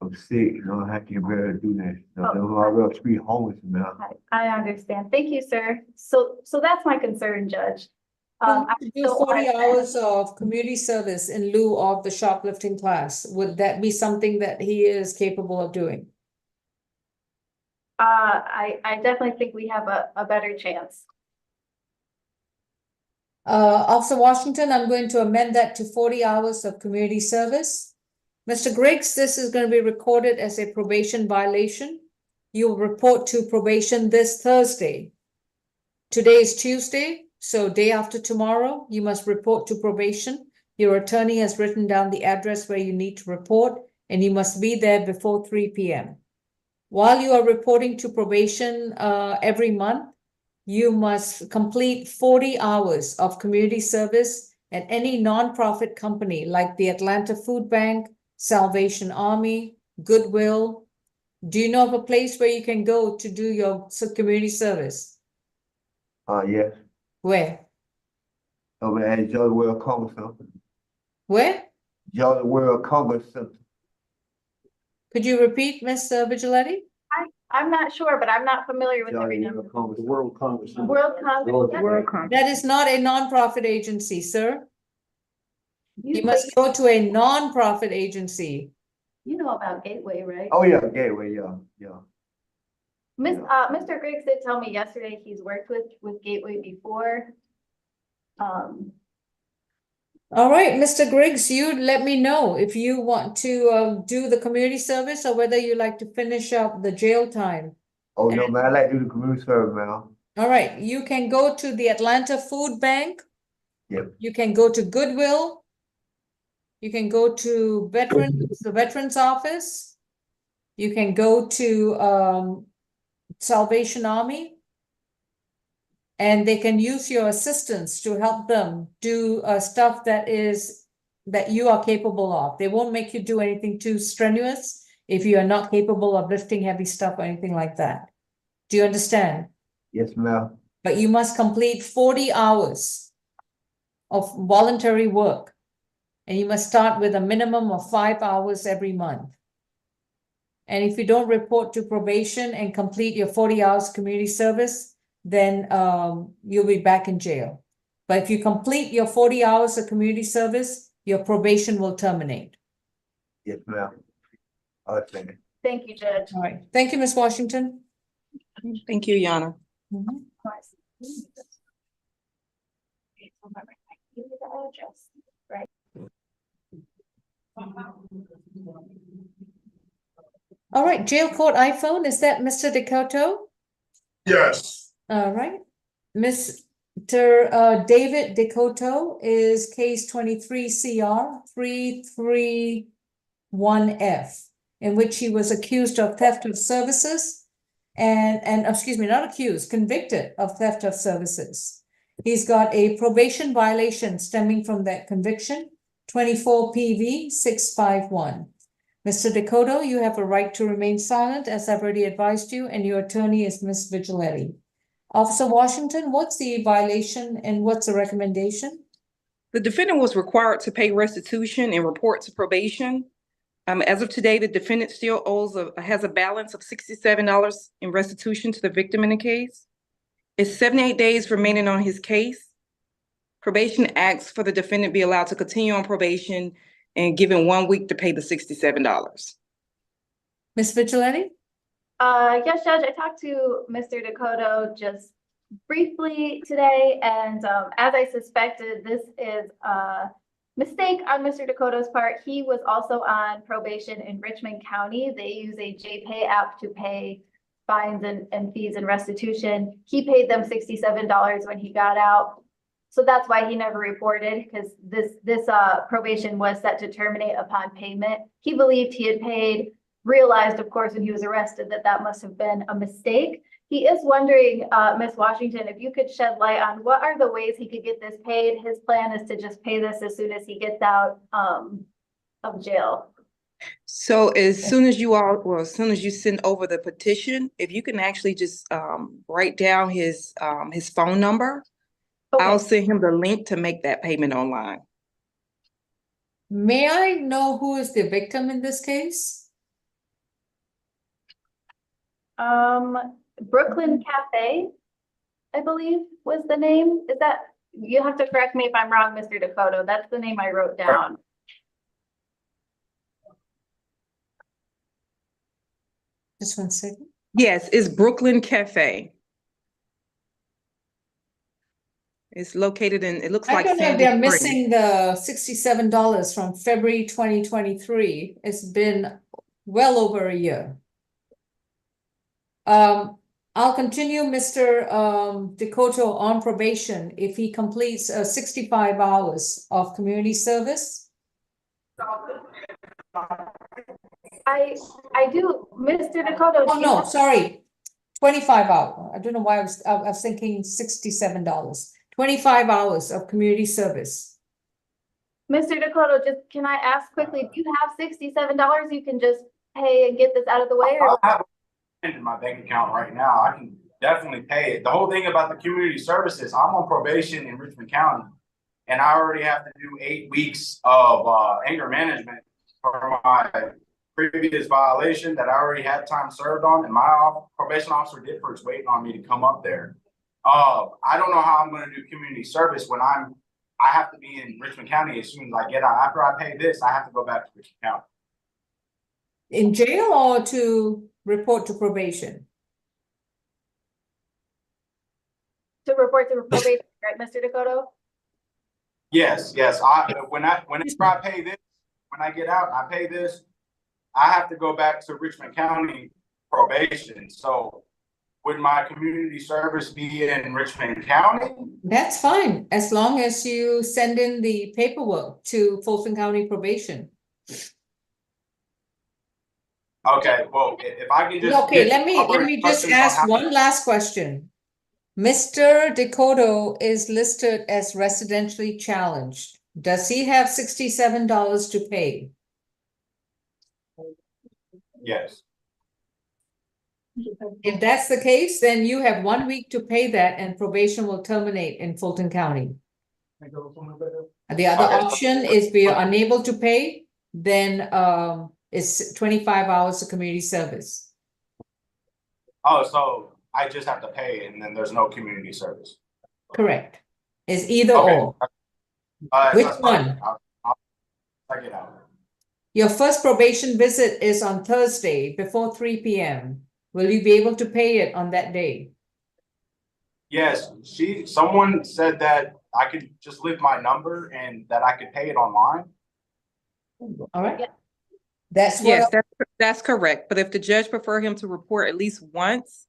I'm sick, you know, I can't barely do that. You know, I'm real street homeless, man. I understand. Thank you, sir. So that's my concern, Judge. Do 40 hours of community service in lieu of the shoplifting class. Would that be something that he is capable of doing? I definitely think we have a better chance. Officer Washington, I'm going to amend that to 40 hours of community service. Mr. Griggs, this is going to be recorded as a probation violation. You will report to probation this Thursday. Today is Tuesday. So day after tomorrow, you must report to probation. Your attorney has written down the address where you need to report, and you must be there before 3 p.m. While you are reporting to probation every month, you must complete 40 hours of community service at any nonprofit company like the Atlanta Food Bank, Salvation Army, Goodwill. Do you know of a place where you can go to do your community service? Yes. Where? Over at Jolly World Congress Center. Where? Jolly World Congress Center. Could you repeat, Ms. Vigilante? I'm not sure, but I'm not familiar with every number. World Congress. World Congress. That is not a nonprofit agency, sir. You must go to a nonprofit agency. You know about Gateway, right? Oh, yeah, Gateway, yeah. Mr. Griggs did tell me yesterday he's worked with Gateway before. All right, Mr. Griggs, you let me know if you want to do the community service or whether you like to finish up the jail time. Oh, no, man, I like to do the community service, man. All right, you can go to the Atlanta Food Bank. Yep. You can go to Goodwill. You can go to the Veterans Office. You can go to Salvation Army, and they can use your assistance to help them do stuff that you are capable of. They won't make you do anything too strenuous if you are not capable of lifting heavy stuff or anything like that. Do you understand? Yes, ma'am. But you must complete 40 hours of voluntary work, and you must start with a minimum of 5 hours every month. And if you don't report to probation and complete your 40 hours community service, then you'll be back in jail. But if you complete your 40 hours of community service, your probation will terminate. Yes, ma'am. Okay. Thank you, Judge. All right. Thank you, Ms. Washington. Thank you, Your Honor. Right. All right, jail court iPhone, is that Mr. Decoto? Yes. All right. Mr. David Decoto is case 23 CR 331F, in which he was accused of theft of services and excuse me, not accused, convicted of theft of services. He's got a probation violation stemming from that conviction, 24 PV 651. Mr. Decoto, you have a right to remain silent, as I've already advised you, and your attorney is Ms. Vigiletti. Officer Washington, what's the violation and what's the recommendation? The defendant was required to pay restitution and report to probation. As of today, the defendant still has a balance of $67 in restitution to the victim in the case. It's 78 days remaining on his case. Probation asks for the defendant be allowed to continue on probation and given 1 week to pay the $67. Ms. Vigiletti? Yes, Judge, I talked to Mr. Decoto just briefly today, and as I suspected, this is a mistake on Mr. Decoto's part. He was also on probation in Richmond County. They use a JPay app to pay fines and fees and restitution. He paid them $67 when he got out. So that's why he never reported, because this probation was set to terminate upon payment. He believed he had paid, realized, of course, when he was arrested that must have been a mistake. He is wondering, Ms. Washington, if you could shed light on what are the ways he could get this paid. His plan is to just pay this as soon as he gets out of jail. So as soon as you send over the petition, if you can actually just write down his phone number, Okay. I'll send him the link to make that payment online. May I know who is the victim in this case? Brooklyn Cafe, I believe was the name. Is that, you have to correct me if I'm wrong, Mr. Decoto. That's the name I wrote down. Just 1 second. Yes, it's Brooklyn Cafe. It's located in, it looks I like don't know if Sandy they're Springs. missing the $67 from February 2023. It's been well over a year. I'll continue Mr. Decoto on probation if he completes 65 hours of community service. I do, Mr. Decoto. Oh, no, sorry. 25 hours. I don't know why I was thinking $67. 25 hours of community service. Mr. Decoto, just can I ask quickly, do you have $67 you can just pay and get this out of the way? Or? I have in my bank account right now. I can definitely pay it. The whole thing about the community services, I'm on probation in Richmond County, and I already have to do 8 weeks of anger management for my previous violation that I already had time served on, and my probation officer Ditford's waiting on me to come up there. I don't know how I'm going to do community service when I have to be in Richmond County as soon as I get out. After I pay this, I have to go back to Richmond County. In jail or to report to probation? To report to probation, right, Mr. Decoto? Yes. Whenever I pay this, when I get out, I pay this. I have to go back to Richmond County probation. So would my community service be in Richmond County? That's fine, as long as you send in the paperwork to Fulton County probation. Okay, well, if I can just. Okay, get let me just questions on ask how- one last question. Mr. Decoto is listed as residentially challenged. Does he have $67 to pay? Yes. If that's the case, then you have 1 week to pay that and probation will terminate in Fulton County. The other option is we are unable to pay, then it's 25 hours of community service. Oh, so I just have to pay and then there's no community service. Correct. It's either Okay. or. Which That's fine. one? I'll check it out. Your first probation visit is on Thursday before 3 p.m. Will you be able to pay it on that day? Yes, someone said that I could just leave my number and that I could pay it online. All right. That's what. Yes, that's correct. But if the judge prefer him to report at least once,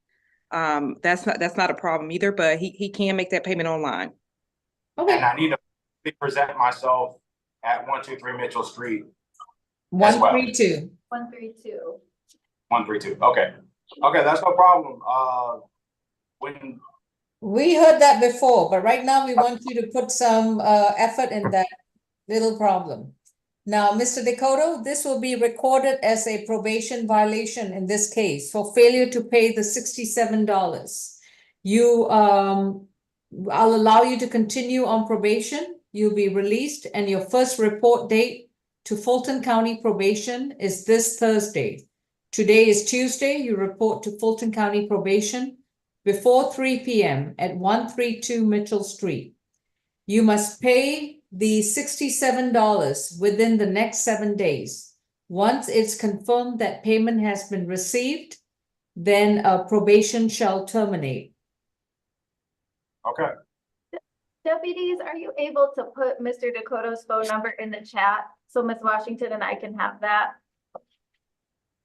That's not a problem either, but he can make that payment online. And Okay, I need to present myself at 123 Mitchell Street as well. 132. 132. 132. Okay. Okay, that's no problem. When We heard that before, but right now we want you to put some effort in that little problem. Now, Mr. Dakota, this will be recorded as a probation violation in this case for failure to pay the $67. I'll allow you to continue on probation. You'll be released, and your first report date to Fulton County Probation is this Thursday. Today is Tuesday. You report to Fulton County Probation before 3 p.m. at 132 Mitchell Street. You must pay the $67 within the next 7 days. Once it's confirmed that payment has been received, then probation shall terminate. okay. Deputies, are you able to put Mr. Dakota's phone number in the chat so Ms. Washington and I can have that?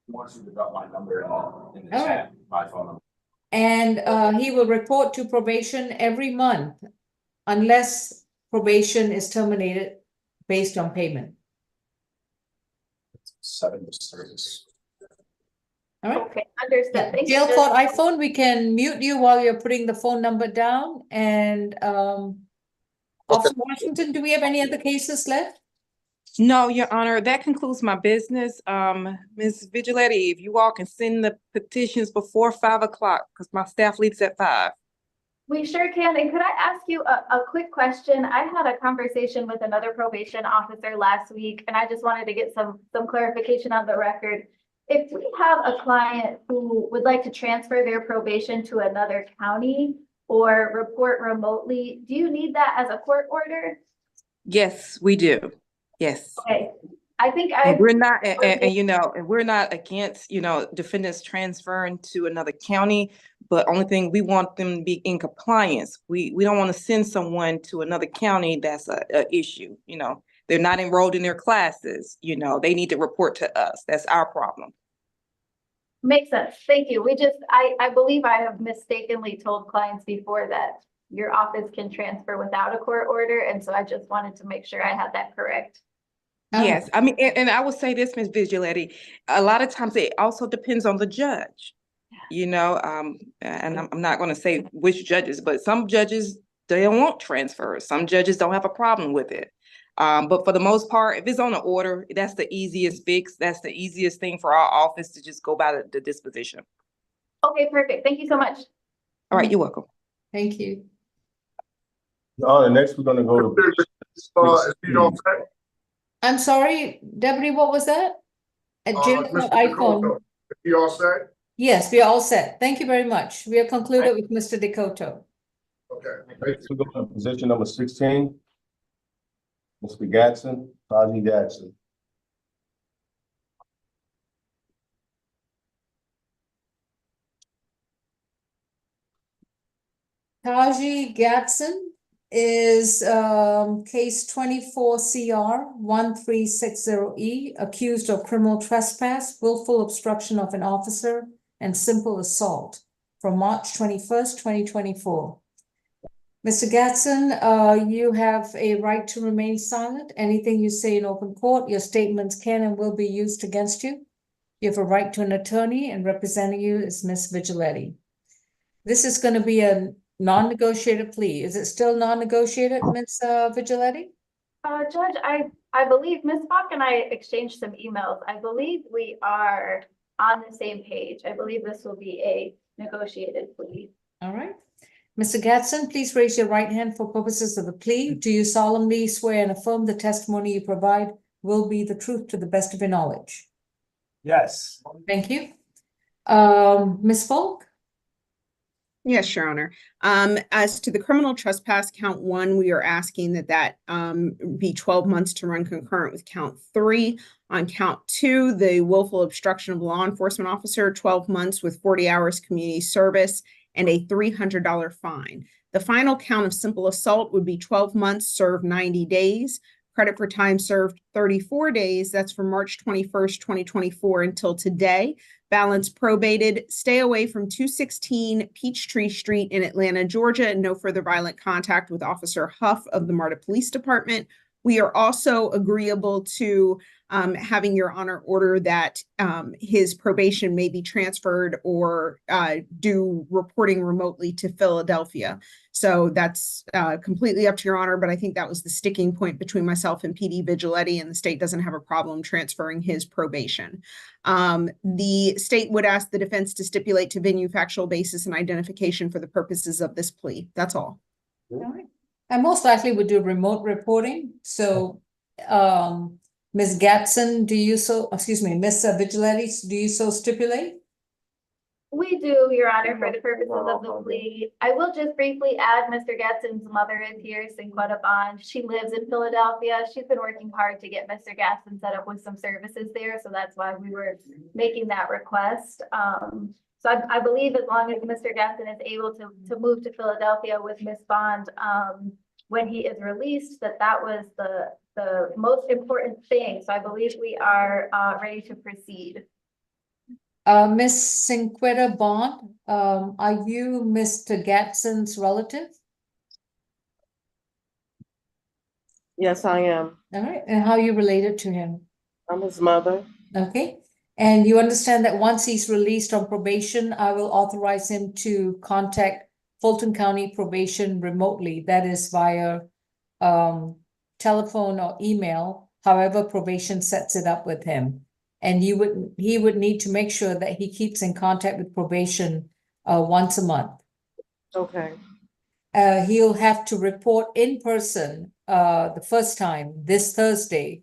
Once you got my number in the All chat, my phone number. And he will report to probation every month unless probation is terminated based on payment. 7 service. All right. Okay, understood. Thank you. Jail Court iPhone, we can mute you while you're putting the phone number down. And Officer Washington, do we have any other cases left? No, Your Honor, that concludes my business. Ms. Vigilante, if you all can send the petitions before 5 o'clock, because my staff leaves at 5. We sure can. And could I ask you a quick question? I had a conversation with another probation officer last week, and I just wanted to get some clarification on the record. If we have a client who would like to transfer their probation to another county or report remotely, do you need that as a court order? Yes, we do. Yes. Okay. I think And we're not, and you know, and we're not against, you know, defendants transferring to another county, but only thing we want them to be in compliance. We don't want to send someone to another county that's a issue, you know. They're not enrolled in their classes, you know, they need to report to us. That's our problem. Makes sense. Thank you. I believe I have mistakenly told clients before that your office can transfer without a court order. And so I just wanted to make sure I had that correct. Yes, I mean, and I would say this, Ms. Vigilante, a lot of times it also depends on the judge, you know, and I'm not going to say which judges, but some judges, they don't want transfers. Some judges don't have a problem with it. But for the most part, if it's on an order, that's the easiest fix. That's the easiest thing for our office to just go by the disposition. Okay, perfect. Thank you so much. All right, you're welcome. Thank you. Next we're gonna go to. If you don't say, I'm sorry, Deputy, what was that? At Jail Court Mr. iPhone. Dakota, if you all say, Yes, we are all set. Thank you very much. We are concluded with Mr. Dakota. okay. Next we go to position number 16. Mr. Gatson, Taji Gatson. Taji Gatson is case 24 CR 1360E, accused of criminal trespass, willful obstruction of an officer, and simple assault from March 21st, 2024. Mr. Gatson, you have a right to remain silent. Anything you say in open court, your statements can and will be used against you. You have a right to an attorney, and representing you is Ms. Vigilante. This is going to be a non-negotiated plea. Is it still non-negotiated, Ms. Vigilante? Judge, I believe Ms. Falk and I exchanged some emails. I believe we are on the same page. I believe this will be a negotiated plea. All right. Mr. Gatson, please raise your right hand for purposes of the plea. Do you solemnly swear and affirm the testimony you provide will be the truth to the best of your knowledge? Yes. Thank you. Ms. Falk? Yes, Your Honor. As to the criminal trespass count 1, we are asking that be 12 months to run concurrent with count 3. On count 2, the willful obstruction of law enforcement officer, 12 months with 40 hours community service and a $300 fine. The final count of simple assault would be 12 months, served 90 days. Credit for time served 34 days. That's from March 21st, 2024 until today. Balance probated. Stay away from 216 Peachtree Street in Atlanta, Georgia, and no further violent contact with Officer Huff of the MARTA Police Department. We are also agreeable to having your honor order that his probation may be transferred or do reporting remotely to Philadelphia. So that's completely up to your honor, but I think that was the sticking point between myself and PD Vigiletti, and the state doesn't have a problem transferring his probation. The state would ask the defense to stipulate to venue, factual basis, and identification for the purposes of this plea. That's all. All right. I most likely would do remote reporting. So, Ms. Gatson, Ms. Vigiletti, do you so stipulate? We do, Your Honor, for the purposes of the plea. I will just briefly add, Mr. Gadson's mother is here, Cinquetta Bond. She lives in Philadelphia. She's been working hard to get Mr. Gadson set up with some services there, so that's why we were making that request. So I believe as long as Mr. Gadson is able to move to Philadelphia with Ms. Bond, when he is released, that was the most important thing. So I believe we are ready to proceed. Miss Cinquetta Bond, are you Mr. Gadson's relative? Yes, I am. All right, and how are you related to him? I'm his mother. Okay, and you understand that once he's released on probation, I will authorize him to contact Fulton County Probation remotely, that is via telephone or email, however probation sets it up with him. And he would need to make sure that he keeps in contact with probation once a month. Okay. He'll have to report in person the first time this Thursday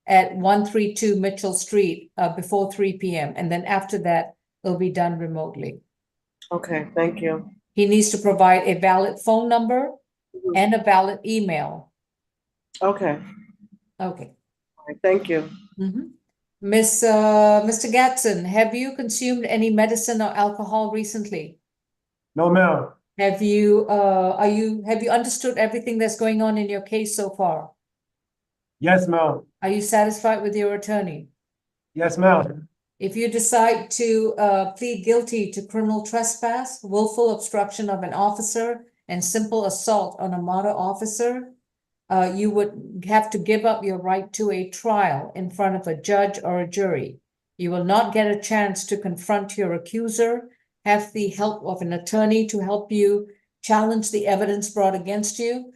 at 132 Mitchell Street before 3 p.m. And then after that, it'll be done remotely. Okay, thank you. He needs to provide a valid phone number and a valid email. Okay. Okay. All right, thank you. Mr. Gadson, have you consumed any medicine or alcohol recently? No, ma'am. Have you understood everything that's going on in your case so far? Yes, ma'am. Are you satisfied with your attorney? Yes, ma'am. If you decide to plead guilty to criminal trespass, willful obstruction of an officer, and simple assault on a MARTA officer, you would have to give up your right to a trial in front of a judge or a jury. You will not get a chance to confront your accuser, have the help of an attorney to help you challenge the evidence brought against you,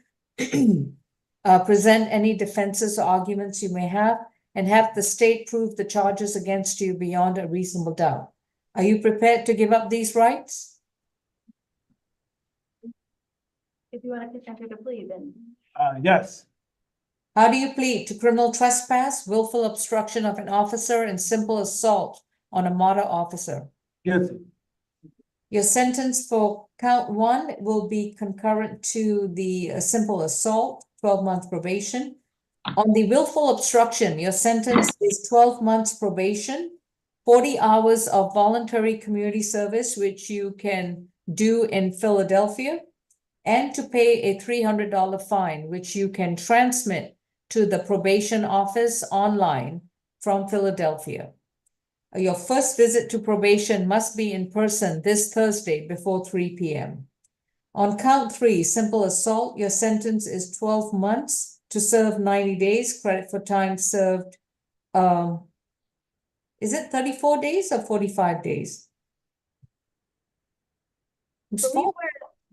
present any defenses or arguments you may have, and have the state prove the charges against you beyond a reasonable doubt. Are you prepared to give up these rights? If you want to consent to the plea, then. Yes. How do you plead? To criminal trespass, willful obstruction of an officer, and simple assault on a MARTA officer? Guilty. Your sentence for count 1 will be concurrent to the simple assault, 12-month probation. On the willful obstruction, your sentence is 12 months probation, 40 hours of voluntary community service, which you can do in Philadelphia, and to pay a $300 fine, which you can transmit to the probation office online from Philadelphia. Your first visit to probation must be in person this Thursday before 3 p.m. On count 3, simple assault, your sentence is 12 months to serve 90 days, credit for time served. Is it 34 days or 45 days? So we were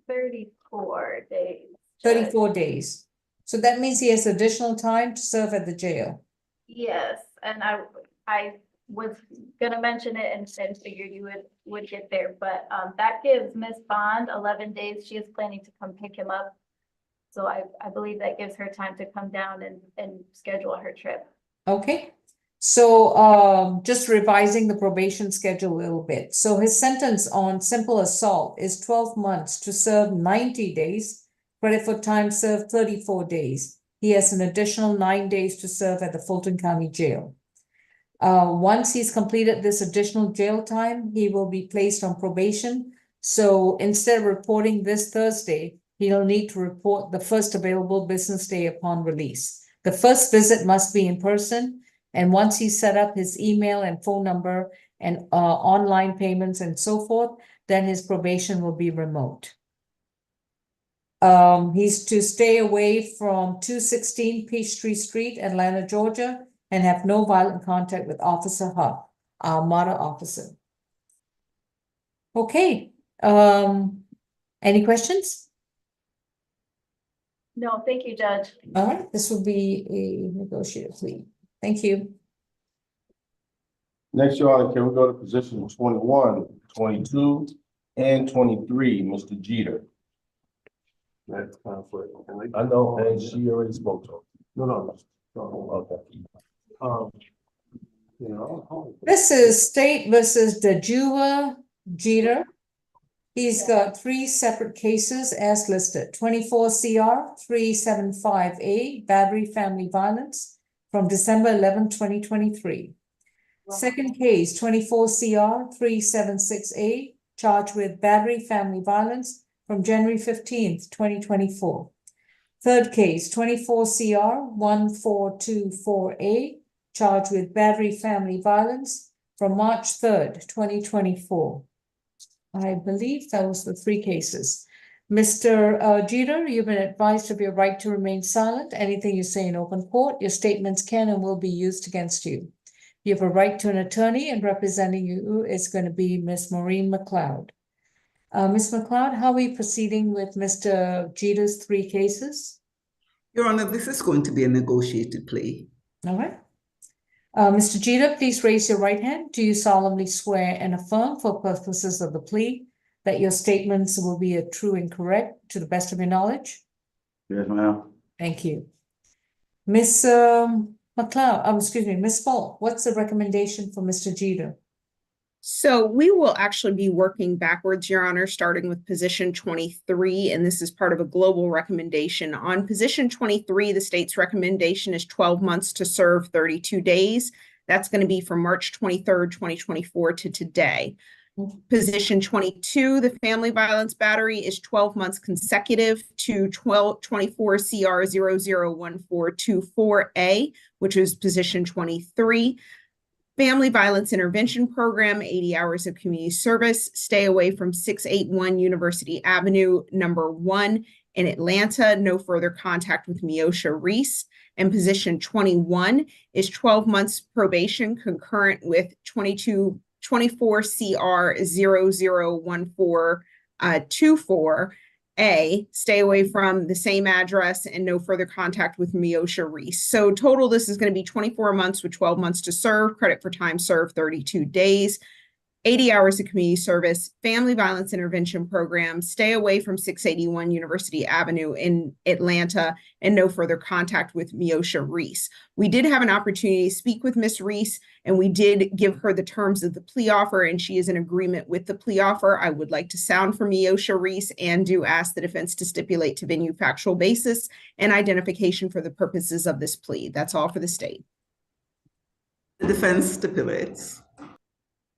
34 days. 34 days. So that means he has additional time to serve at the jail. Yes, and I was gonna mention it and figured you would get there, but that gives Miss Bond 11 days. She is planning to come pick him up. So I believe that gives her time to come down and schedule her trip. Okay. So just revising the probation schedule a little bit. So his sentence on simple assault is 12 months to serve 90 days, credit for time served 34 days. He has an additional 9 days to serve at the Fulton County Jail. Once he's completed this additional jail time, he will be placed on probation. So instead of reporting this Thursday, he'll need to report the first available business day upon release, The first visit must be in person, and once he's set up his email and phone number and online payments and so forth, then his probation will be remote. He's to stay away from 216 Peachtree Street, Atlanta, Georgia, and have no violent contact with Officer Huff, our MARTA officer. Okay, any questions? No, thank you, Judge. All right, this will be a negotiated plea. Thank you. Next, Your Honor, can we go to position 21, 22, and 23, Mr. Jeter? That's conflict. I know, and she already spoke to him. No. Okay. This is State versus Dejua Jeter. He's got 3 separate cases as listed. 24 CR 375A, battery family violence from December 11, 2023. Second case, 24 CR 376A, charged with battery family violence from January 15th, 2024. Third case, 24 CR 1424A, charged with battery family violence from March 3rd, 2024. I believe that was the 3 cases. Mr. Jeter, you've been advised of your right to remain silent. Anything you say in open court, your statements can and will be used against you. You have a right to an attorney, and representing you is going to be Ms. Maureen McLeod. Ms. McLeod, how are we proceeding with Mr. Jeter's 3 cases? Your Honor, this is going to be a negotiated plea. All right. Mr. Jeter, please raise your right hand. Do you solemnly swear and affirm for purposes of the plea that your statements will be true and correct to the best of your knowledge? Yes, ma'am. Thank you. Ms. McLeod, excuse me, Ms. Falk, what's the recommendation for Mr. Jeter? So we will actually be working backwards, Your Honor, starting with position 23, and this is part of a global recommendation. On position 23, the state's recommendation is 12 months to serve 32 days. That's going to be from March 23rd, 2024 to today. Position 22, the family violence battery, is 12 months consecutive to 24 CR 001424A, which is position 23. Family Violence Intervention Program, 80 hours of community service. Stay away from 681 University Avenue, number 1 in Atlanta. No further contact with Miosha Reese. And position 21 is 12 months probation concurrent with 24 CR 001424A. Stay away from the same address and no further contact with Miosha Reese. So total, this is going to be 24 months with 12 months to serve, credit for time served 32 days, 80 hours of community service, family violence intervention program, stay away from 681 University Avenue in Atlanta, and no further contact with Miosha Reese. We did have an opportunity to speak with Ms. Reese, and we did give her the terms of the plea offer, and she is in agreement with the plea offer. I would like to sound for Miosha Reese and do ask the defense to stipulate to venue factual basis and identification for the purposes of this plea. That's all for the state. The defense stipulates.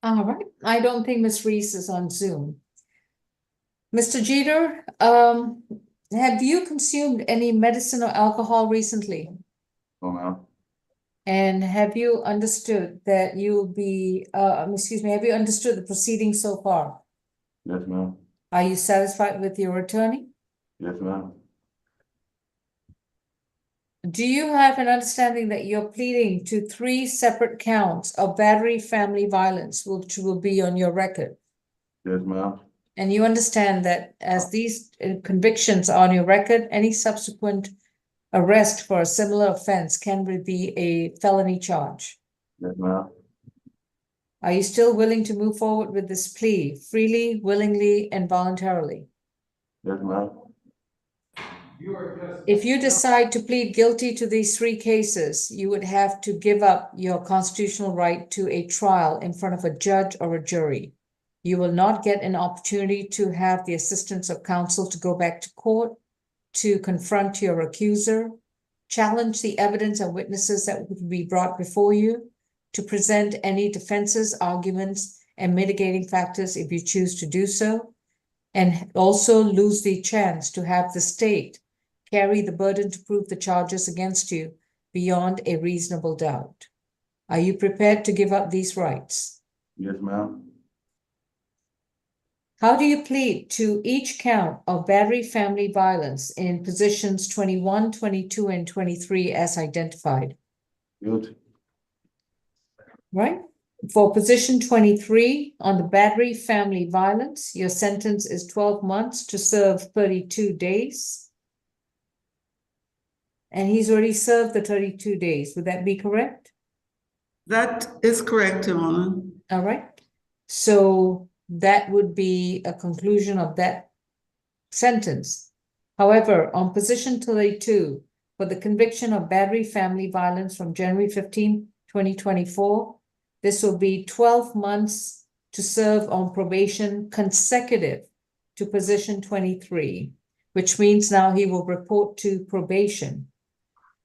All right. I don't think Ms. Reese is on Zoom. Mr. Jeter, have you consumed any medicine or alcohol recently? Oh, ma'am. And have you understood that you'll be, have you understood the proceedings so far? Yes, ma'am. Are you satisfied with your attorney? Yes, ma'am. Do you have an understanding that you're pleading to 3 separate counts of battery family violence, which will be on your record? Yes, ma'am. And you understand that as these convictions are on your record, any subsequent arrest for a similar offense can be a felony charge? Yes, ma'am. Are you still willing to move forward with this plea freely, willingly, and voluntarily? Yes, ma'am. If you decide to plead guilty to these 3 cases, you would have to give up your constitutional right to a trial in front of a judge or a jury. You will not get an opportunity to have the assistance of counsel to go back to court, to confront your accuser, challenge the evidence and witnesses that would be brought before you, to present any defenses, arguments, and mitigating factors if you choose to do so, and also lose the chance to have the state carry the burden to prove the charges against you beyond a reasonable doubt. Are you prepared to give up these rights? Yes, ma'am. How do you plead to each count of battery family violence in positions 21, 22, and 23 as identified? Guilty. Right? For position 23 on the battery family violence, your sentence is 12 months to serve 32 days. And he's already served the 32 days. Would that be correct? That is correct, Your Honor. All right. So that would be a conclusion of that sentence. However, on position 32, for the conviction of battery family violence from January 15, 2024, this will be 12 months to serve on probation consecutive to position 23, which means now he will report to probation.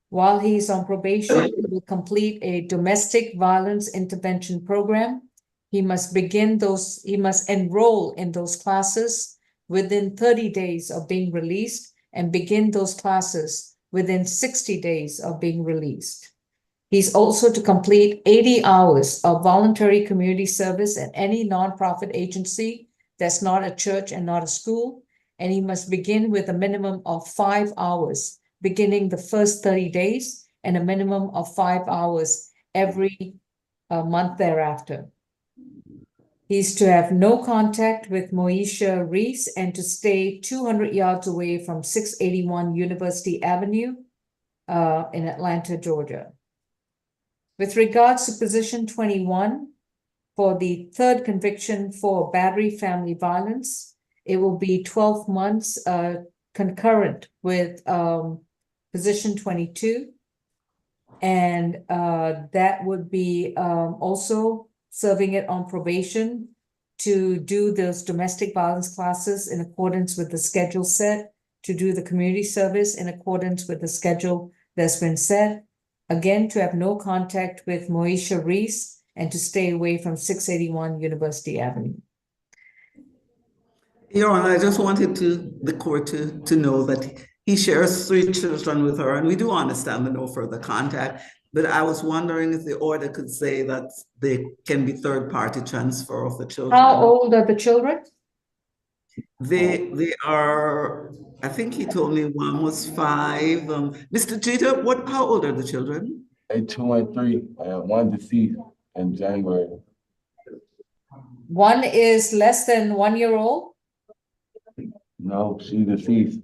While he's on probation, he will complete a domestic violence intervention program. He must enroll in those classes within 30 days of being released and begin those classes within 60 days of being released. He's also to complete 80 hours of voluntary community service at any nonprofit agency that's not a church and not a school. And he must begin with a minimum of 5 hours, beginning the first 30 days and a minimum of 5 hours every month thereafter. He's to have no contact with Moesha Reese and to stay 200 yards away from 681 University Avenue in Atlanta, Georgia. With regards to position 21, for the third conviction for battery family violence, it will be 12 months concurrent with position 22. And that would be also serving it on probation to do those domestic violence classes in accordance with the schedule set, to do the community service in accordance with the schedule that's been set. Again, to have no contact with Moesha Reese and to stay away from 681 University Avenue. Your Honor, I just wanted the court to know that he shares 3 children with her, and we do understand the no further contact. But I was wondering if the order could say that they can be third-party transfer of the children. How old are the children? They are, I think he told me one was 5. Mr. Jeter, how old are the children? 2 and 3. One deceased in January. One is less than 1 year old? No, she's deceased.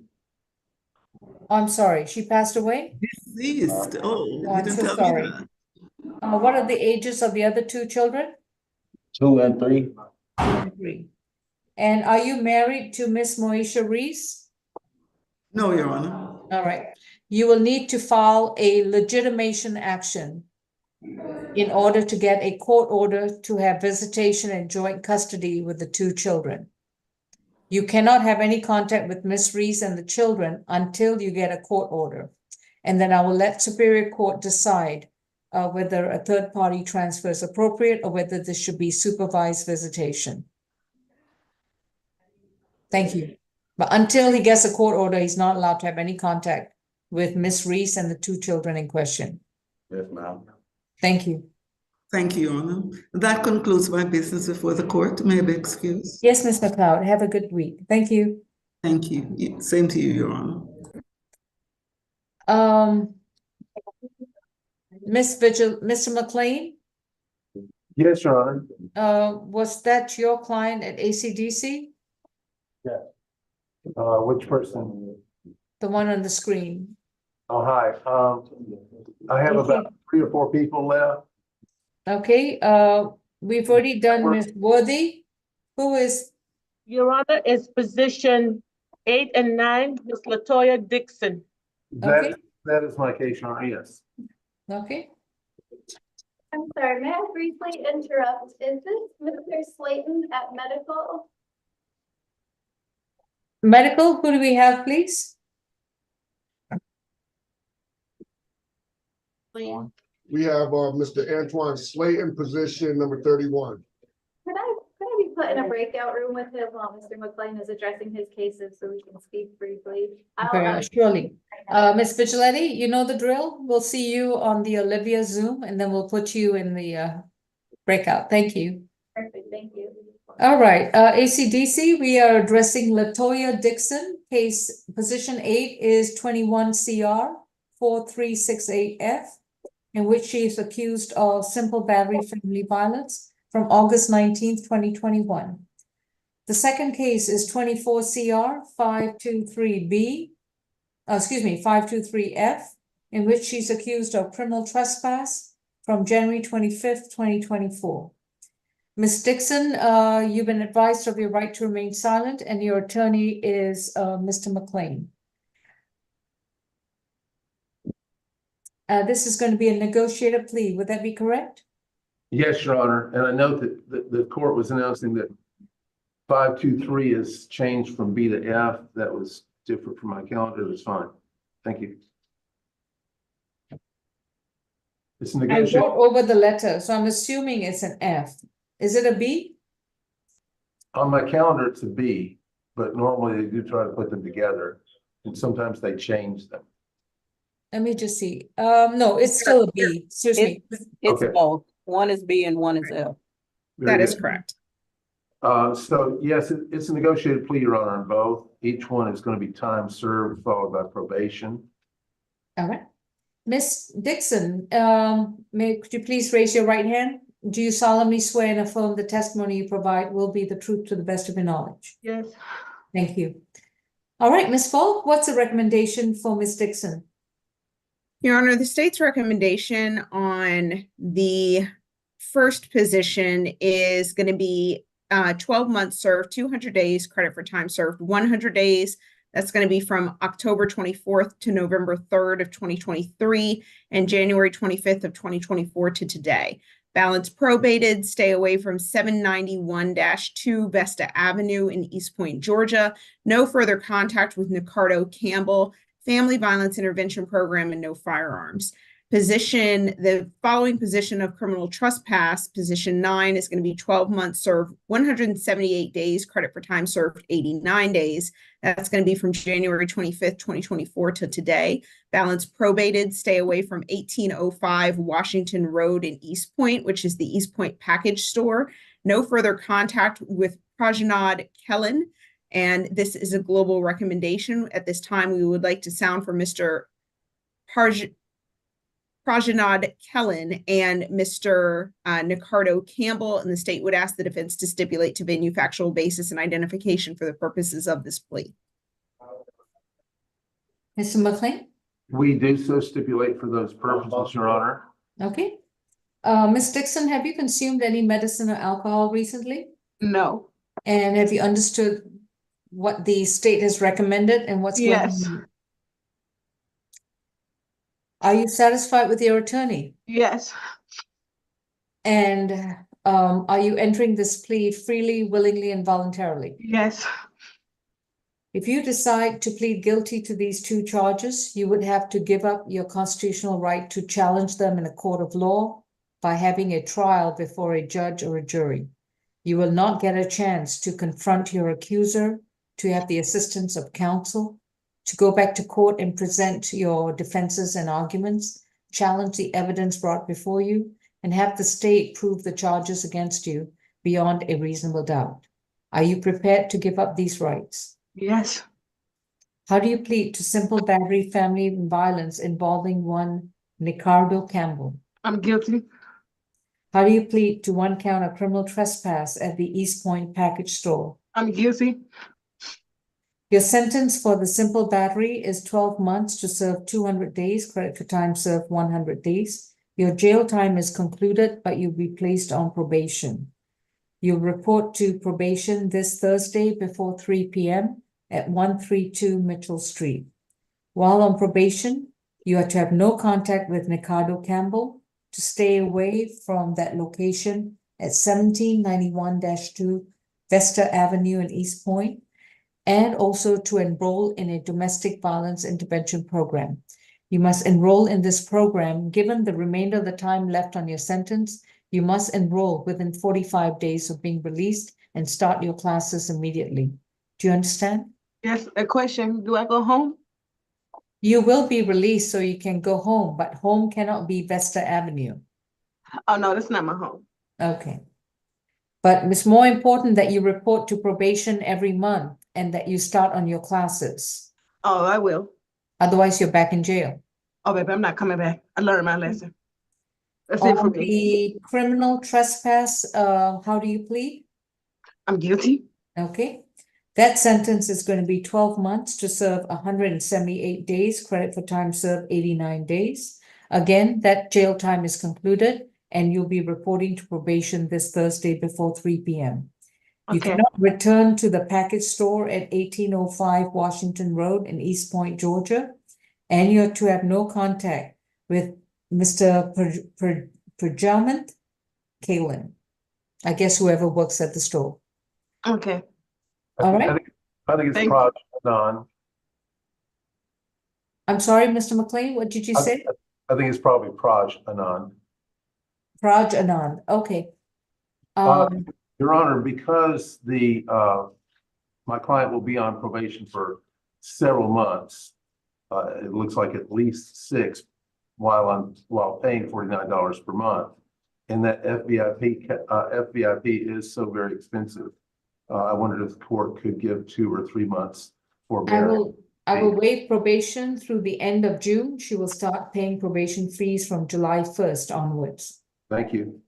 I'm sorry, she passed away? Deceased. Oh, I'm you didn't so tell sorry. me that. What are the ages of the other 2 children? 2 and 3. 2 and 3. And are you married to Miss Moesha Reese? No, Your Honor. All right. You will need to file a legitimation action in order to get a court order to have visitation and joint custody with the 2 children. You cannot have any contact with Miss Reese and the children until you get a court order. And then I will let Superior Court decide whether a third-party transfer is appropriate or whether this should be supervised visitation. Thank you. But until he gets a court order, he's not allowed to have any contact with Miss Reese and the 2 children in question. Yes, ma'am. Thank you. Thank you, Your Honor. That concludes my business before the court. May I be excused? Yes, Ms. McLeod. Have a good week. Thank you. Thank you. Same to you, Your Honor. Mr. McLean, Yes, Your Honor. was that your client at ACDC? Yes. Which person? The one on the screen? Oh, hi. I have about 3 or 4 people left. Okay, we've already done Ms. Worthy. Who is? Your Honor, is position 8 and 9, Ms. Latoya Dixon. Okay. That is my case, Your Honor, yes. Okay. I'm sorry, may I briefly interrupt? Is this Mr. Slayton at medical? Medical, who do we have, please? We have Mr. Antoine Slayton, position number 31. Could I be put in a breakout room with him while Mr. McLean is addressing his cases so we can speak briefly. Very surely. Ms. Vigilante, you know the drill. We'll see you on the Olivia Zoom and then we'll put you in the breakout. Thank you. Perfect, thank you. All right, ACDC, we are addressing Latoya Dixon. Case position 8 is 21 CR 4368F, in which she is accused of simple battery family violence from August 19th, 2021. The second case is 24 CR 523F, in which she's accused of criminal trespass from January 25th, 2024. Ms. Dixon, you've been advised of your right to remain silent, and your attorney is Mr. McLean. This is going to be a negotiated plea. Would that be correct? Yes, Your Honor. And I note that the court was announcing that 523 is changed from B to F. That was different from my calendar. That's fine. Thank you. It's I negotiated. wrote over the letter, so I'm assuming it's an F. Is it a B? On my calendar, it's a B, but normally they do try to put them together, and sometimes they change them. Let me just see. No, it's still a B. Excuse me. It's Okay. both. One is B and one is F. Very That is good. correct. So yes, it's a negotiated plea, Your Honor, on both. Each one is going to be time served followed by probation. All right. Ms. Dixon, could you please raise your right hand? Do you solemnly swear and affirm the testimony you provide will be the truth to the best of your knowledge? Yes. Thank you. All right, Ms. Falk, what's the recommendation for Ms. Dixon? Your Honor, the state's recommendation on the first position is going to be 12 months served, 200 days credit for time served, 100 days. That's going to be from October 24th to November 3rd of 2023 and January 25th of 2024 to today. Balance probated, stay away from 791-2 Vesta Avenue in East Point, Georgia. No further contact with Nicardo Campbell, Family Violence Intervention Program, and no firearms. The following position of criminal trespass, position 9, is going to be 12 months served, 178 days, credit for time served, 89 days. That's going to be from January 25th, 2024 to today. Balance probated, stay away from 1805 Washington Road in East Point, which is the East Point package store. No further contact with Prajanad Kellen. And this is a global recommendation. At this time, we would like to sound for Mr. Prajanad Kellen and Mr. Nicardo Campbell, and the state would ask the defense to stipulate to venue, factual basis, and identification for the purposes of this plea. Mr. McLean? We do so stipulate for those purposes, Your Honor. Okay. Ms. Dixon, have you consumed any medicine or alcohol recently? No. And have you understood what the state has recommended and what's going Yes. on? Are you satisfied with your attorney? Yes. And are you entering this plea freely, willingly, and voluntarily? Yes. If you decide to plead guilty to these 2 charges, you would have to give up your constitutional right to challenge them in a court of law by having a trial before a judge or a jury. You will not get a chance to confront your accuser, to have the assistance of counsel, to go back to court and present your defenses and arguments, challenge the evidence brought before you, and have the state prove the charges against you beyond a reasonable doubt. Are you prepared to give up these rights? Yes. How do you plead to simple battery family violence involving one Nicardo Campbell? I'm guilty. How do you plead to 1 count of criminal trespass at the East Point package store? I'm guilty. Your sentence for the simple battery is 12 months to serve 200 days, credit for time served 100 days. Your jail time is concluded, but you'll be placed on probation. You'll report to probation this Thursday before 3 p.m. at 132 Mitchell Street. While on probation, you are to have no contact with Nicardo Campbell, to stay away from that location at 1791-2 Vesta Avenue in East Point, and also to enroll in a domestic violence intervention program. You must enroll in this program. Given the remainder of the time left on your sentence, you must enroll within 45 days of being released and start your classes immediately. Do you understand? Yes, a question. Do I go home? You will be released so you can go home, but home cannot be Vesta Avenue. Oh, no, that's not my home. Okay. But it's more important that you report to probation every month and that you start on your classes. Oh, I will. Otherwise, you're back in jail. Oh, baby, I'm not coming back. I learned my lesson. That's it for On me. the criminal trespass, how do you plead? I'm guilty. Okay. That sentence is going to be 12 months to serve 178 days, credit for time served 89 days. Again, that jail time is concluded and you'll be reporting to probation this Thursday before 3 p.m. You Okay. cannot return to the package store at 1805 Washington Road in East Point, Georgia, and you're to have no contact with Mr. Prajamant Kalin. I guess whoever works at the store. Okay. All right. I think it's Thank Praj Anand. I'm sorry, Mr. McLean, what did you say? I think it's probably Praj Anand. Praj Anand, okay. Your Honor, because my client will be on probation for several months, it looks like at least 6 while paying $49 per month. And that FVIP is so very expensive. I wondered if the court could give 2 or 3 months forbearance. I will waive probation through the end of June. She will start paying probation fees from July 1st onwards. Thank you.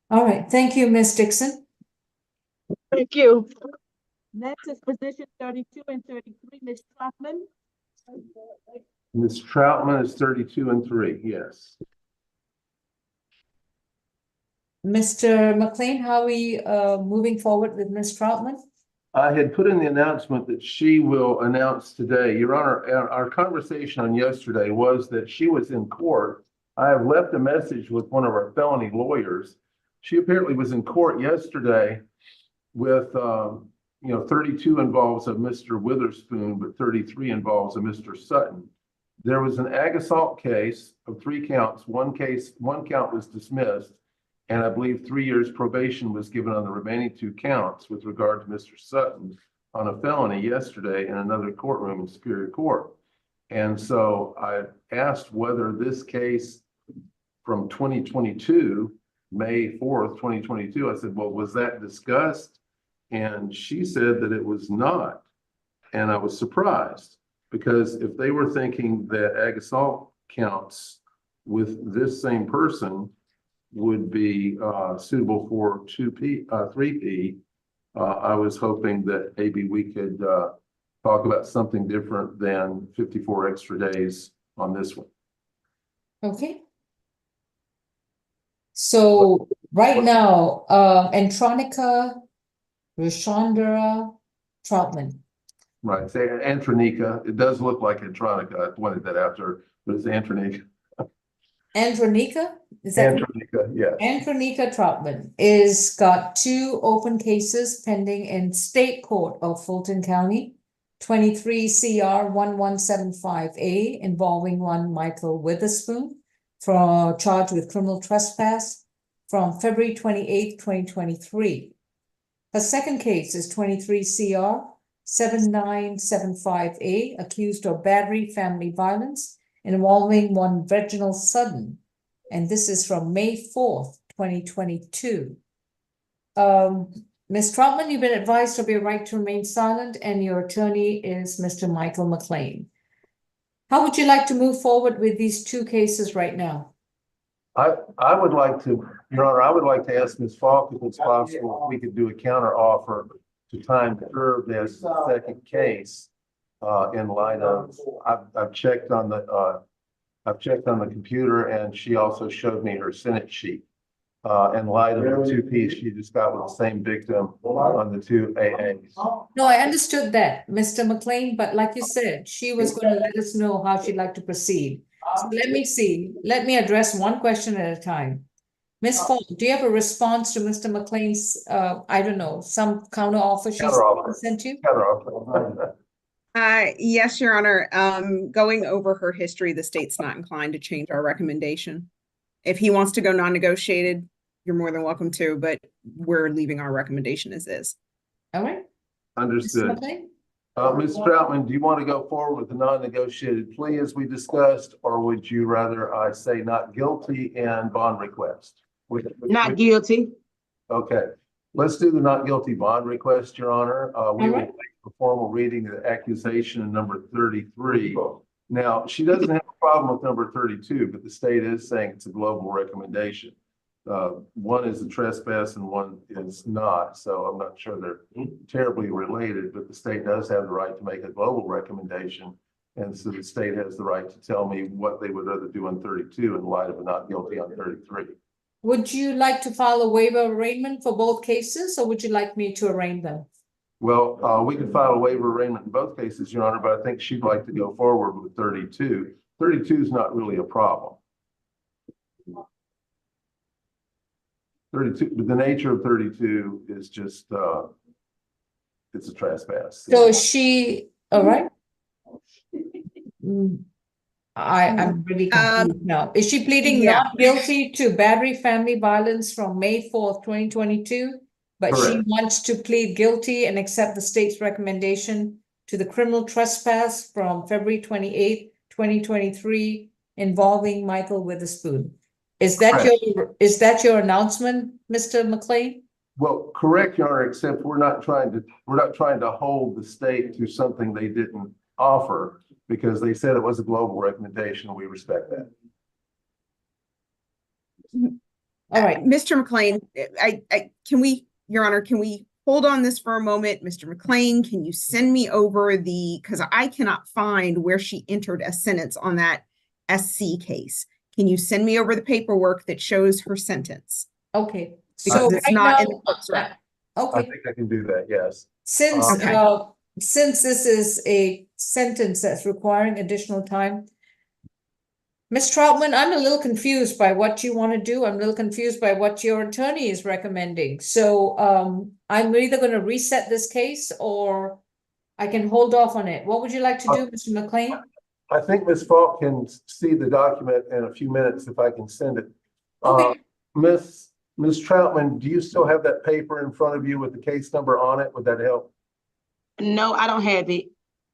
All right, thank you, Ms. Dixon. Thank you. Next is position 32 and 33, Ms. Troutman. Ms. Troutman is 32 and 3, yes. Mr. McLean, how are we moving forward with Ms. Troutman? I had put in the announcement that she will announce today. Your Honor, our conversation on yesterday was that she was in court. I have left a message with one of our felony lawyers. She apparently was in court yesterday with, 32 involves a Mr. Witherspoon, but 33 involves a Mr. Sutton. There was an ag assault case of 3 counts. One count was dismissed. And I believe 3 years probation was given on the remaining 2 counts with regard to Mr. Sutton on a felony yesterday in another courtroom in Superior Court. And so I asked whether this case from 2022, May 4th, 2022, I said, well, was that discussed? And she said that it was not. And I was surprised because if they were thinking that ag assault counts with this same person would be suitable for 3P. I was hoping that maybe we could talk about something different than 54 extra days on this one. Okay. So right now, Antronica Rashandra Troutman. Right, say Antronica. It does look like Antronica. I pointed that out to her, but it's Antronica. Andronica? Is that Antronica, yes. Andronica Troutman is got 2 open cases pending in state court of Fulton County, 23 CR 1175A involving one Michael Witherspoon for charged with criminal trespass from February 28, 2023. Her second case is 23 CR 7975A accused of battery, family violence involving one Reginald Sutton, and this is from May 4th, 2022. Ms. Troutman, you've been advised of your right to remain silent, and your attorney is Mr. Michael McLean. How would you like to move forward with these 2 cases right now? I would like to, Your Honor, I would like to ask Ms. Falk if it's possible if we could do a counter offer to time serve this second case. In light of, I've checked on the computer and she also showed me her Senate sheet. In light of the 2 piece she just got with the same victim on the 2 AAs. No, I understood that, Mr. McLean, but like you said, she was going to let us know how she'd like to proceed. So let me address one question at a time. Ms. Falk, do you have a response to Mr. McLean's, I don't know, some counter offer she sent you? Counter offer. Yes, Your Honor. Going over her history, the state's not inclined to change our recommendation. If he wants to go non-negotiated, you're more than welcome to, but we're leaving our recommendation as is. All right. Understood. McLean? Ms. Troutman, do you want to go forward with the non-negotiated plea as we discussed, or would you rather I say not guilty and bond request? Not guilty. Okay, let's do the not guilty bond request, Your Honor. We will Alright. make the formal reading of the accusation in number 33. Now, she doesn't have a problem with number 32, but the state is saying it's a global recommendation. One is a trespass and one is not, so I'm not sure they're terribly related, but the state does have the right to make a global recommendation. And so the state has the right to tell me what they would rather do on 32 in light of a not guilty on 33. Would you like to file a waiver of arraignment for both cases, or would you like me to arraign them? Well, we can file a waiver arraignment in both cases, Your Honor, but I think she'd like to go forward with 32. 32 is not really a problem. 32, but the nature of 32 is just, it's a trespass. So is she, all right? I'm really confused now. Is she pleading yeah. not guilty to battery family violence from May 4th, 2022? But she Correct. wants to plead guilty and accept the state's recommendation to the criminal trespass from February 28th, 2023 involving Michael Witherspoon. Is that your announcement, Mr. McLean? Well, correct, Your Honor, except we're not trying to hold the state to something they didn't offer because they said it was a global recommendation. We respect that. All right. Mr. McLean, Your Honor, can we hold on this for a moment? Mr. McLean, can you send me over because I cannot find where she entered a sentence on that SC case. Can you send me over the paperwork that shows her sentence? Okay. Because So it's right not in now- the books, right? I Okay, think I can do that, yes. since, Okay. since this is a sentence that's requiring additional time, Ms. Troutman, I'm a little confused by what you want to do. I'm a little confused by what your attorney is recommending. So, I'm either going to reset this case or I can hold off on it. What would you like to do, Mr. McLean? I think Ms. Falk can see the document in a few minutes if I can send it. Okay. Ms. Troutman, do you still have that paper in front of you with the case number on it? Would that help? No, I don't have it.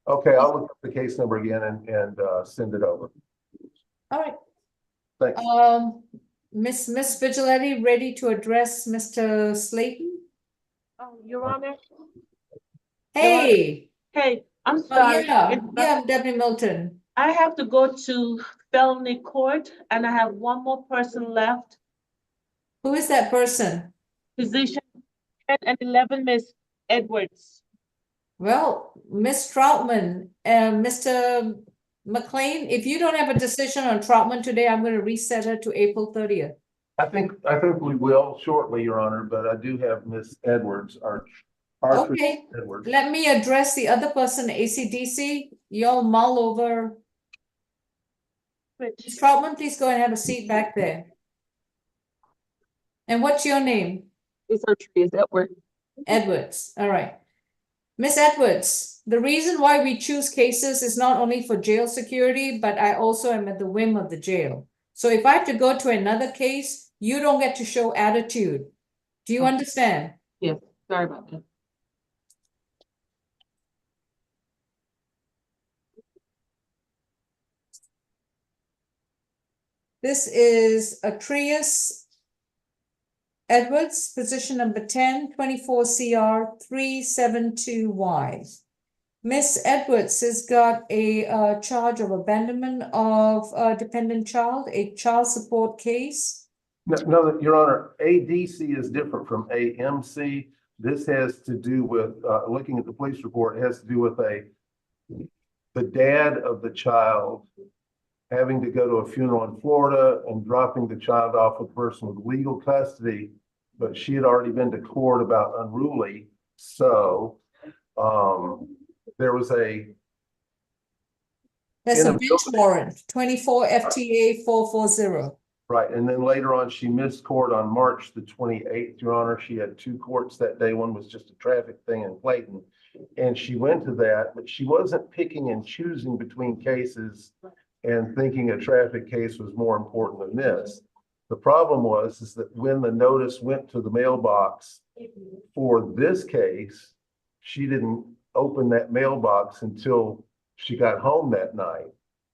Okay, I'll look up the case number again and send it over. All right. Thanks. Miss Vigilante, ready to address Mr. Slayton? Oh, Your Honor. Hey. Hey, I'm Oh, sorry. yeah, Deputy Milton. I have to go to felony court and I have one more person left. Who is that person? Position 10 and 11, Miss Edwards. Well, Miss Troutman and Mr. McLean, if you don't have a decision on Troutman today, I'm going to reset her to April 30th. I think we will shortly, Your Honor, but I do have Miss Edwards, our Okay, Edwards. let me address the other person, AC/DC. Y'all mull over. Miss Troutman, please go and have a seat back there. And what's your name? It's her tree, is Edward. Edwards, all right. Miss Edwards, the reason why we choose cases is not only for jail security, but I also am at the whim of the jail. So if I have to go to another case, you don't get to show attitude. Do you understand? Yes, sorry about that. This is Atrius Edwards, position number 10, 24 CR 372Y. Miss Edwards has got a charge of abandonment of a dependent child, a child support case. No, Your Honor, ADC is different from AMC. This has to do with, looking at the police report, it has to do with the dad of the child having to go to a funeral in Florida and dropping the child off with a person with legal custody, but she had already been to court about unruly. So there was That's a bench warrant, 24 FTA 440. Right, and then later on, she missed court on March the 28th, Your Honor. She had two courts that day. One was just a traffic thing in Clayton. And she went to that, but she wasn't picking and choosing between cases and thinking a traffic case was more important than this. The problem was, is that when the notice went to the mailbox for this case, she didn't open that mailbox until she got home that night.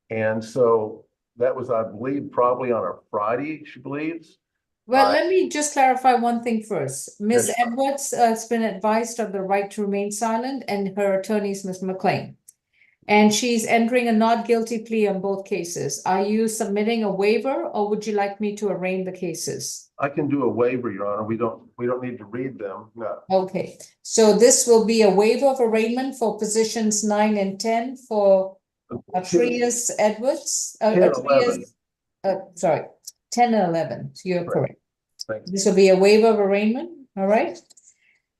And so that was, I believe, probably on a Friday, she believes. Well, let me just clarify one thing first. Ms. Yes. Edwards has been advised of the right to remain silent, and her attorney is Ms. McLean. And she's entering a not guilty plea on both cases. Are you submitting a waiver, or would you like me to arraign the cases? I can do a waiver, Your Honor. We don't need to read them, no. Okay, so this will be a waiver of arraignment for positions 9 and 10 for Trias Edwards. 10 and 11. Sorry, 10 and 11, so you're correct. Thanks. This will be a waiver of arraignment, all right?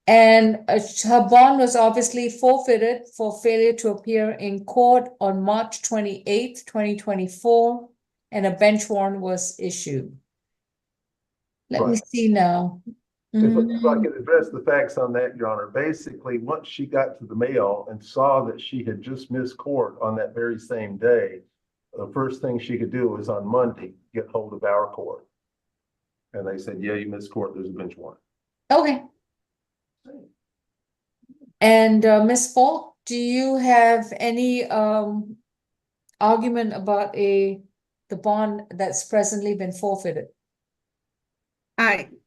And her bond was obviously forfeited for failure to appear in court on March 28th, 2024, and a bench warrant was issued. Let me Right. see now. If I could address the facts on that, Your Honor, basically, once she got to the mail and saw that she had just missed court on that very same day, the first thing she could do was on Monday, get hold of our court. And they said, yeah, you missed court, there's a bench warrant. Okay. And Ms. Falk, do you have any argument about the bond that's presently been forfeited?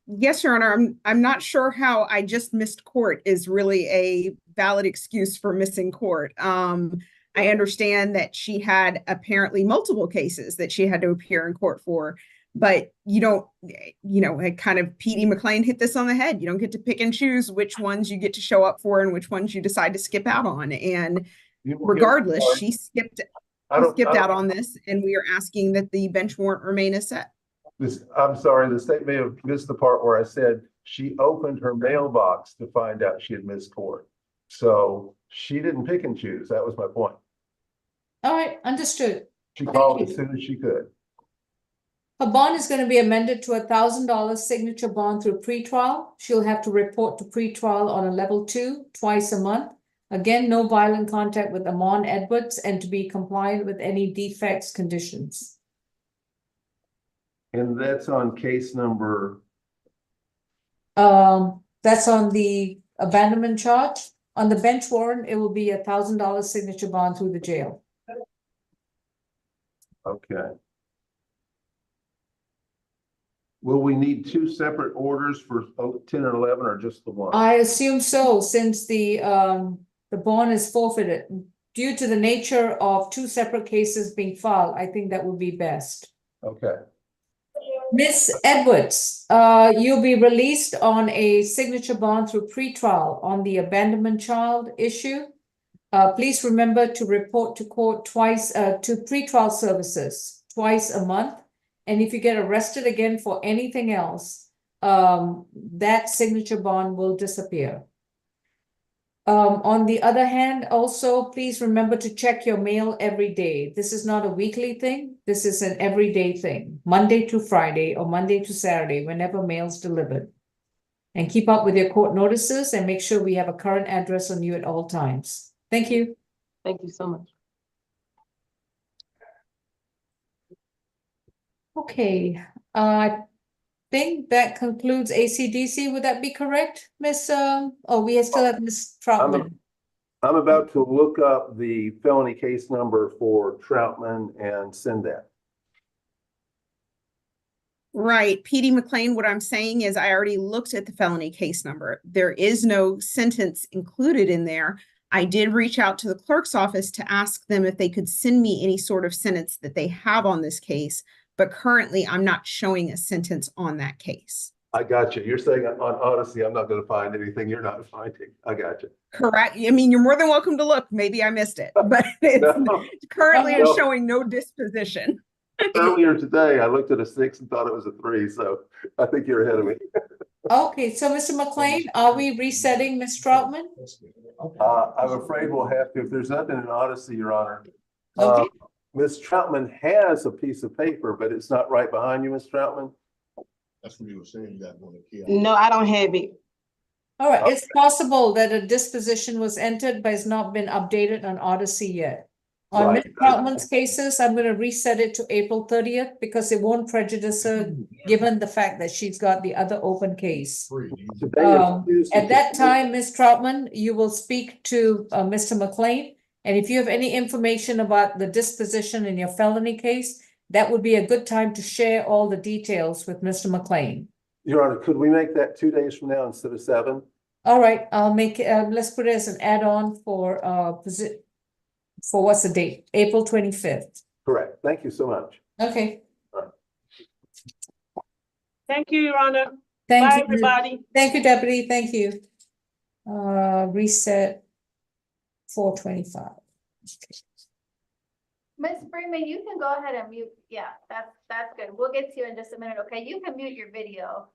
Yes, Your Honor, I'm not sure how I just missed court is really a valid excuse for missing court. I understand that she had apparently multiple cases that she had to appear in court for, but you don't, kind of P.D. McLean hit this on the head. You don't get to pick and choose which ones you get to show up for and which ones you decide to skip out on. And regardless, she skipped out on this, and we are asking that the bench warrant remain as set. I'm sorry, the state may have missed the part where I said she opened her mailbox to find out she had missed court. So she didn't pick and choose. That was my point. All right, understood. She called as soon as she could. Her bond is going to be amended to $1,000 signature bond through pretrial. She'll have to report to pretrial on a level 2 twice a month. Again, no violent contact with Amon Edwards, and to be compliant with any defects conditions. And that's on case number, That's on the abandonment charge. On the bench warrant, it will be $1,000 signature bond through the jail. okay. Will we need two separate orders for 10 and 11 or just the one? I assume so, since the bond is forfeited. Due to the nature of two separate cases being filed, I think that would be best. Okay. Miss Edwards, you'll be released on a signature bond through pretrial on the abandonment child issue. Please remember to report to court twice, to pretrial services twice a month. And if you get arrested again for anything else, that signature bond will disappear. On the other hand, also, please remember to check your mail every day. This is not a weekly thing. This is an everyday thing, Monday to Friday or Monday to Saturday, whenever mail's delivered. And keep up with your court notices and make sure we have a current address on you at all times. Thank you. Thank you so much. Okay, I think that concludes ACDC. Would that be correct, Miss? We still have Miss Troutman. I'm about to look up the felony case number for Troutman and send that. Right. P.D. McLean, what I'm saying is I already looked at the felony case number. There is no sentence included in there. I did reach out to the clerk's office to ask them if they could send me any sort of sentence that they have on this case, but currently I'm not showing a sentence on that case. I got you. You're saying on Odyssey, I'm not going to find anything you're not finding. I got you. Correct. I mean, you're more than welcome to look. Maybe I missed it, but it's currently No. showing no disposition. Earlier today, I looked at a 6 and thought it was a 3, so I think you're ahead of me. Okay, so Mr. McLean, are we resetting Miss Troutman? I'm afraid we'll have to, if there's nothing in Odyssey, Your Honor. Okay. Ms. Troutman has a piece of paper, but it's not right behind you, Ms. Troutman. That's what you were saying, you got one key. No, I don't have it. All right, it's possible that a disposition was entered, but it's not been updated on Odyssey yet. On Right. Ms. Troutman's cases, I'm gonna reset it to April 30th because it won't prejudice her, given the fact that she's got the other open case. Today is Tuesday. At that time, Ms. Troutman, you will speak to Mr. McLean. And if you have any information about the disposition in your felony case, that would be a good time to share all the details with Mr. McLean. Your Honor, could we make that 2 days from now instead of 7? All right, I'll make, let's put it as an add-on for, for what's the date? April 25th. Correct. Thank you so much. Okay, Thank you, Your Honor. thank Bye, you. everybody. Thank you, Deputy, thank you. Reset 425. Ms. Freeman, you can go ahead and mute. Yeah, that's good. We'll get to you in just a minute, okay? You can mute your video.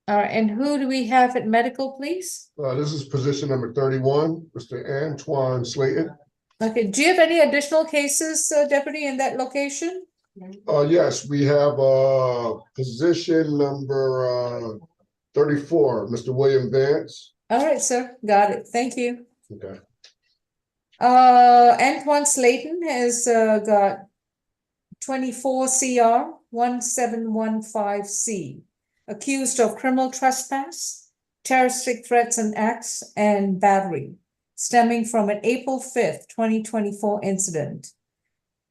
All right, and who do we have at medical, please? This is position number 31, Mr. Antoine Slayton. Okay, do you have any additional cases, Deputy, in that location? Yes, we have position number 34, Mr. William Vance. All right, sir, got it, thank you. Okay. Antoine Slayton has got 24 CR 1715C, accused of criminal trespass, terroristic threats and acts, and battery, stemming from an April 5th, 2024 incident.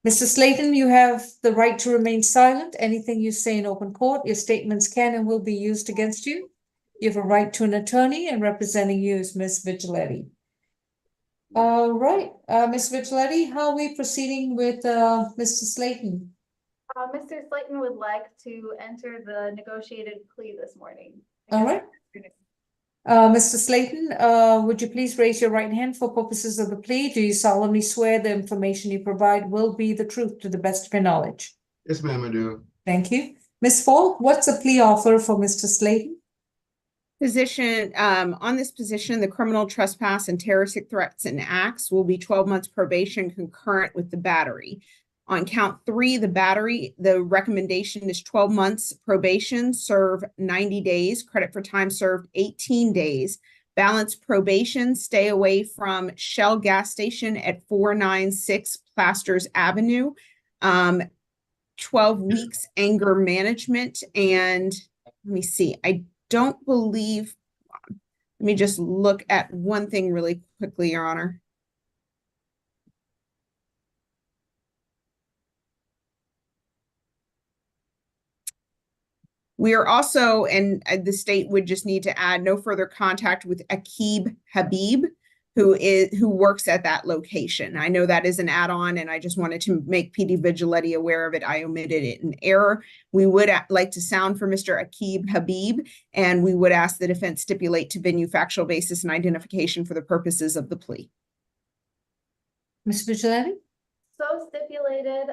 Mr. Slayton, you have the right to remain silent. Anything you say in open court, your statements can and will be used against you. You have a right to an attorney, and representing you is Ms. Vigiletti. All right, Ms. Vigiletti, how are we proceeding with Mr. Slayton? Mr. Slayton would like to enter the negotiated plea this morning. All right. Mr. Slayton, would you please raise your right hand for purposes of the plea? Do you solemnly swear the information you provide will be the truth to the best of your knowledge? Yes, ma'am, I do. Thank you. Ms. Falk, what's the plea offer for Mr. Slayton? Position, on this position, the criminal trespass and terroristic threats and acts will be 12 months probation concurrent with the battery. On count 3, the battery, the recommendation is 12 months probation, serve 90 days, credit for time served 18 days, balance probation, stay away from Shell gas station at 496 Plasters Avenue, 12 weeks anger management, and let me see, I don't believe, let me just look at one thing really quickly, Your Honor. We are also, and the state would just need to add no further contact with Aqib Habib, who works at that location. I know that is an add-on, and I just wanted to make PD Vigiletti aware of it. I omitted it in error. We would like to sound for Mr. Aqib Habib, and we would ask the defense stipulate to venue factual basis and identification for the purposes of the plea. Ms. Vigiletti? So stipulated,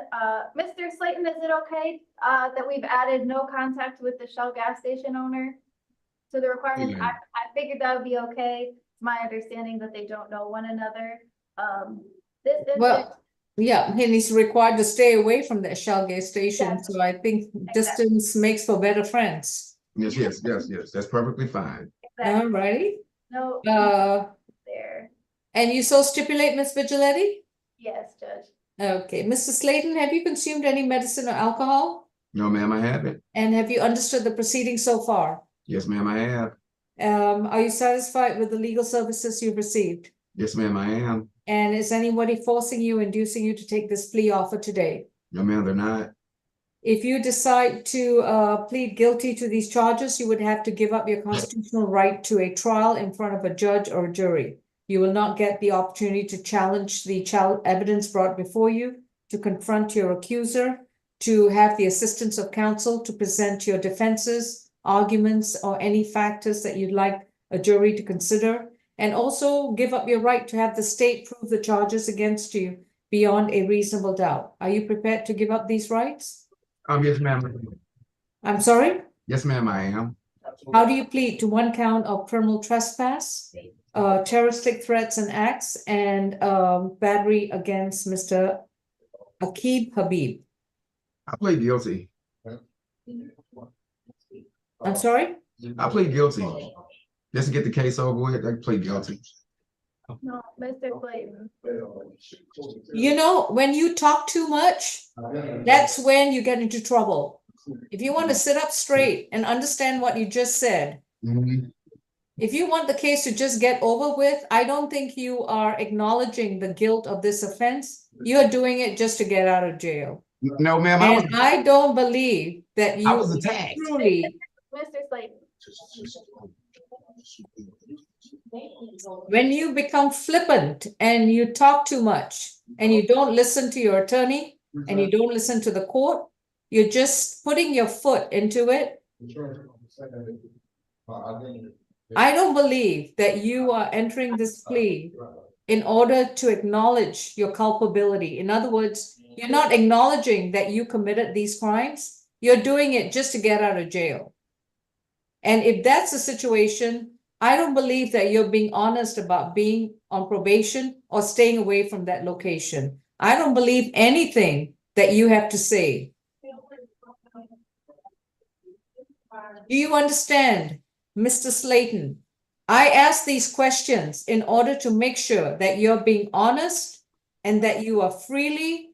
Mr. Slayton, is it okay that we've added no contact with the Shell gas station owner to the requirements? I figured that would be okay. It's my understanding that they don't know one another. Well, yeah, and he's required to stay away from the Shell gas station, so I think distance makes for better friends. Yes, that's perfectly fine. All righty. No, there. And you so stipulate, Ms. Vigiletti? Yes, Judge. Okay, Mr. Slayton, have you consumed any medicine or alcohol? No, ma'am, I haven't. And have you understood the proceedings so far? Yes, ma'am, I have. Are you satisfied with the legal services you've received? Yes, ma'am, I am. And is anybody forcing you, inducing you to take this plea offer today? No, ma'am, they're not. If you decide to plead guilty to these charges, you would have to give up your constitutional right to a trial in front of a judge or a jury. You will not get the opportunity to challenge the evidence brought before you, to confront your accuser, to have the assistance of counsel to present your defenses, arguments, or any factors that you'd like a jury to consider, and also give up your right to have the state prove the charges against you beyond a reasonable doubt. Are you prepared to give up these rights? Yes, ma'am. I'm sorry? Yes, ma'am, I am. How do you plead to one count of criminal trespass, terroristic threats and acts, and battery against Mr. Aqib Habib? I plead guilty. I'm sorry? I plead guilty. Just to get the case over with, I plead guilty. No, Mr. Clayton. You know, when you talk too much, that's when you get into trouble. If you want to sit up straight and understand what you just said, if you want the case to just get over with, I don't think you are acknowledging the guilt of this offense. You're doing it just to get out of jail. No, ma'am, And I don't believe that you was attacked. truly, Mr. Slayton. when you become flippant and you talk too much and you don't listen to your attorney and you don't listen to the court, you're just putting your foot into it. I don't believe that you are entering this plea in order to acknowledge your culpability. In other words, you're not acknowledging that you committed these crimes. You're doing it just to get out of jail. And if that's the situation, I don't believe that you're being honest about being on probation or staying away from that location. I don't believe anything that you have to say. Do you understand, Mr. Slayton? I ask these questions in order to make sure that you're being honest and that you are freely,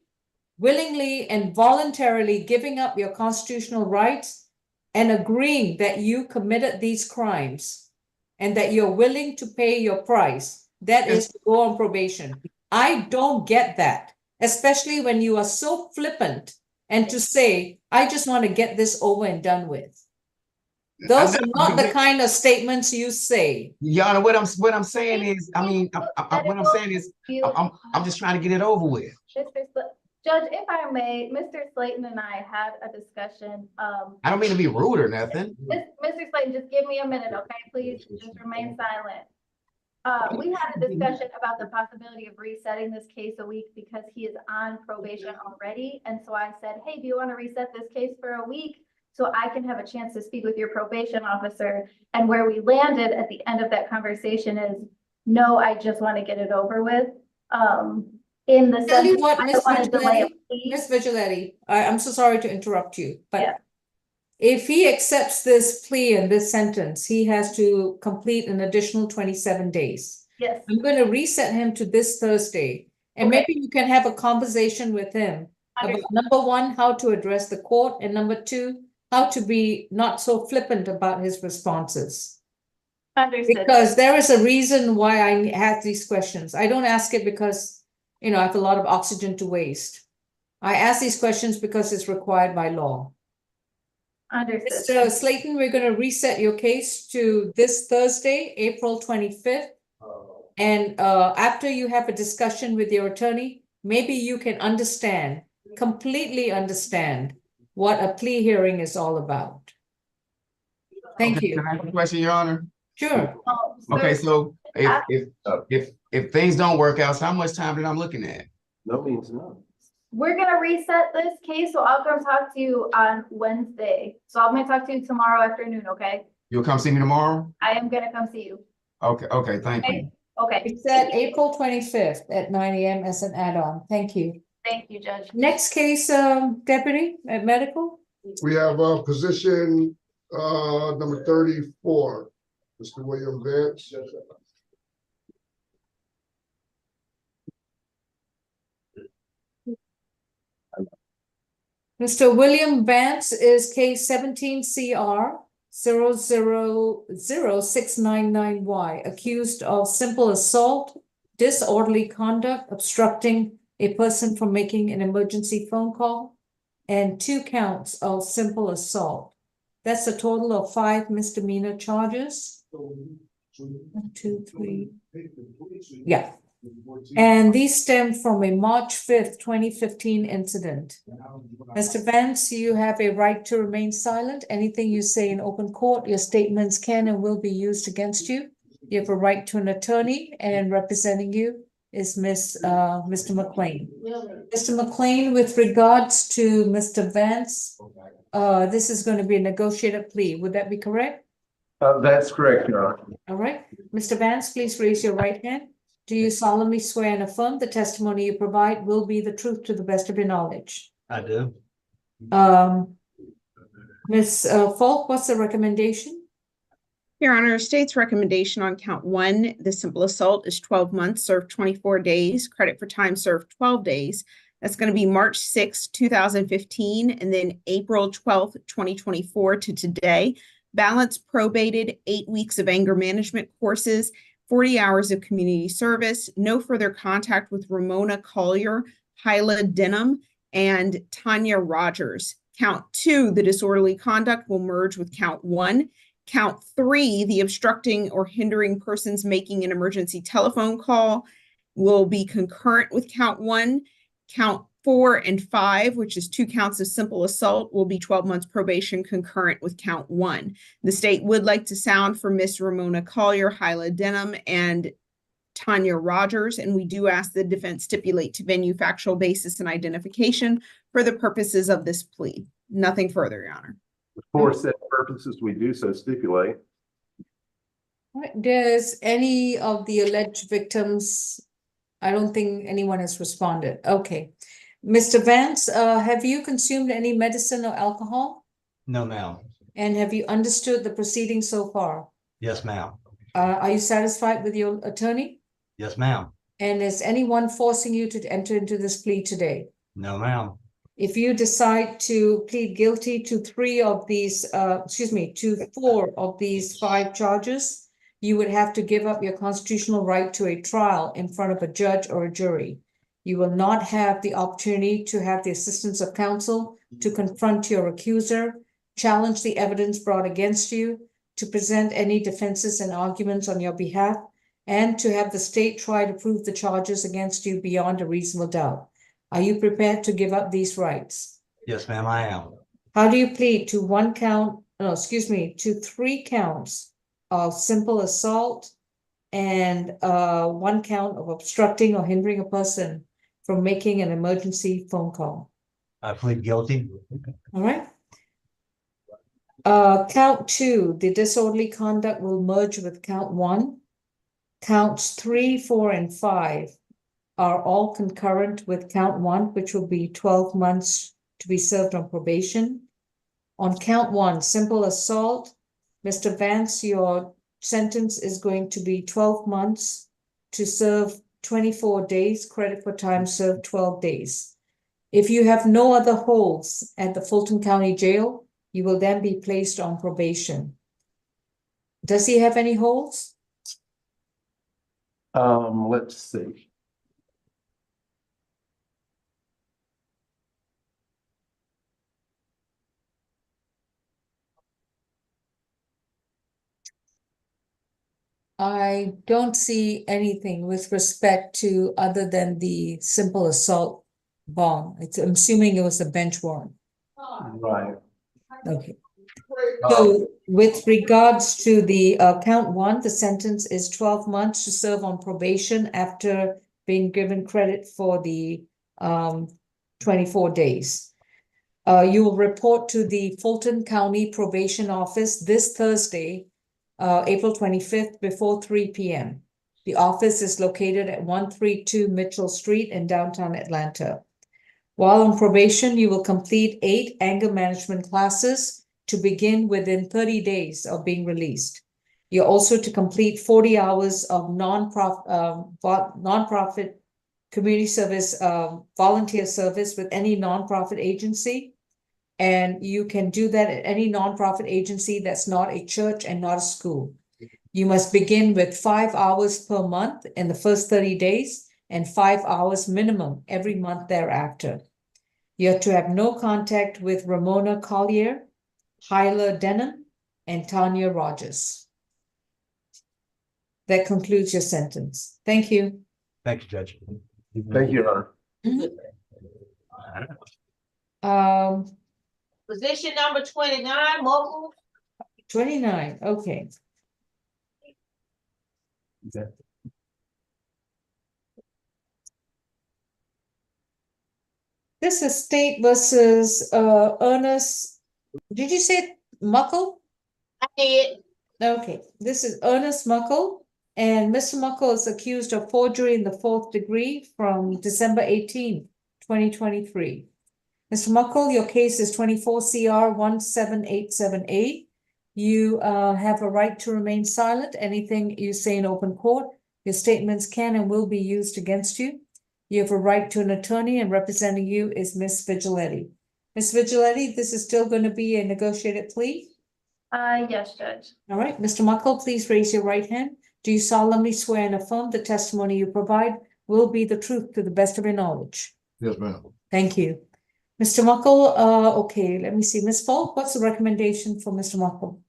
willingly, and voluntarily giving up your constitutional rights and agreeing that you committed these crimes and that you're willing to pay your price. That is to go on probation. I don't get that, especially when you are so flippant and to say, I just want to get this over and done with. Those are not the kind of statements you say. Your Honor, what I'm saying is, I mean, what I'm saying is, I'm just trying to get it over with. Judge, if I may, Mr. Slayton and I had a discussion. I don't mean to be rude or nothing. Mr. Slayton, just give me a minute, okay? Please just remain silent. We had a discussion about the possibility of resetting this case a week because he is on probation already. And so I said, hey, do you want to reset this case for a week so I can have a chance to speak with your probation officer? And where we landed at the end of that conversation is, no, I just want to get it over with. In the Tell sense, you what, I Ms. don't want to delay a plea. Ms. Vigiletti, I'm so sorry to interrupt you, but if he accepts this plea and this sentence, he has to complete an additional 27 days. Yes. I'm going to reset him to this Thursday, and maybe you can have a conversation with him about number one, how to address the court, and number two, how to be not so flippant about his responses. Understood. Because there is a reason why I have these questions. I don't ask it because, you know, I have a lot of oxygen to waste. I ask these questions because it's required by law. Understood. Mr. Slayton, we're going to reset your case to this Thursday, April 25th. And after you have a discussion with your attorney, maybe you can understand, completely understand what a plea hearing is all about. Thank you. Can I have a question, Your Honor? Sure. Okay, so if things don't work out, so how much time did I'm looking at? No means no. We're gonna reset this case, so I'll come talk to you on Wednesday. So I'm gonna talk to you tomorrow afternoon, okay? You'll come see me tomorrow? I am gonna come see you. Okay, thank you. Okay. It's at April 25th at 9 a.m. as an add-on. Thank you. Thank you, Judge. Next case, Deputy at Medical. We have position number 34, Mr. William Vance. Mr. William Vance is case 17 CR 0006999Y, accused of simple assault, disorderly conduct, obstructing a person from making an emergency phone call, and 2 counts of simple assault. That's a total of 5 misdemeanor charges. 1, 2, 3. Yeah. And these stem from a March 5th, 2015 incident. Mr. Vance, you have a right to remain silent. Anything you say in open court, your statements can and will be used against you. You have a right to an attorney, and representing you is Mr. McLean. Mr. McLean, with regards to Mr. Vance, this is going to be a negotiated plea. Would that be correct? That's correct, Your Honor. All right. Mr. Vance, please raise your right hand. Do you solemnly swear and affirm the testimony you provide will be the truth to the best of your knowledge? I do. Ms. Falk, what's the recommendation? Your Honor, state's recommendation on count one, the simple assault is 12 months, served 24 days, credit for time served 12 days. That's going to be March 6, 2015, and then April 12th, 2024 to today. Balance probated, 8 weeks of anger management courses, 40 hours of community service, no further contact with Ramona Collier, Hyla Denham, and Tanya Rogers. Count two, the disorderly conduct will merge with count one. Count three, the obstructing or hindering persons making an emergency telephone call, will be concurrent with count one. Count 4 and 5, which is 2 counts of simple assault, will be 12 months probation concurrent with count 1. The state would like to sound for Miss Ramona Collier, Hyla Denham, and Tanya Rogers, and we do ask the defense stipulate to venue factual basis and identification for the purposes of this plea. Nothing further, Your Honor. For said purposes, we do so stipulate. All right, does any of the alleged victims, I don't think anyone has responded. Okay. Mr. Vance, have you consumed any medicine or alcohol? No, ma'am. And have you understood the proceedings so far? Yes, ma'am. Are you satisfied with your attorney? Yes, ma'am. And is anyone forcing you to enter into this plea today? No, ma'am. If you decide to plead guilty to to 4 of these 5 charges, you would have to give up your constitutional right to a trial in front of a judge or a jury. You will not have the opportunity to have the assistance of counsel to confront your accuser, challenge the evidence brought against you, to present any defenses and arguments on your behalf, and to have the state try to prove the charges against you beyond a reasonable doubt. Are you prepared to give up these rights? Yes, ma'am, I am. How do you plead to 3 counts of simple assault and 1 count of obstructing or hindering a person from making an emergency phone call? I plead guilty. All right. Count 2, the disorderly conduct will merge with count 1. Counts 3, 4, and 5 are all concurrent with count 1, which will be 12 months to be served on probation. On count 1, simple assault, Mr. Vance, your sentence is going to be 12 months to serve 24 days, credit for time served 12 days. If you have no other holds at the Fulton County Jail, you will then be placed on probation. Does he have any holds? Let's see. I don't see anything with respect to other than the simple assault bond. I'm assuming it was a bench warrant. Right. Okay. So with regards to the count 1, the sentence is 12 months to serve on probation after being given credit for the 24 days. You will report to the Fulton County Probation Office this Thursday, April 25th before 3 p.m. The office is located at 132 Mitchell Street in downtown Atlanta. While on probation, you will complete 8 anger management classes to begin within 30 days of being released. You're also to complete 40 hours of nonprofit community service, volunteer service with any nonprofit agency. And you can do that at any nonprofit agency that's not a church and not a school. You must begin with 5 hours per month in the first 30 days and 5 hours minimum every month thereafter. You're to have no contact with Ramona Collier, Hyla Denham, and Tanya Rogers. That concludes your sentence. Thank you. Thank you, Judge. Thank you, Your Honor. Position number 29, Mokel. 29, okay. This is State versus Ernest. Did you say Muckle? I did. Okay, this is Ernest Muckle, and Mr. Muckle is accused of forgery in the 4th degree from December 18, 2023. Mr. Muckle, your case is 24 CR 17878. You have a right to remain silent. Anything you say in open court, your statements can and will be used against you. You have a right to an attorney, and representing you is Miss Vigiletti. Miss Vigiletti, this is still going to be a negotiated plea. Yes, Judge. All right, Mr. Muckle, please raise your right hand. Do you solemnly swear and affirm the testimony you provide will be the truth to the best of your knowledge? Yes, ma'am. Thank you. Mr. Muckle, okay, let me see. Ms. Falk, what's the recommendation for Mr. Muckle?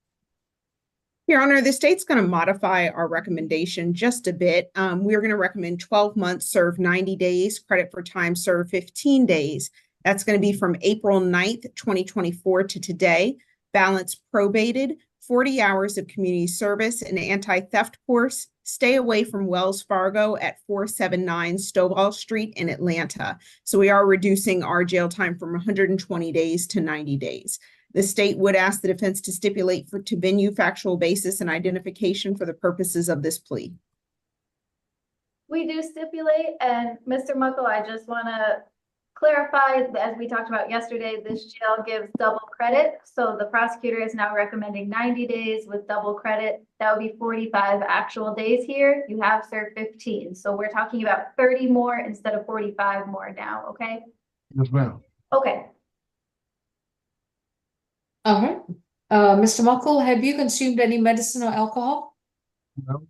Your Honor, the state's going to modify our recommendation just a bit. We're going to recommend 12 months, serve 90 days, credit for time served 15 days. That's going to be from April 9th, 2024 to today. Balance probated, 40 hours of community service, an anti-theft course. Stay away from Wells Fargo at 479 Stovall Street in Atlanta. So we are reducing our jail time from 120 days to 90 days. The state would ask the defense to stipulate to venue, factual basis, and identification for the purposes of this plea. We do stipulate, and Mr. Muckle, I just want to clarify, as we talked about yesterday, this jail gives double credit. So the prosecutor is now recommending 90 days with double credit. That would be 45 actual days here. You have served 15. So we're talking about 30 more instead of 45 more now, okay? Yes, ma'am. Okay. All right. Mr. Muckle, have you consumed any medicine or alcohol? No.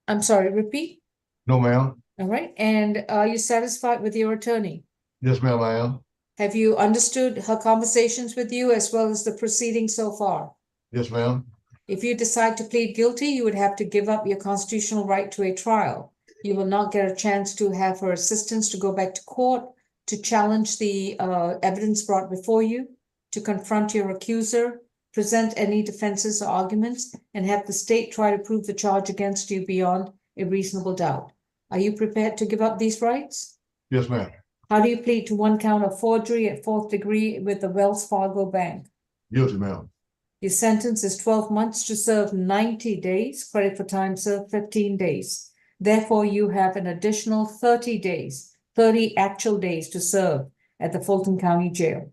I'm sorry, repeat. No, ma'am. All right. And are you satisfied with your attorney? Yes, ma'am, I am. Have you understood her conversations with you as well as the proceedings so far? Yes, ma'am. If you decide to plead guilty, you would have to give up your constitutional right to a trial. You will not get a chance to have her assistance to go back to court, to challenge the evidence brought before you, to confront your accuser, present any defenses or arguments, and have the state try to prove the charge against you beyond a reasonable doubt. Are you prepared to give up these rights? Yes, ma'am. How do you plead to one count of forgery at 4th degree with the Wells Fargo Bank? Guilty, ma'am. Your sentence is 12 months to serve 90 days, credit for time served 15 days. Therefore, you have an additional 30 days, 30 actual days to serve at the Fulton County Jail.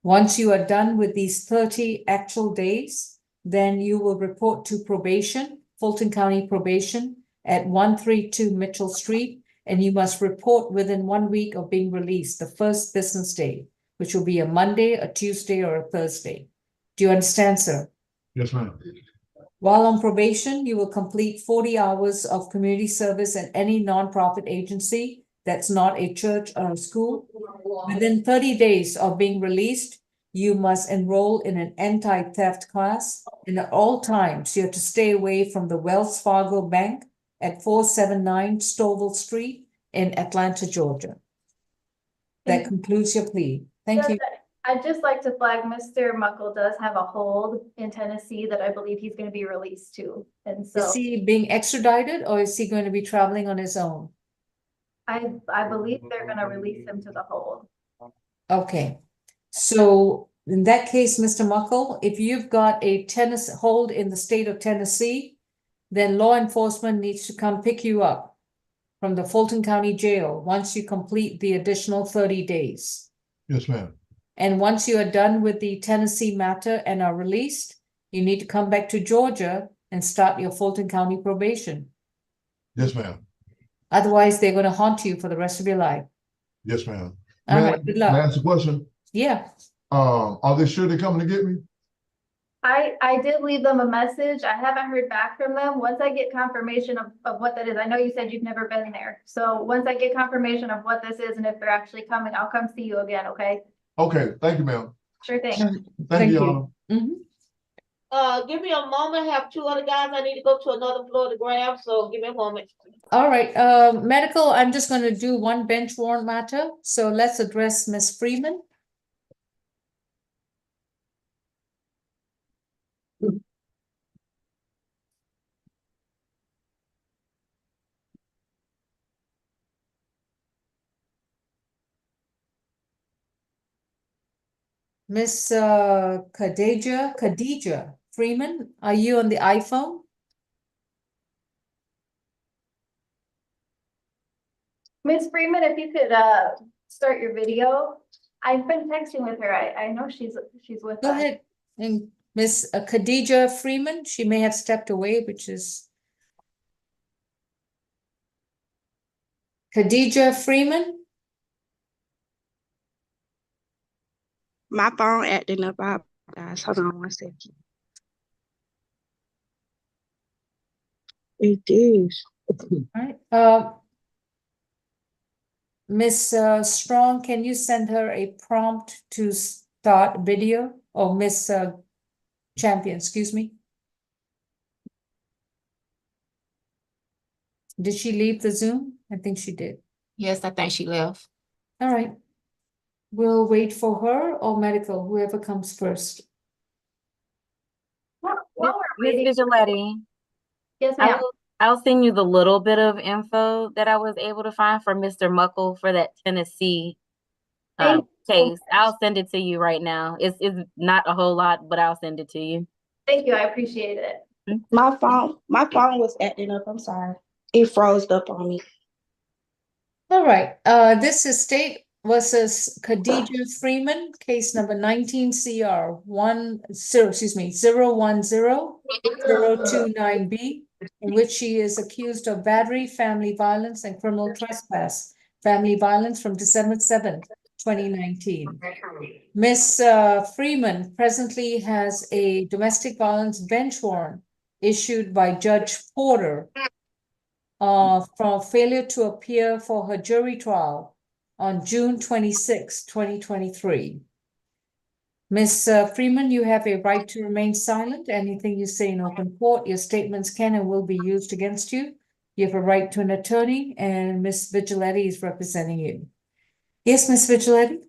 Once you are done with these 30 actual days, then you will report to probation, Fulton County Probation, at 132 Mitchell Street, and you must report within 1 week of being released, the first business day, which will be a Monday, a Tuesday, or a Thursday. Do you understand, sir? Yes, ma'am. While on probation, you will complete 40 hours of community service at any nonprofit agency that's not a church or a school. Within 30 days of being released, you must enroll in an anti-theft class, and at all times you have to stay away from the Wells Fargo Bank at 479 Stovall Street in Atlanta, Georgia. That concludes your plea. Thank you. I'd just like to flag Mr. Muckle does have a hold in Tennessee that I believe he's going to be released to. And so Is he being extradited or is he going to be traveling on his own? I believe they're going to release him to the hold. Okay. So in that case, Mr. Muckle, if you've got a Tennessee hold in the state of Tennessee, then law enforcement needs to come pick you up from the Fulton County Jail once you complete the additional 30 days. Yes, ma'am. And once you are done with the Tennessee matter and are released, you need to come back to Georgia and start your Fulton County probation. Yes, ma'am. Otherwise, they're going to haunt you for the rest of your life. Yes, ma'am. All right, good luck. May I ask a question? Yeah. Are they sure they're coming to get me? I did leave them a message. I haven't heard back from them. Once I get confirmation of what that is, I know you said you've never been there. So once I get confirmation of what this is and if they're actually coming, I'll come see you again, okay? Okay, thank you, ma'am. Sure thing. Thank you, Your Honor. Give me a moment. I have 2 other guys. I need to go to another floor to grab, so give me a moment. All right, medical, I'm just going to do one bench warrant matter. So let's address Ms. Freeman. Miss Khadija Freeman, are you on the iPhone? Miss Freeman, if you could start your video. I've been texting with her. I know she's with Go us. ahead and Miss Khadija Freeman, she may have stepped away, which is Khadija Freeman. My phone acting up, guys. Hold on 1 second. It is. Right. Miss Strong, can you send her a prompt to start video? Or Miss Champion, excuse me. Did she leave the Zoom? I think she did. Yes, I think she left. All right. We'll wait for her or medical, whoever comes first. While we're Miss waiting, Vigilante, yes, ma'am. I'll send you the little bit of info that I was able to find from Mr. Muckle for that Tennessee Thank you. case. I'll send it to you right now. It's not a whole lot, but I'll send it to you. Thank you. I appreciate it. My phone was acting up. I'm sorry. It froze up on me. All right, this is State versus Khadija Freeman, case number 19 CR 010-029B, in which she is accused of battery, family violence, and criminal trespass, family violence from December 7th, 2019. Miss Freeman presently has a domestic violence bench warrant issued by Judge Porter for failure to appear for her jury trial on June 26, 2023. Ms. Freeman, you have a right to remain silent. Anything you say in open court, your statements can and will be used against you. You have a right to an attorney, and Ms. Vigilante is representing you. Yes, Ms. Vigilante?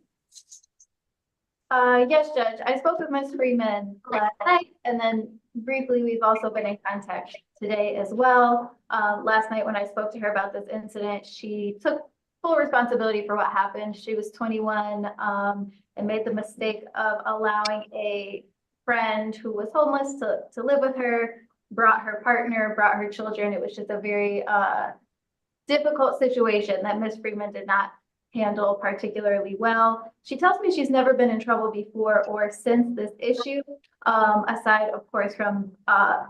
Yes, Judge. I spoke with Ms. Freeman last night, and then briefly, we've also been in contact today as well. Last night when I spoke to her about this incident, she took full responsibility for what happened. She was 21 and made the mistake of allowing a friend who was homeless to live with her, brought her partner, brought her children. It was just a very difficult situation that Ms. Freeman did not handle particularly well. She tells me she's never been in trouble before or since this issue, aside, of course, from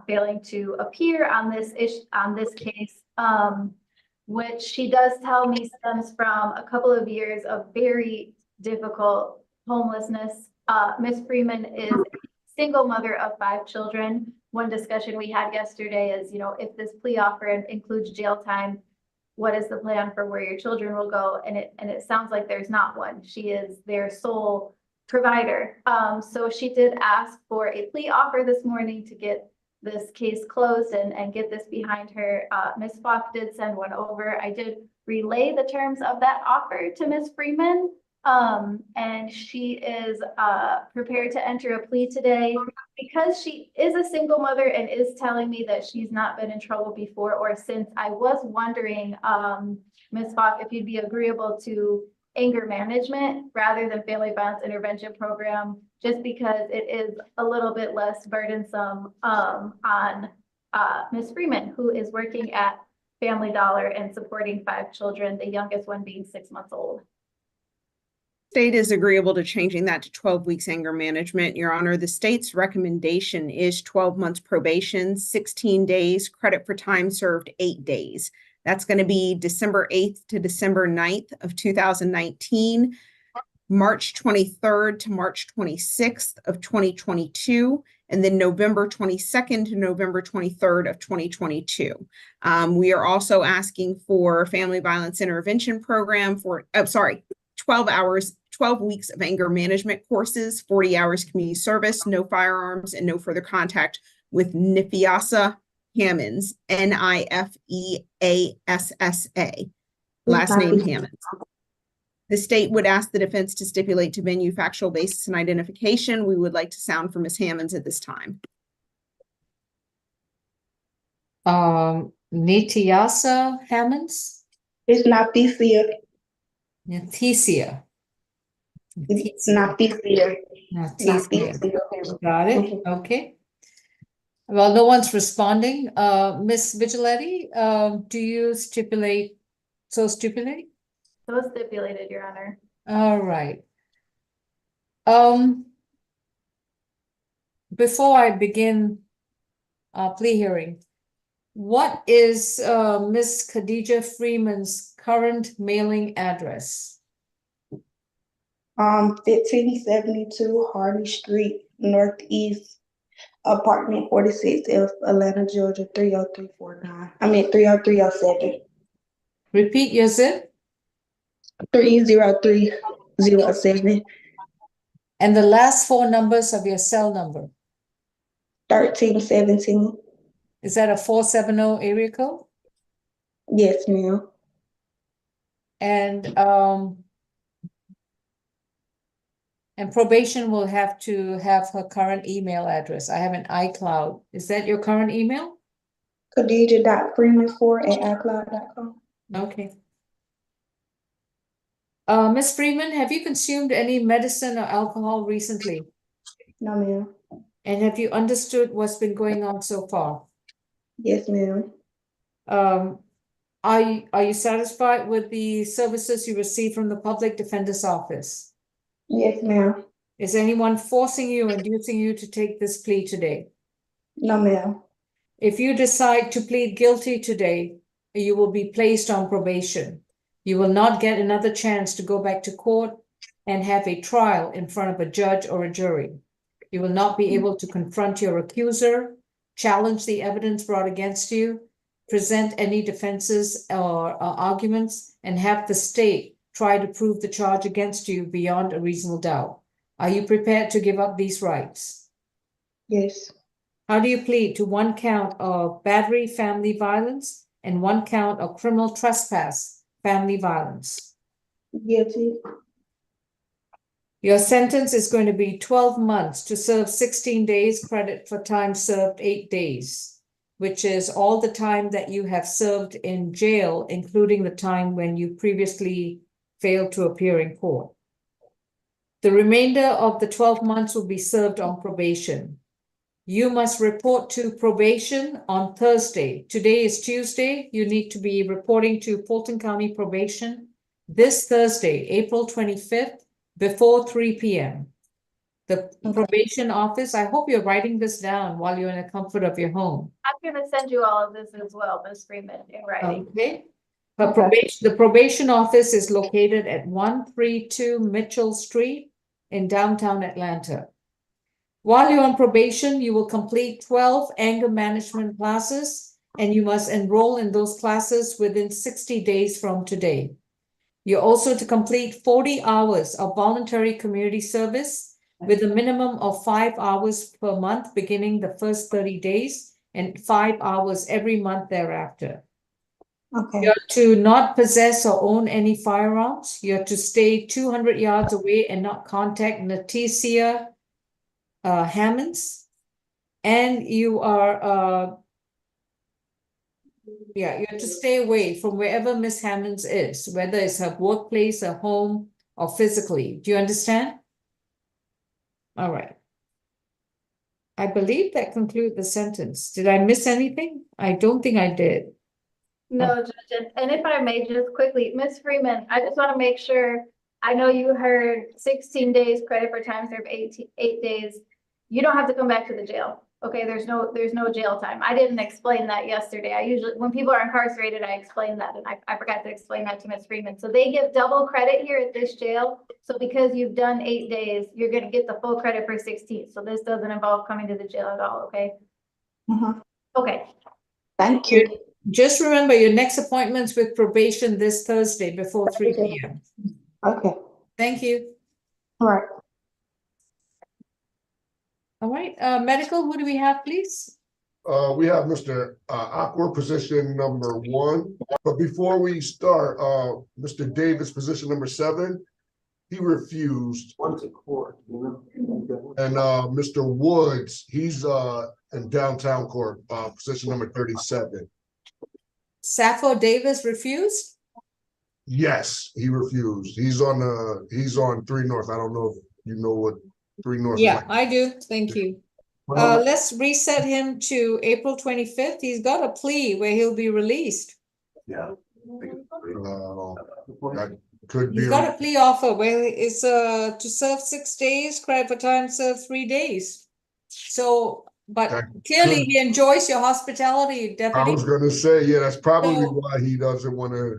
failing to appear on this case, which she does tell me stems from a couple of years of very difficult homelessness. Ms. Freeman is a single mother of 5 children. One discussion we had yesterday is, you know, if this plea offer includes jail time, what is the plan for where your children will go? And it sounds like there's not one. She is their sole provider. So she did ask for a plea offer this morning to get this case closed and get this behind her. Ms. Falk did send one over. I did relay the terms of that offer to Ms. Freeman. And she is prepared to enter a plea today because she is a single mother and is telling me that she's not been in trouble before or since. I was wondering, Ms. Falk, if you'd be agreeable to anger management rather than family violence intervention program, just because it is a little bit less burdensome on Ms. Freeman, who is working at Family Dollar and supporting 5 children, the youngest one being 6 months old. State is agreeable to changing that to 12 weeks anger management. Your Honor, the state's recommendation is 12 months probation, 16 days, credit for time served, 8 days. That's going to be December 8th to December 9th of 2019, March 23rd to March 26th of 2022, and then November 22nd to November 23rd of 2022. We are also asking for family violence intervention program for, 12 weeks of anger management courses, 40 hours community service, no firearms, and no further contact with Nifiasa Hammonds, Nifiassa, last name Hammonds. The state would ask the defense to stipulate to venue, factual basis, and identification. We would like to sound for Ms. Hammonds at this time. Nifiasa Hammonds? It's not Thesia. Thesia. It's not Thesia. Got it. Okay. Well, no one's responding. Miss Vigilante, do you stipulate? So stipulated, Your Honor. All right. before I begin plea hearing, what is Miss Khadija Freeman's current mailing address? 1572 Hardy Street, Northeast, apartment 46F, Atlanta, Georgia, 30349. 30307. Repeat your zip. 30307. And the last four numbers of your cell number. 1317. Is that a 470 area code? Yes, ma'am. And probation will have to have her current email address. I have an iCloud. Is that your current email? Khadija.freeman4@icloud.com. Okay. Ms. Freeman, have you consumed any medicine or alcohol recently? No, ma'am. And have you understood what's been going on so far? Yes, ma'am. Are you satisfied with the services you receive from the Public Defender's Office? Yes, ma'am. Is anyone forcing you, inducing you to take this plea today? No, ma'am. If you decide to plead guilty today, you will be placed on probation. You will not get another chance to go back to court and have a trial in front of a judge or a jury. You will not be able to confront your accuser, challenge the evidence brought against you, present any defenses or arguments, and have the state try to prove the charge against you beyond a reasonable doubt. Are you prepared to give up these rights? Yes. How do you plead to one count of battery, family violence, and one count of criminal trespass, family violence? Guilty. Your sentence is going to be 12 months to serve 16 days credit for time served 8 days, which is all the time that you have served in jail, including the time when you previously failed to appear in court. The remainder of the 12 months will be served on probation. You must report to probation on Thursday. Today is Tuesday. You need to be reporting to Fulton County Probation this Thursday, April 25th, before 3 p.m. The probation office, I hope you're writing this down while you're in the comfort of your home. I'm gonna send you all of this as well, Ms. Freeman, in writing. Okay. But the probation office is located at 132 Mitchell Street in downtown Atlanta. While you're on probation, you will complete 12 anger management classes, and you must enroll in those classes within 60 days from today. You're also to complete 40 hours of voluntary community service with a minimum of 5 hours per month beginning the first 30 days and 5 hours every month thereafter. Okay. You're to not possess or own any firearms. You're to stay 200 yards away and not contact Natesia Hammonds. And you are, you're to stay away from wherever Miss Hammonds is, whether it's her workplace, her home, or physically. Do you understand? All right. I believe that concludes the sentence. Did I miss anything? I don't think I did. No, Judge, and if I may just quickly, Ms. Freeman, I just want to make sure, I know you heard 16 days credit for time served, 8 days. You don't have to come back to the jail. Okay, there's no jail time. I didn't explain that yesterday. I usually, when people are incarcerated, I explain that, and I forgot to explain that to Ms. Freeman. So they give double credit here at this jail. So because you've done 8 days, you're gonna get the full credit for 16. So this doesn't involve coming to the jail at all, okay? Okay. Thank you. Just remember your next appointment's with probation this Thursday before 3 p.m. Okay. Thank you. All right. All right, medical, who do we have, please? We have Mr. Awkward, position number 1. But before we start, Mr. Davis, position number 7, he refused. Went to court. And Mr. Woods, he's in downtown court, position number 37. Sappho Davis refused? Yes, he refused. He's on 3 North. I don't know if you know what 3 North is Yeah, like. I do. Thank you. Let's reset him to April 25th. He's got a plea where he'll be released. Yeah. That could be. He's got a plea offer where it's to serve 6 days, credit for time served 3 days. So, but That clearly could- he enjoys your hospitality, I Deputy. was gonna say, yeah, that's probably So- why he doesn't wanna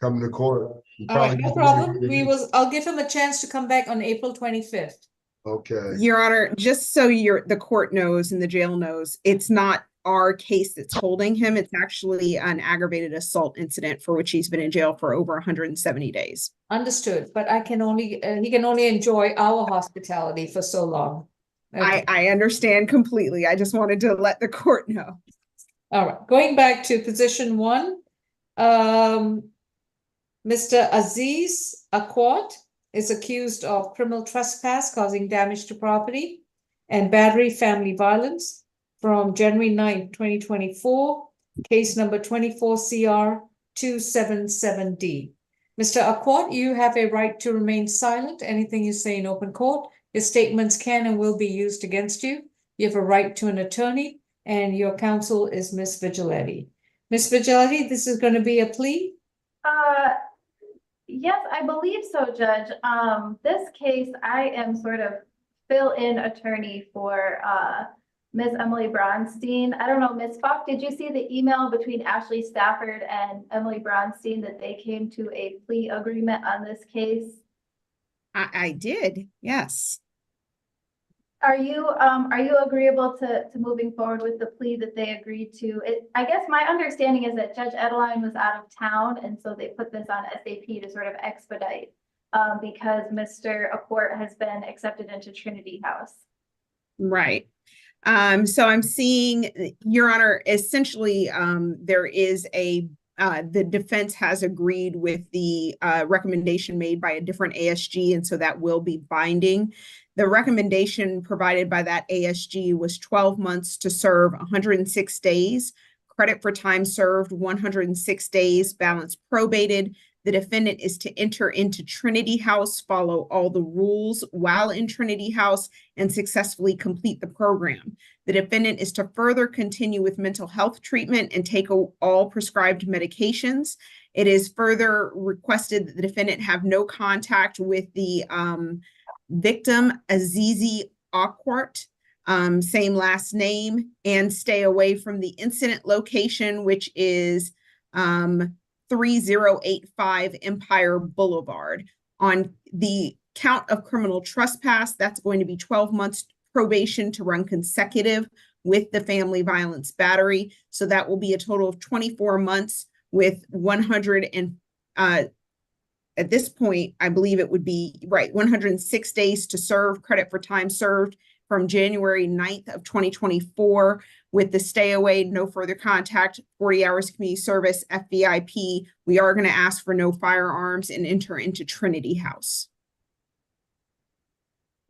come to court. He All right, probably no doesn't know problem. what it is. I'll give him a chance to come back on April 25th. Okay, Your Honor, just so the court knows and the jail knows, it's not our case that's holding him. It's actually an aggravated assault incident for which he's been in jail for over 170 days. Understood, but he can only enjoy our hospitality for so long. Okay. I understand completely. I just wanted to let the court know. All right, going back to position 1, Mr. Aziz Akwat is accused of criminal trespass causing damage to property and battery family violence from January 9th, 2024, case number 24 CR 277D. Mr. Akwat, you have a right to remain silent. Anything you say in open court, your statements can and will be used against you. You have a right to an attorney, and your counsel is Ms. Vigilante. Ms. Vigilante, this is going to be a plea? Yes, I believe so, Judge. This case, I am sort of fill-in attorney for Ms. Emily Bronstein. I don't know, Ms. Falk, did you see the email between Ashley Stafford and Emily Bronstein that they came to a plea agreement on this case? I did, yes. Are you agreeable to moving forward with the plea that they agreed to? I guess my understanding is that Judge Adeline was out of town, and so they put this on SAP to sort of expedite because Mr. Akwat has been accepted into Trinity House. Right. So I'm seeing, Your Honor, essentially, there is the defense has agreed with the recommendation made by a different ASG, and so that will be binding. The recommendation provided by that ASG was 12 months to serve 106 days, credit for time served 106 days, balance probated. The defendant is to enter into Trinity House, follow all the rules while in Trinity House, and successfully complete the program. The defendant is to further continue with mental health treatment and take all prescribed medications. It is further requested that the defendant have no contact with the victim, Azizi Akwat, same last name, and stay away from the incident location, which is 3085 Empire Boulevard. On the count of criminal trespass, that's going to be 12 months probation to run consecutive with the family violence battery. So that will be a total of 24 months with 100 and at this point, I believe it would be 106 days to serve, credit for time served from January 9th of 2024 with the stay away, no further contact, 40 hours community service, FVIP. We are going to ask for no firearms and enter into Trinity House.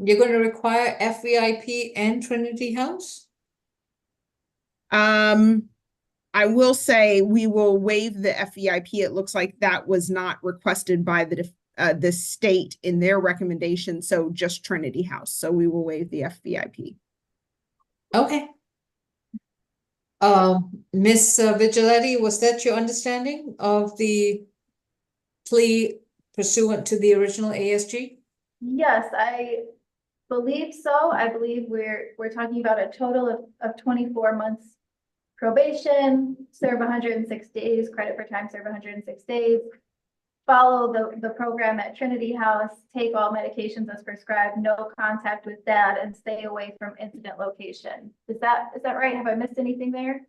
You're going to require FVIP and Trinity House? I will say we will waive the FVIP. It looks like that was not requested by the state in their recommendation, so just Trinity House. So we will waive the FVIP. Okay. Ms. Vigilante, was that your understanding of the plea pursuant to the original ASG? Yes, I believe so. I believe we're talking about a total of 24 months probation, serve 106 days, credit for time serve 106 days, follow the program at Trinity House, take all medications as prescribed, no contact with dad, and stay away from incident location. Is that right? Have I missed anything there?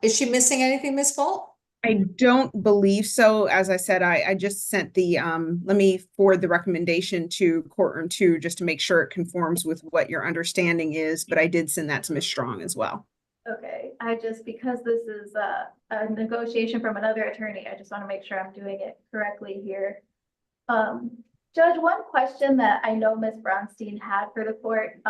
Is she missing anything, Ms. Falk? I don't believe so. As I said, I just sent the, let me forward the recommendation to courtroom 2 just to make sure it conforms with what your understanding is, but I did send that to Ms. Strong as well. Okay, because this is a negotiation from another attorney, I just want to make sure I'm doing it correctly here. Judge, one question that I know Ms. Bronstein had for the court,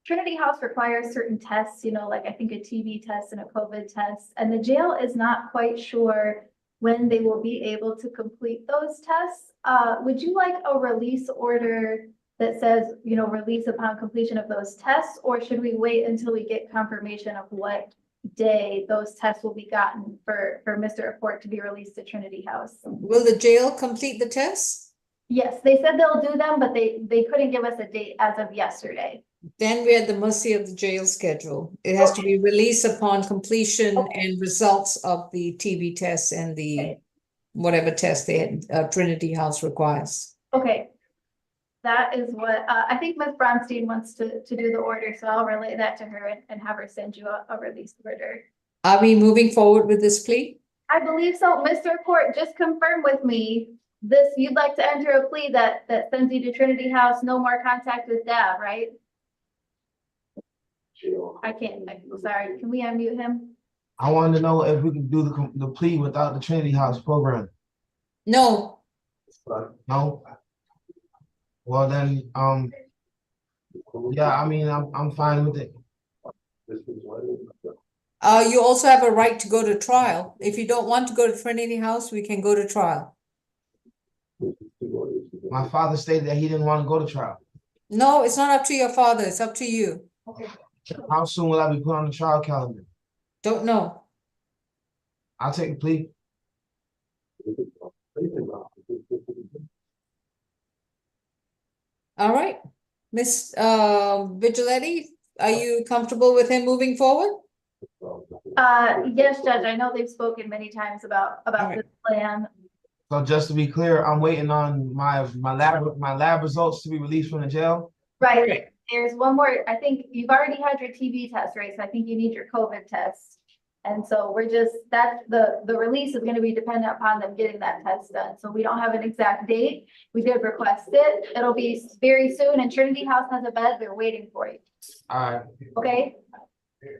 Trinity House requires certain tests, like I think a TB test and a COVID test, and the jail is not quite sure when they will be able to complete those tests. Would you like a release order that says, release upon completion of those tests, or should we wait until we get confirmation of what day those tests will be gotten for Mr. Akwat to be released to Trinity House? Will the jail complete the tests? Yes, they said they'll do them, but they couldn't give us a date as of yesterday. Then we're at the mercy of the jail schedule. It has to be released upon completion and results of the TB test and the whatever test they had, Trinity House requires. Okay. That is what, I think Ms. Bronstein wants to do the order, so I'll relay that to her and have her send you a release order. Are we moving forward with this plea? I believe so. Mr. Court, just confirm with me this, you'd like to enter a plea that sends you to Trinity House, no more contact with Dab, right? I can't, I'm sorry. Can we unmute him? I wanted to know if we could do the plea without the Trinity House program. No. No? Well then, yeah, I mean, I'm fine with it. You also have a right to go to trial. If you don't want to go to Trinity House, we can go to trial. My father stated that he didn't want to go to trial. No, it's not up to your father. It's up to you. How soon will I be put on the trial calendar? Don't know. I'll take the plea. All right. Miss Vigiletti, are you comfortable with him moving forward? Yes, Judge, I know they've spoken many times about this plan. So just to be clear, I'm waiting on my lab results to be released from the jail. Right, there's one more, I think you've already had your TB test, right? So I think you need your COVID test. And so we're just, the release is gonna be dependent upon them getting that test done. So we don't have an exact date. We did request it. It'll be very soon and Trinity House has a bed. They're waiting for you. All right. Okay?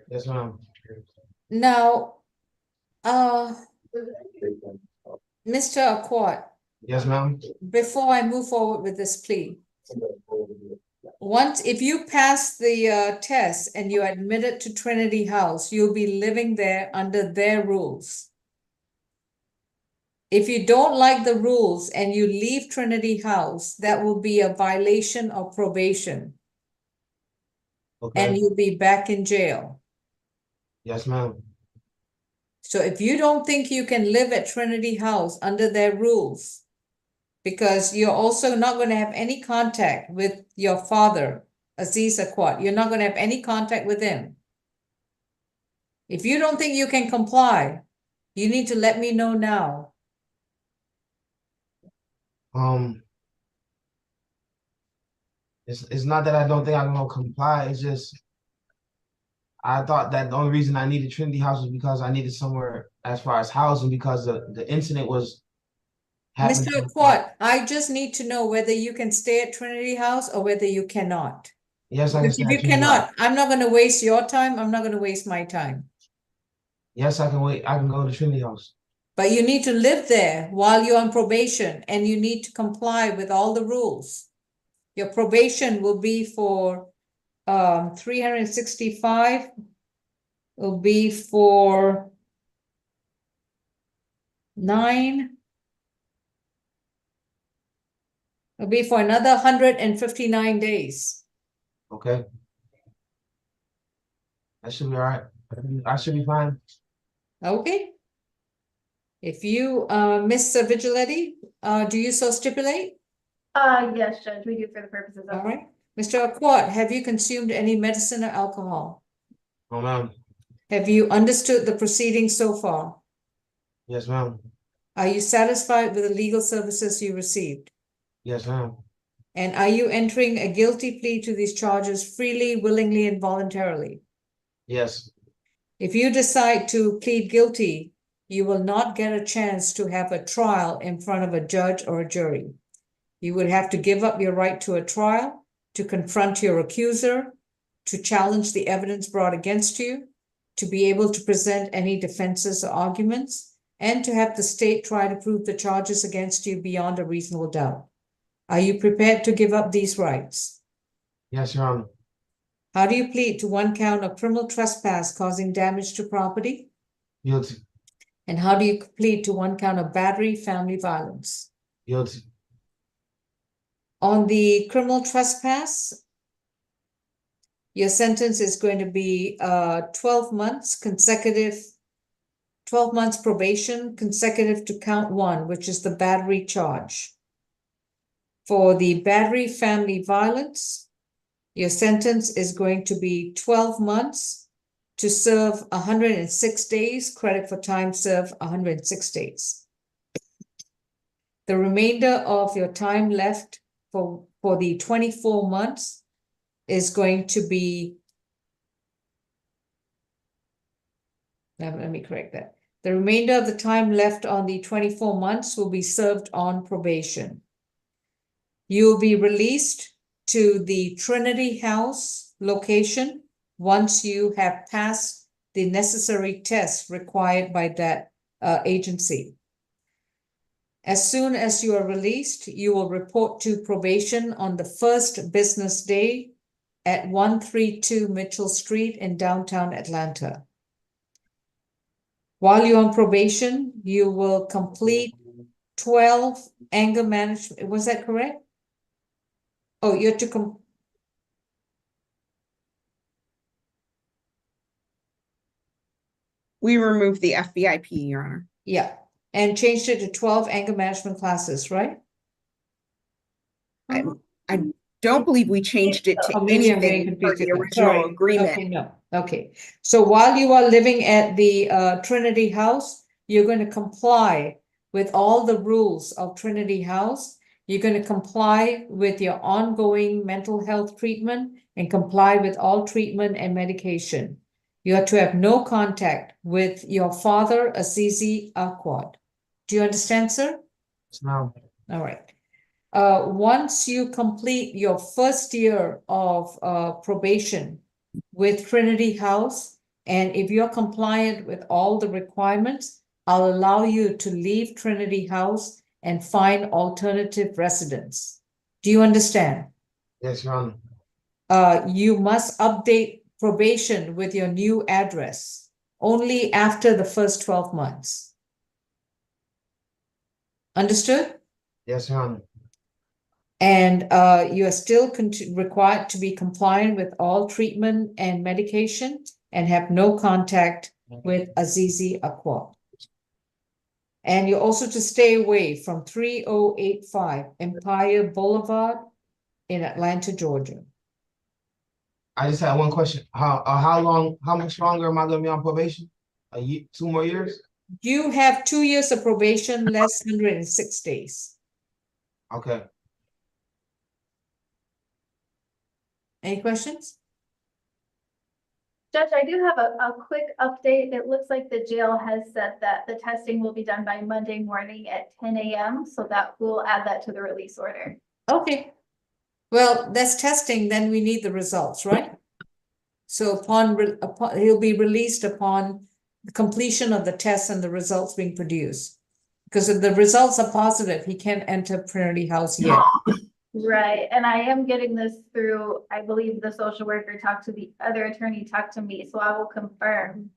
Yes, ma'am. Now, Mr. Accord, Yes, ma'am. before I move forward with this plea, if you pass the test and you're admitted to Trinity House, you'll be living there under their rules. If you don't like the rules and you leave Trinity House, that will be a violation of probation. Okay. And you'll be back in jail. Yes, ma'am. So if you don't think you can live at Trinity House under their rules, because you're also not going to have any contact with your father, Aziz Accord. You're not going to have any contact with him. If you don't think you can comply, you need to let me know now. It's not that I don't think I'm gonna comply. It's just I thought that the only reason I needed Trinity House was because I needed somewhere as far as housing because the incident was happening. Mr. Accord, I just need to know whether you can stay at Trinity House or whether you cannot. Yes, I can If stay at you Trinity cannot, House. I'm not going to waste your time. I'm not going to waste my time. Yes, I can wait. I can go to Trinity House. But you need to live there while you're on probation and you need to comply with all the rules. Your probation will be for 365, will be for 9. It'll be for another 159 days. Okay. That should be all right. I should be fine. Okay. If you, Ms. Vigiletti, do you so stipulate? Yes, Judge, we do for the purposes of. All right. Mr. Accord, have you consumed any medicine or alcohol? No, ma'am. Have you understood the proceedings so far? Yes, ma'am. Are you satisfied with the legal services you received? Yes, ma'am. And are you entering a guilty plea to these charges freely, willingly, and voluntarily? Yes. If you decide to plead guilty, you will not get a chance to have a trial in front of a judge or a jury. You would have to give up your right to a trial, to confront your accuser, to challenge the evidence brought against you, to be able to present any defenses or arguments, and to have the state try to prove the charges against you beyond a reasonable doubt. Are you prepared to give up these rights? Yes, Your Honor. How do you plead to one count of criminal trespass causing damage to property? Guilty. And how do you plead to one count of battery, family violence? Guilty. On the criminal trespass, your sentence is going to be 12 months consecutive, 12 months probation consecutive to count 1, which is the battery charge. For the battery family violence, your sentence is going to be 12 months to serve 106 days, credit for time served 106 days. The remainder of your time left for the 24 months is going to be, let me correct that. The remainder of the time left on the 24 months will be served on probation. You will be released to the Trinity House location once you have passed the necessary tests required by that agency. As soon as you are released, you will report to probation on the first business day at 132 Mitchell Street in downtown Atlanta. While you're on probation, you will complete 12 anger management. Was that correct? Oh, you're to We removed the FVIP, Your Honor. yeah, and changed it to 12 anger management classes, right? I don't believe we changed it to Oh, maybe I'm getting anything per confused the with that. original Sorry. agreement. Okay, no, okay. So while you are living at the Trinity House, you're going to comply with all the rules of Trinity House. You're going to comply with your ongoing mental health treatment and comply with all treatment and medication. You are to have no contact with your father, Azizi Akwad. Do you understand, sir? No. All right. Once you complete your first year of probation with Trinity House, and if you're compliant with all the requirements, I'll allow you to leave Trinity House and find alternative residence. Do you understand? Yes, Your Honor. You must update probation with your new address only after the first 12 months. Understood? Yes, Your Honor. And you are still required to be compliant with all treatment and medication and have no contact with Azizi Akwad. And you're also to stay away from 3085 Empire Boulevard in Atlanta, Georgia. I just had one question. How much longer am I gonna be on probation? A year, 2 more years? You have 2 years of probation, less 106 days. Okay. Any questions? Judge, I do have a quick update. It looks like the jail has said that the testing will be done by Monday morning at 10 a.m. So that we'll add that to the release order. Okay. Well, that's testing, then we need the results, right? So upon he'll be released upon the completion of the tests and the results being produced. Because if the results are positive, he can't enter Trinity House yet. Right, and I am getting this through, I believe the social worker talked to the other attorney, talked to me, so I will confirm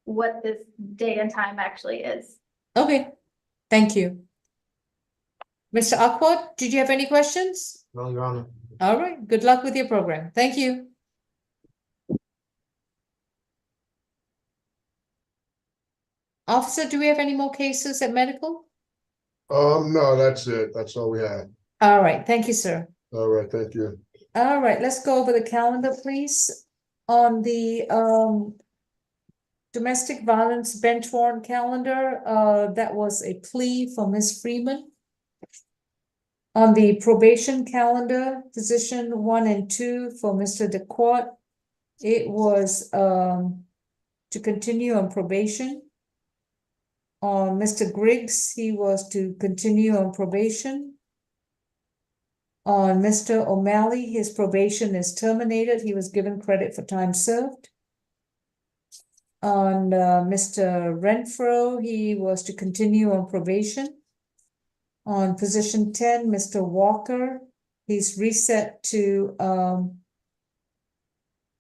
what this day and time actually is. Okay, thank you. Mr. Akwad, did you have any questions? No, Your Honor. All right, good luck with your program. Thank you. Officer, do we have any more cases at medical? No, that's it. That's all we had. All right, thank you, sir. All right, thank you. All right, let's go over the calendar, please. On the domestic violence bench warrant calendar, that was a plea for Ms. Freeman. On the probation calendar, position 1 and 2 for Mr. DeCourt, it was to continue on probation. On Mr. Griggs, he was to continue on probation. On Mr. O'Malley, his probation is terminated. He was given credit for time served. On Mr. Renfro, he was to continue on probation. On position 10, Mr. Walker, he's reset to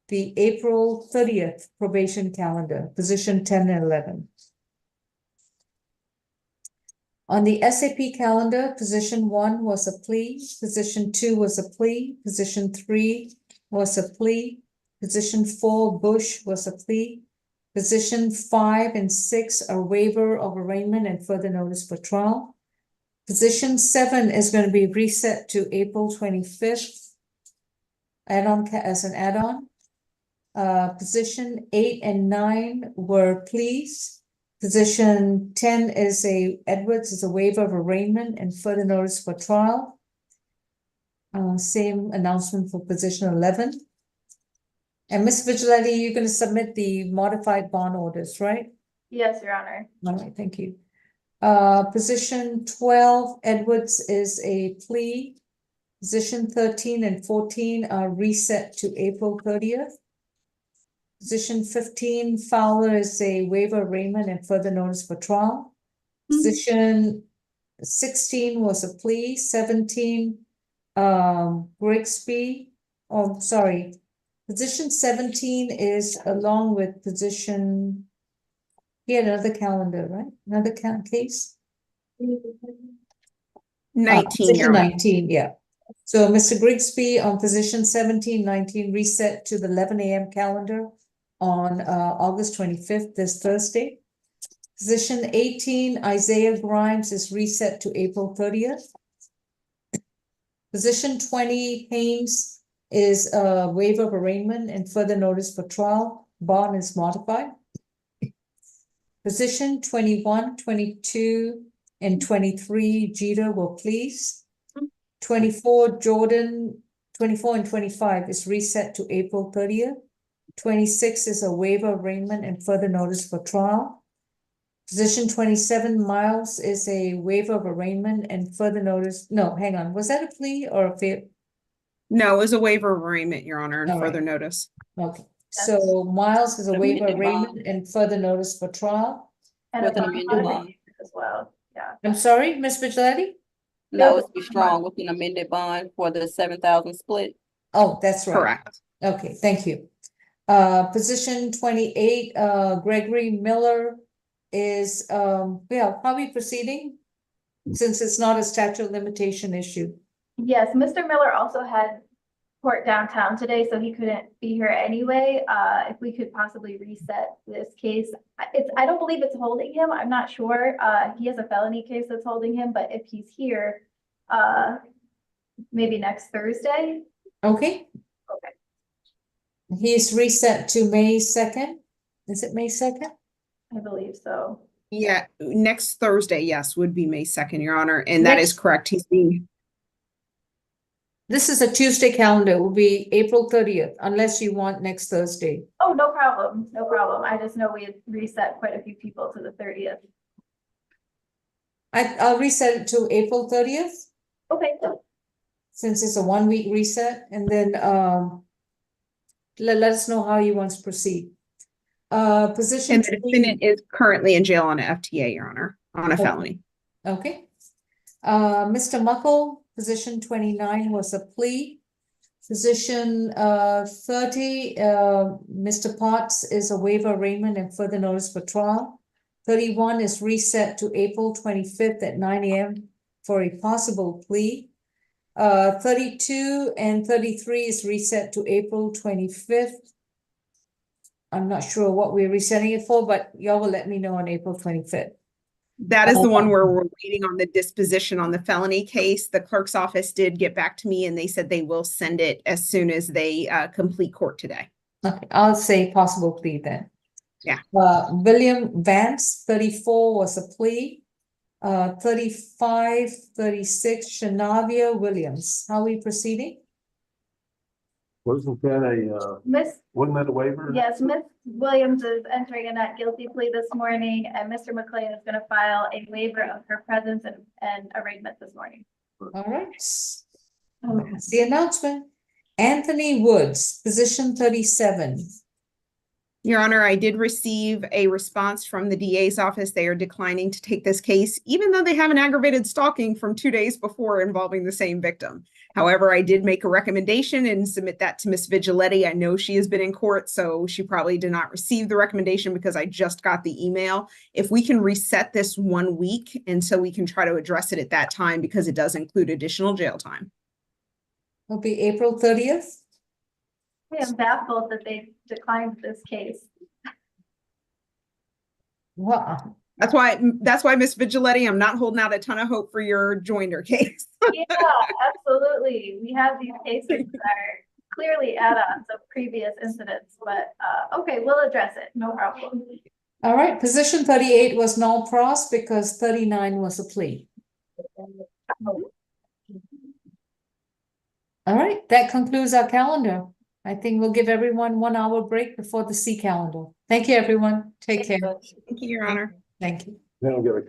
the April 30th probation calendar, position 10 and 11. On the SAP calendar, position 1 was a plea, position 2 was a plea, position 3 was a plea, position 4, Bush, was a plea, position 5 and 6, a waiver of arraignment and further notice for trial. Position 7 is going to be reset to April 25th. As an add-on. Position 8 and 9 were pleas. Position 10 is Edwards is a waiver of arraignment and further notice for trial. Same announcement for position 11. And Ms. Vigilante, you're going to submit the modified bond orders, right? Yes, Your Honor. All right, thank you. Position 12, Edwards is a plea. Position 13 and 14 are reset to April 30th. Position 15, Fowler is a waiver arraignment and further notice for trial. Position 16 was a plea. 17, Grigsby. Oh, sorry. Position 17 is along with position. He had another calendar, right? Another case? 19, Position Your Honor. 19, yeah. So Mr. Grigsby on position 17, 19 reset to the 11 a.m. calendar on August 25th, this Thursday. Position 18, Isaiah Grimes is reset to April 30th. Position 20, Haynes is a waiver of arraignment and further notice for trial. Bond is modified. Position 21, 22, and 23, Jeter were pleas. 24, Jordan, 24 and 25 is reset to April 30th. 26 is a waiver of arraignment and further notice for trial. Position 27, Miles is a waiver of arraignment and further notice. No, hang on. Was that a plea or a fair? No, it was a waiver of arraignment, Your Honor, and All further right. notice. Okay, so Miles is a waiver of amended bond. arraignment and further notice for trial. And With a an bond amended bond. modification as well, yeah. I'm sorry, Ms. Vigilante? That would be strong with an amended bond for the 7,000 split. Oh, that's right. Correct. Okay, thank you. Position 28, Gregory Miller is, how are we proceeding? Since it's not a statute of limitation issue. Yes, Mr. Miller also had court downtown today, so he couldn't be here anyway. If we could possibly reset this case. I don't believe it's holding him. I'm not sure. He has a felony case that's holding him, but if he's here, maybe next Thursday. Okay. Okay. He's reset to May 2nd. Is it May 2nd? I believe so. Yeah, next Thursday, yes, would be May 2nd, Your Honor, and that is Next- correct. He's being, This is a Tuesday calendar. It will be April 30th, unless you want next Thursday. Oh, no problem. No problem. I just know we had reset quite a few people to the 30th. I'll reset it to April 30th, Okay. since it's a 1-week reset, and then let us know how you want to proceed. Position and the 20 defendant is currently in jail on a FTA, Your Honor, on a Okay. felony. Okay. Mr. Muckle, position 29 was a plea. Position 30, Mr. Potts is a waiver arraignment and further notice for trial. 31 is reset to April 25th at 9 a.m. for a possible plea. 32 and 33 is reset to April 25th. I'm not sure what we're resetting it for, but y'all will let me know on April 25th. That is the one where we're waiting on the disposition on the felony case. The clerk's office did get back to me and they said they will send it as soon as they complete court today. Okay, I'll say possible plea then. Yeah. William Vance, 34 was a plea. 35, 36, Shanavia Williams. How are we proceeding? Wasn't that Miss, wasn't that a waiver? yes, Miss Williams is entering a not guilty plea this morning, and Mr. McLean is going to file a waiver of her presence and arraignment this morning. All right. That's the announcement. Anthony Woods, position 37. Your Honor, I did receive a response from the DA's office. They are declining to take this case, even though they have an aggravated stalking from 2 days before involving the same victim. However, I did make a recommendation and submit that to Ms. Vigilante. I know she has been in court, so she probably did not receive the recommendation because I just got the email. If we can reset this 1 week, and so we can try to address it at that time because it does include additional jail time. Will be April 30th. I am baffled that they declined this case. Well, That's why, Miss Vigiletti, I'm not holding out a ton of hope for your joinder case. Yeah, absolutely. We have these cases that are clearly add-ons of previous incidents, but okay, we'll address it. No problem. All right, position 38 was null pros because 39 was a plea. All right, that concludes our calendar. I think we'll give everyone 1 hour break before the C calendar. Thank you, everyone. Take care. Thank you, Your Honor. Thank you. Then we'll get a